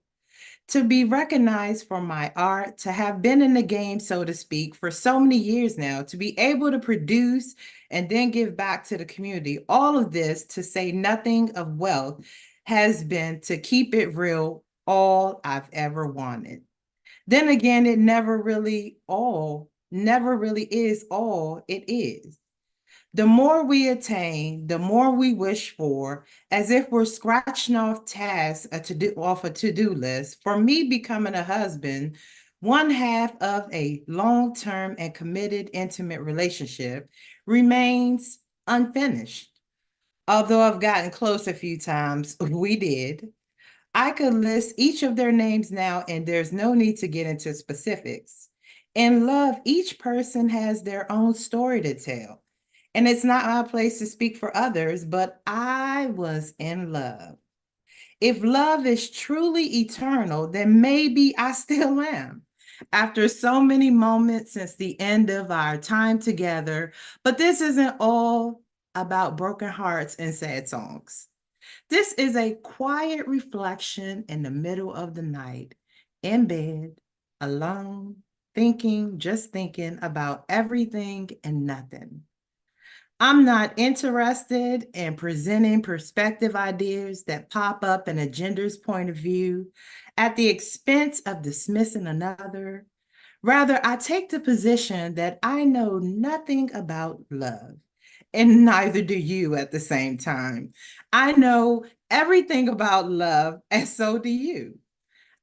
To be recognized for my art, to have been in the game, so to speak, for so many years now, to be able to produce and then give back to the community, all of this, to say nothing of wealth, has been, to keep it real, all I've ever wanted. Then again, it never really is all it is. The more we attain, the more we wish for, as if we're scratching off tasks off a to-do list. For me, becoming a husband, one half of a long-term and committed intimate relationship, remains unfinished. Although I've gotten close a few times, we did. I could list each of their names now, and there's no need to get into specifics. In love, each person has their own story to tell. And it's not my place to speak for others, but I was in love. If love is truly eternal, then maybe I still am. After so many moments since the end of our time together, but this isn't all about broken hearts and sad songs. This is a quiet reflection in the middle of the night, in bed, alone, thinking, just thinking about everything and nothing. I'm not interested in presenting perspective ideas that pop up in a gender's point of view at the expense of dismissing another. Rather, I take the position that I know nothing about love, and neither do you at the same time. I know everything about love, and so do you.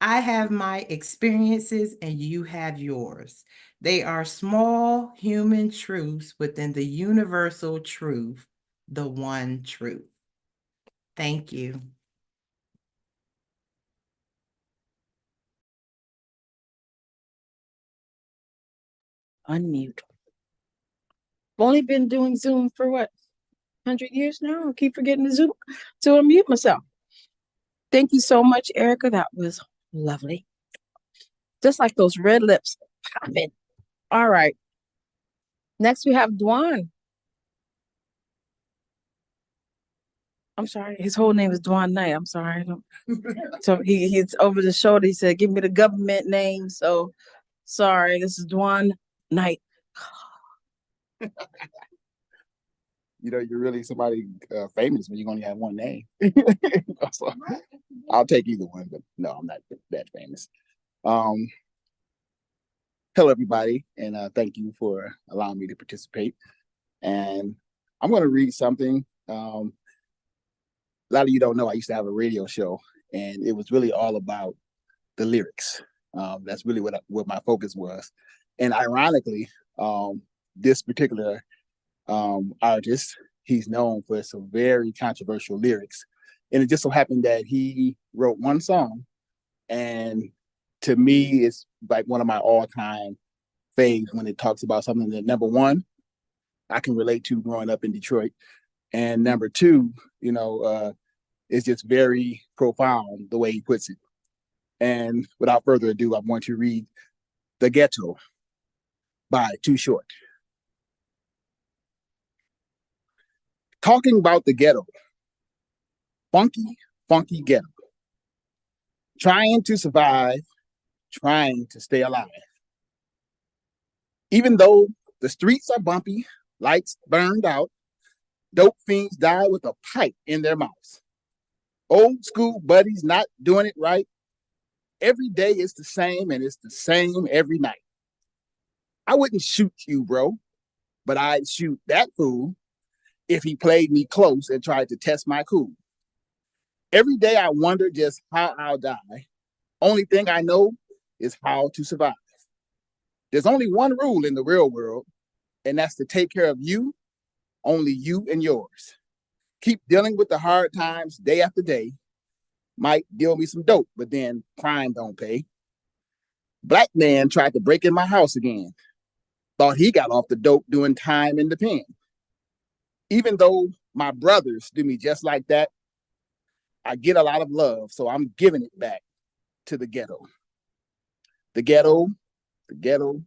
I have my experiences and you have yours. They are small human truths within the universal truth, the one truth. Thank you. Unmute. I've only been doing Zoom for what, 100 years now? I keep forgetting to unmute myself. Thank you so much, Erica. That was lovely. Just like those red lips popping. All right. Next, we have Dwan. I'm sorry. His whole name is Dwan Knight. I'm sorry. So he's over the shoulder. He said, give me the government name. So sorry. This is Dwan Knight. You know, you're really somebody famous when you only have one name. So, I'll take either one, but no, I'm not that famous. Hello, everybody, and thank you for allowing me to participate. And I'm going to read something. A lot of you don't know, I used to have a radio show, and it was really all about the lyrics. That's really what my focus was. And ironically, this particular artist, he's known for some very controversial lyrics. And it just so happened that he wrote one song, and to me, it's like one of my all-time faves when it talks about something that, number one, I can relate to growing up in Detroit. And number two, you know, it's just very profound the way he puts it. And without further ado, I'm going to read The Ghetto by Too Short. Talking about the ghetto, funky, funky ghetto. Trying to survive, trying to stay alive. Even though the streets are bumpy, lights burned out, dope fiends die with a pipe in their mouths. Old school buddies not doing it right. Every day is the same and it's the same every night. I wouldn't shoot you, bro, but I'd shoot that fool if he played me close and tried to test my cool. Every day I wonder just how I'll die. Only thing I know is how to survive. There's only one rule in the real world, and that's to take care of you, only you and yours. Keep dealing with the hard times day after day. Might deal me some dope, but then crime don't pay. Black man tried to break in my house again. Thought he got off the dope doing time in the pen. Even though my brothers do me just like that, I get a lot of love, so I'm giving it back to the ghetto. The ghetto, the ghetto,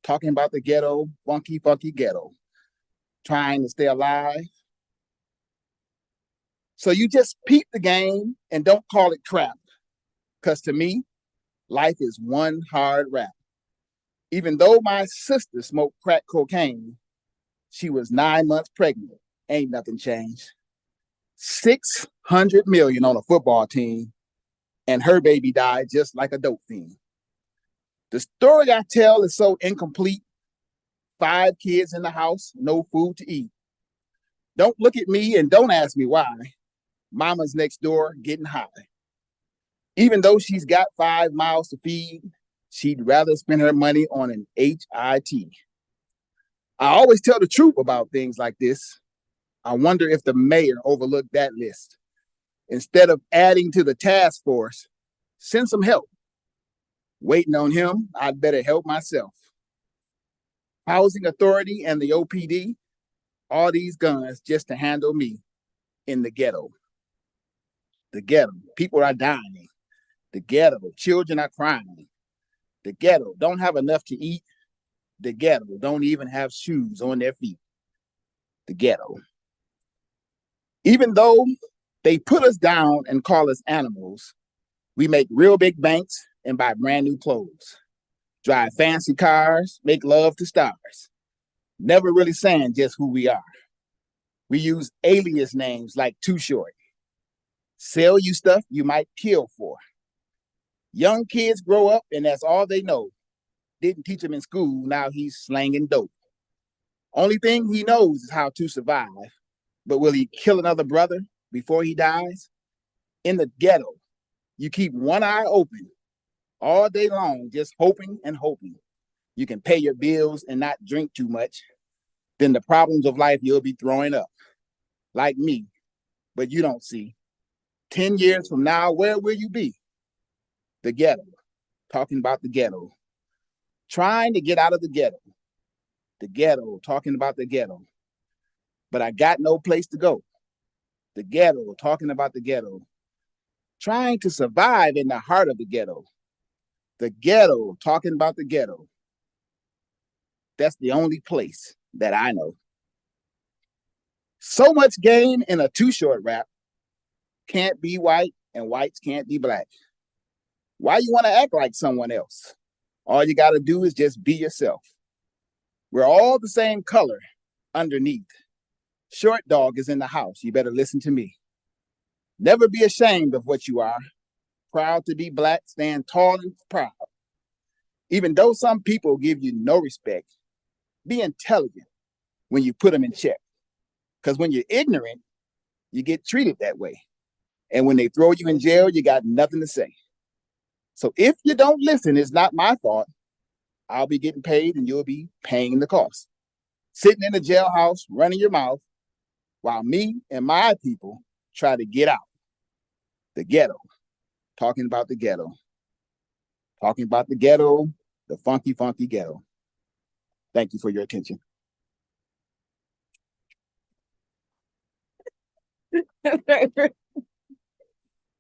talking about the ghetto, funky, funky ghetto, trying to stay alive. So you just peep the game and don't call it crap, because to me, life is one hard rap. Even though my sister smoked crack cocaine, she was 9 months pregnant. Ain't nothing changed. 600 million on a football team, and her baby died just like a dope fiend. The story I tell is so incomplete. 5 kids in the house, no food to eat. Don't look at me and don't ask me why. Mama's next door getting high. Even though she's got 5 miles to feed, she'd rather spend her money on an HIT. I always tell the truth about things like this. I wonder if the mayor overlooked that list. Instead of adding to the task force, send some help. Waiting on him, I'd better help myself. Housing Authority and the OPD, all these guns just to handle me in the ghetto. The ghetto, people are dying. The ghetto, children are crying. The ghetto don't have enough to eat. The ghetto don't even have shoes on their feet. The ghetto. Even though they put us down and call us animals, we make real big banks and buy brand new clothes, drive fancy cars, make love to stars, never really saying just who we are. We use alias names like Too Short, sell you stuff you might kill for. Young kids grow up and that's all they know. Didn't teach him in school, now he's slanging dope. Only thing he knows is how to survive. But will he kill another brother before he dies? In the ghetto, you keep one eye open all day long, just hoping and hoping. You can pay your bills and not drink too much. Then the problems of life you'll be throwing up. Like me, but you don't see. 10 years from now, where will you be? The ghetto, talking about the ghetto. Trying to get out of the ghetto. The ghetto, talking about the ghetto. But I got no place to go. The ghetto, talking about the ghetto. Trying to survive in the heart of the ghetto. The ghetto, talking about the ghetto. That's the only place that I know. So much game in a Too Short rap. Can't be white and whites can't be black. Why you want to act like someone else? All you got to do is just be yourself. We're all the same color underneath. Short dog is in the house. You better listen to me. Never be ashamed of what you are. Proud to be black, stand tall and proud. Even though some people give you no respect, be intelligent when you put them in check. Because when you're ignorant, you get treated that way. And when they throw you in jail, you got nothing to say. So if you don't listen, it's not my fault. I'll be getting paid and you'll be paying the cost. Sitting in the jailhouse, running your mouth, while me and my people try to get out. The ghetto, talking about the ghetto. Talking about the ghetto, the funky, funky ghetto. Thank you for your attention.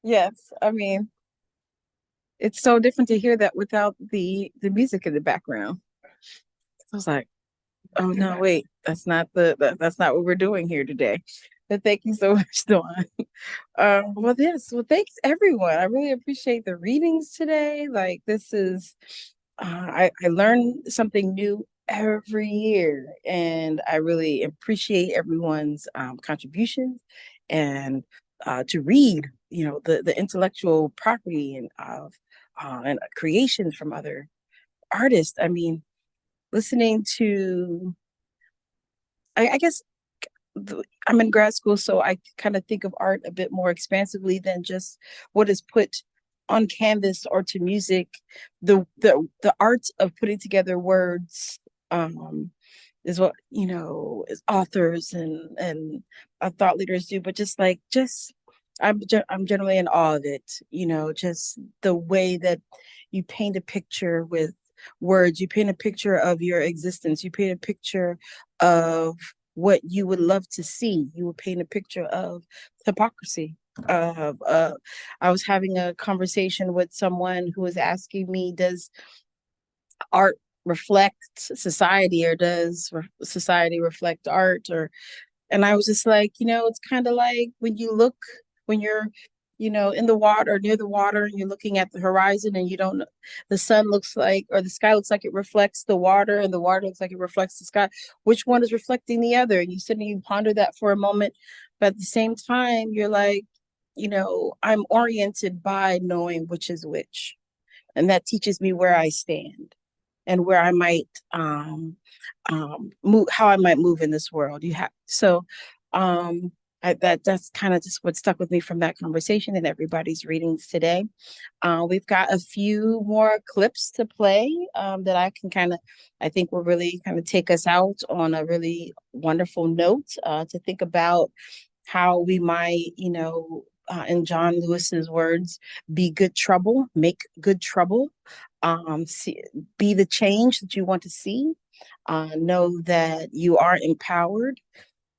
Yes, I mean, it's so different to hear that without the music in the background. So I was like, oh no, wait, that's not that's not what we're doing here today. But thank you so much, Dawn. Well, thanks everyone. I really appreciate the readings today. Like this is I learned something new every year, and I really appreciate everyone's contributions and to read, the intellectual property and creations from other artists. I mean, listening to, I guess I'm in grad school, so I kind of think of art a bit more expansively than just what is put on canvas or to music. The art of putting together words is what is authors and thought leaders do. But I'm generally in awe of it. Just the way that you paint a picture with words, you paint a picture of your existence, you paint a picture of what you would love to see. You would paint a picture of hypocrisy. I was having a conversation with someone who was asking me, does art reflect society, or does society reflect art? And I was just like, it's kind of like when you're in the water, near the water, and you're looking at the horizon, and you don't know, the sun looks like, or the sky looks like it reflects the water, and the water looks like it reflects the sky. Which one is reflecting the other? And you sit and you ponder that for a moment, but at the same time, you're like, I'm oriented by knowing which is which, and that teaches me where I stand and where I might move, how I might move in this world. That's kind of just what stuck with me from that conversation and everybody's readings today. We've got a few more clips to play that I think will really kind of take us out on a really wonderful note to think about how we might, in John Lewis's words, be good trouble, make good trouble, be the change that you want to see, know that you are empowered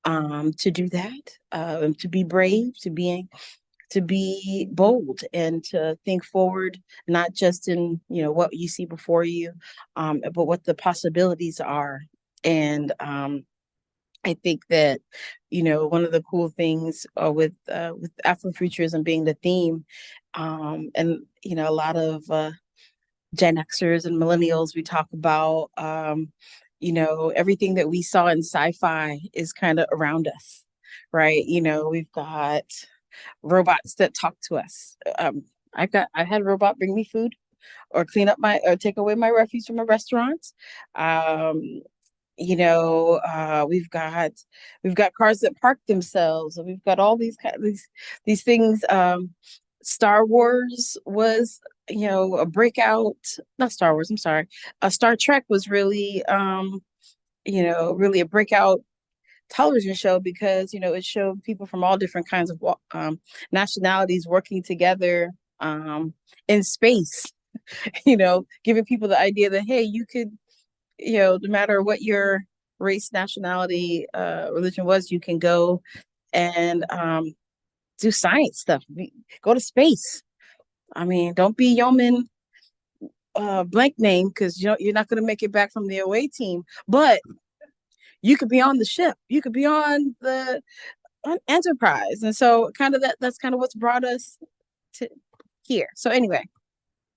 to do that, to be brave, to be bold, and to think forward, not just in what you see before you, but what the possibilities are. And I think that one of the cool things with Afrofuturism being the theme, and a lot of Gen Xers and millennials, we talk about everything that we saw in sci-fi is kind of around us, right? We've got robots that talk to us. I had a robot bring me food or take away my refuse from a restaurant. We've got cars that park themselves, and we've got all these things. Star Wars was a breakout. Not Star Wars, I'm sorry. Star Trek was really really a breakout television show, because it showed people from all different kinds of nationalities working together in space. Giving people the idea that, hey, you could, no matter what your race, nationality, religion was, you can go and do science stuff, go to space. I mean, don't be yeoman blank name, because you're not going to make it back from the away team, but you could be on the ship, you could be on Enterprise. And so that's kind of what's brought us to here. So anyway,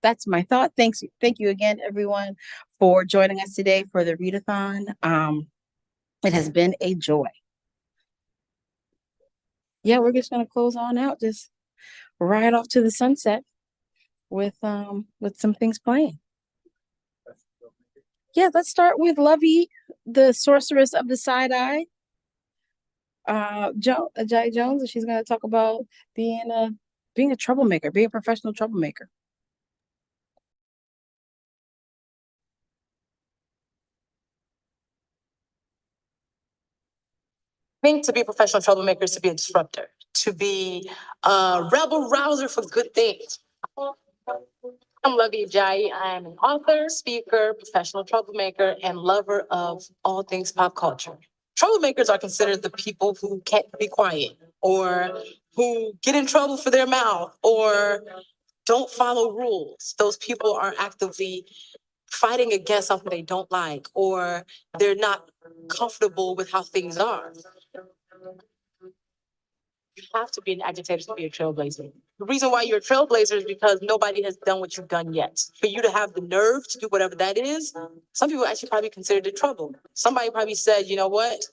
that's my thought. Thank you again, everyone, for joining us today for the Read-a-thon. It has been a joy. Yeah, we're just gonna close on out, just right off to the sunset with some things playing. Yeah, let's start with Lovey, the sorceress of the side-eye. Ajayi Jones, and she's gonna talk about being a troublemaker, being a professional troublemaker. I think to be a professional troublemaker is to be a disruptor, to be a rebel rouser for good things. I'm Lovey Ajayi. I'm an author, speaker, professional troublemaker, and lover of all things pop culture. Troublemakers are considered the people who can't be quiet, or who get in trouble for their mouth, or don't follow rules. Those people are actively fighting against something they don't like, or they're not comfortable with how things are. You have to be an agitator to be a trailblazer. The reason why you're a trailblazer is because nobody has done what you've done yet. For you to have the nerve to do whatever that is, some people actually probably considered it trouble. Somebody probably said, you know what?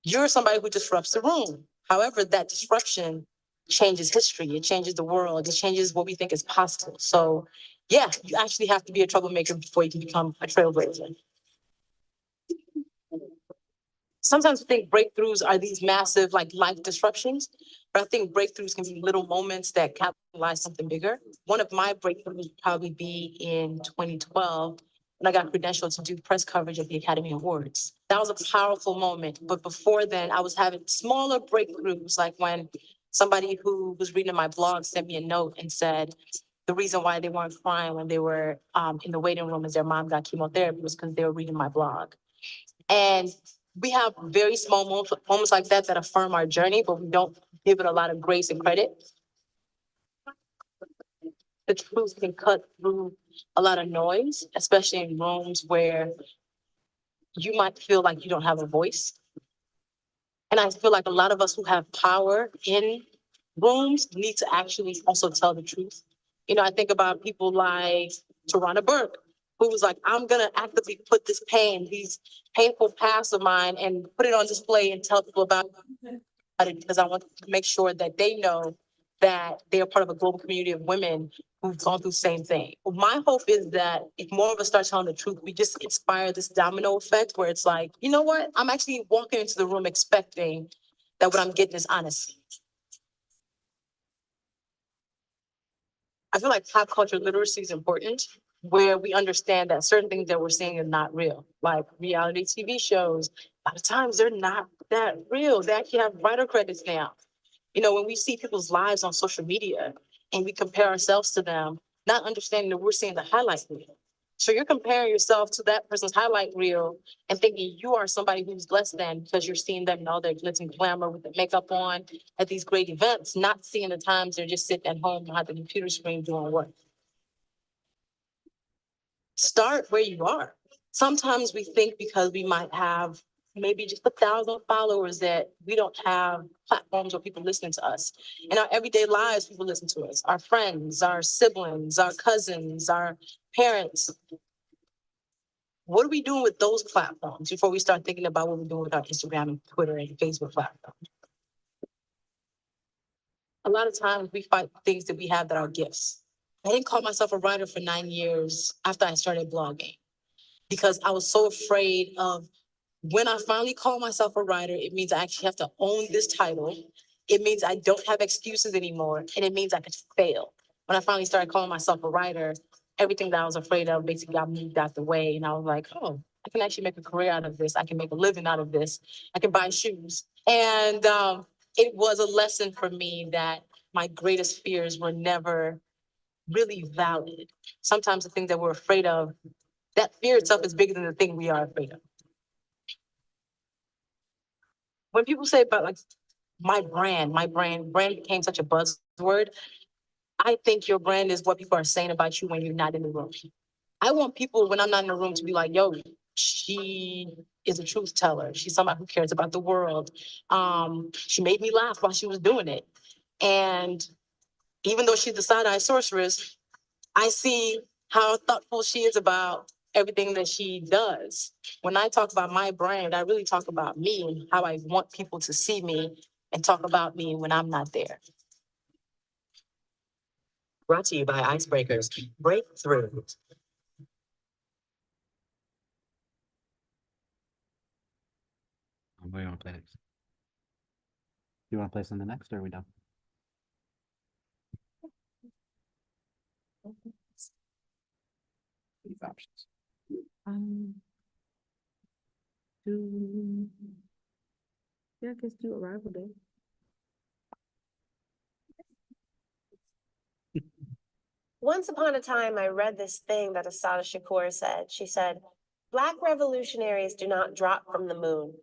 You're somebody who disrupts the room. However, that disruption changes history. It changes the world. It changes what we think is possible. So yeah, you actually have to be a troublemaker before you can become a trailblazer. Sometimes we think breakthroughs are these massive like life disruptions, but I think breakthroughs can be little moments that capitalize something bigger. One of my breakthroughs would probably be in 2012 when I got credentialed to do press coverage at the Academy Awards. That was a powerful moment. But before then, I was having smaller breakthroughs, like when somebody who was reading my blog sent me a note and said the reason why they weren't crying when they were in the waiting room as their mom got chemotherapy was because they were reading my blog. And we have very small moments like that that affirm our journey, but we don't give it a lot of grace and credit. The truth can cut through a lot of noise, especially in rooms where you might feel like you don't have a voice. And I feel like a lot of us who have power in rooms need to actually also tell the truth. You know, I think about people like Tarana Burke, who was like, I'm gonna actively put this pain, these painful pasts of mine, and put it on display and tell people about it because I want to make sure that they know that they are part of a global community of women who've gone through the same thing. My hope is that if more of us start telling the truth, we just inspire this domino effect where it's like, you know what? I'm actually walking into the room expecting that what I'm getting is honesty. I feel like pop culture literacy is important, where we understand that certain things that we're seeing are not real, like reality TV shows. A lot of times they're not that real. They actually have writer credits now. You know, when we see people's lives on social media and we compare ourselves to them, not understanding that we're seeing the highlight reel. So you're comparing yourself to that person's highlight reel and thinking you are somebody who's less than because you're seeing them in all their glitz and glamour with the makeup on at these great events, not seeing the times they're just sitting at home behind the computer screen doing work. Start where you are. Sometimes we think because we might have maybe just 1,000 followers that we don't have platforms where people listen to us. In our everyday lives, people listen to us, our friends, our siblings, our cousins, our parents. What are we doing with those platforms before we start thinking about what we're doing with our Instagram and Twitter and Facebook platforms? A lot of times we fight things that we have that are gifts. I didn't call myself a writer for 9 years after I started blogging because I was so afraid of when I finally call myself a writer, it means I actually have to own this title. It means I don't have excuses anymore, and it means I could fail. When I finally started calling myself a writer, everything that I was afraid of basically got moved out the way, and I was like, oh, I can actually make a career out of this. I can make a living out of this. I can buy shoes. And it was a lesson for me that my greatest fears were never really valid. Sometimes the things that we're afraid of, that fear itself is bigger than the thing we are afraid of. When people say about like my brand became such a buzzword. I think your brand is what people are saying about you when you're not in the room. I want people when I'm not in the room to be like, yo, she is a truth teller. She's somebody who cares about the world. She made me laugh while she was doing it. And even though she's the side-eye sorceress, I see how thoughtful she is about everything that she does. When I talk about my brand, I really talk about me and how I want people to see me and talk about me when I'm not there. Brought to you by Icebreakers. Breakthrough. Where you want to play next? You want to play something next, or are we done? These options. Yeah, I guess do Arrival Day. Once upon a time, I read this thing that Assata Shakur said. She said, Black revolutionaries do not drop from the moon.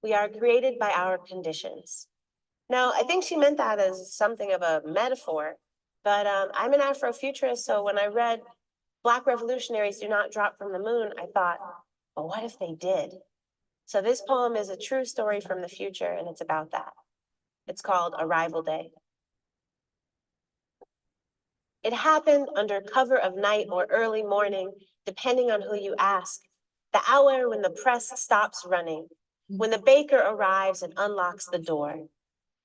We are created by our conditions. Now, I think she meant that as something of a metaphor, but I'm an Afrofuturist, so when I read Black revolutionaries do not drop from the moon, I thought, but what if they did? So this poem is a true story from the future, and it's about that. It's called Arrival Day. It happened under cover of night or early morning, depending on who you ask. The hour when the press stops running, when the baker arrives and unlocks the door.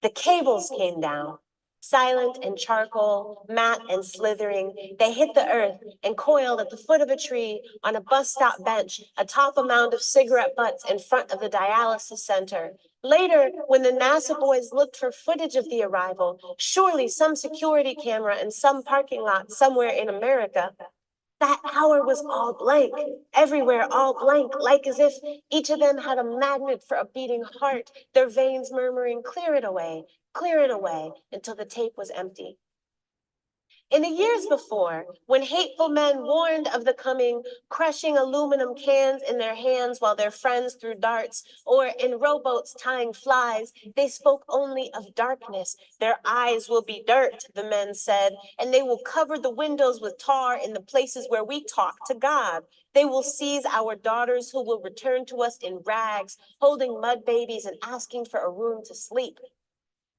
The cables came down, silent and charcoal, matte and slithering. They hit the earth and coiled at the foot of a tree on a bus stop bench atop a mound of cigarette butts in front of the dialysis center. Later, when the NASA boys looked for footage of the arrival, surely some security camera in some parking lot somewhere in America, that hour was all blank, everywhere all blank, like as if each of them had a magnet for a beating heart, their veins murmuring, clear it away, until the tape was empty. In the years before, when hateful men warned of the coming, crushing aluminum cans in their hands while their friends threw darts, or in rowboats tying flies, they spoke only of darkness. Their eyes will be dirt, the men said, and they will cover the windows with tar in the places where we talk to God. They will seize our daughters who will return to us in rags, holding mud babies and asking for a room to sleep.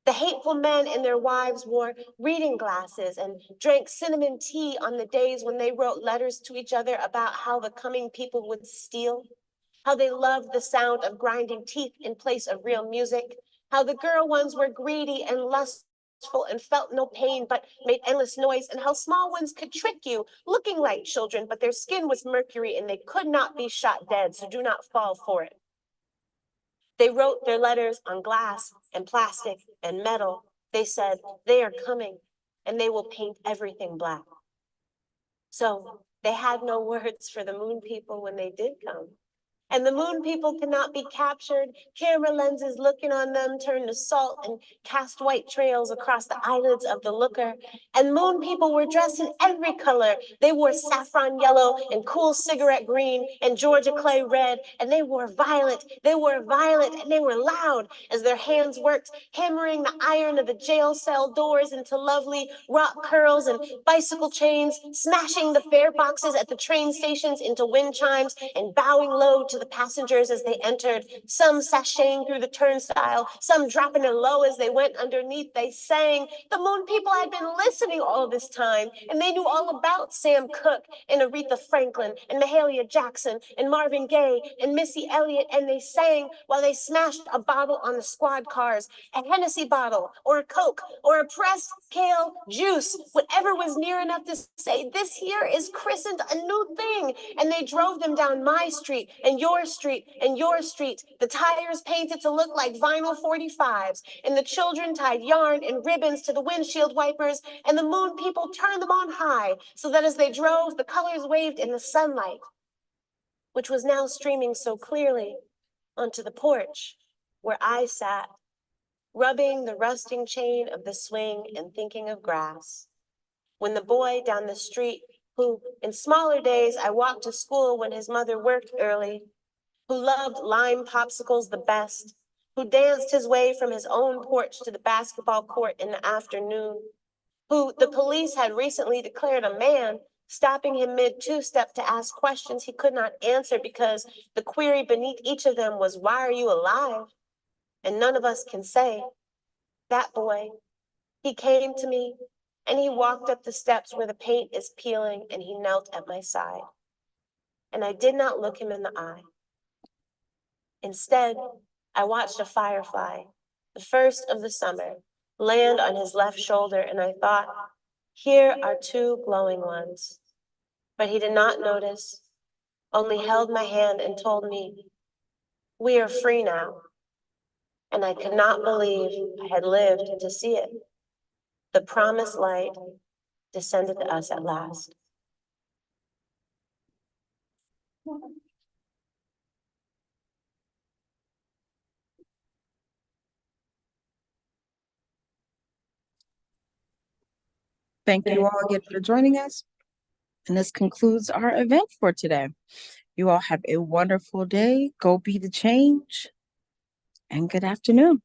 The hateful men and their wives wore reading glasses and drank cinnamon tea on the days when they wrote letters to each other about how the coming people would steal, how they loved the sound of grinding teeth in place of real music, how the girl ones were greedy and lustful and felt no pain but made endless noise, and how small ones could trick you, looking like children, but their skin was mercury and they could not be shot dead, so do not fall for it. They wrote their letters on glass and plastic and metal. They said, they are coming and they will paint everything black. So they had no words for the moon people when they did come. And the moon people cannot be captured. Camera lenses looking on them turn to salt and cast white trails across the eyelids of the looker. And moon people were dressed in every color. They wore saffron yellow and cool cigarette green and Georgia clay red. And they wore violet. And they were loud as their hands worked, hammering the iron of the jail cell doors into lovely rock curls and bicycle chains, smashing the fare boxes at the train stations into wind chimes and bowing low to the passengers as they entered, some sashaying through the turnstile, some dropping it low as they went underneath. They sang. The moon people had been listening all this time, and they knew all about Sam Cooke and Aretha Franklin and Mahalia Jackson and Marvin Gaye and Missy Elliott, and they sang while they smashed a bottle on the squad cars, a Hennessy bottle or a Coke or a pressed kale juice, whatever was near enough to say, this here is christened a new thing. And they drove them down my street and your street and your street, the tires painted to look like vinyl 45s, and the children tied yarn and ribbons to the windshield wipers, and the moon people turned them on high so that as they drove, the colors waved in the sunlight, which was now streaming so clearly onto the porch where I sat, rubbing the rusting chain of the swing and thinking of grass. When the boy down the street, who in smaller days I walked to school when his mother worked early, who loved lime popsicles the best, who danced his way from his own porch to the basketball court in the afternoon, who the police had recently declared a man, stopping him mid-two-step to ask questions he could not answer because the query beneath each of them was, why are you alive? And none of us can say. That boy, he came to me and he walked up the steps where the paint is peeling and he knelt at my side. And I did not look him in the eye. Instead, I watched a firefly, the first of the summer, land on his left shoulder, and I thought, here are two glowing ones. But he did not notice, only held my hand and told me, we are free now. And I could not believe I had lived to see it. The promised light descended to us at last. Thank you all again for joining us. And this concludes our event for today. You all have a wonderful day. Go be the change. And good afternoon.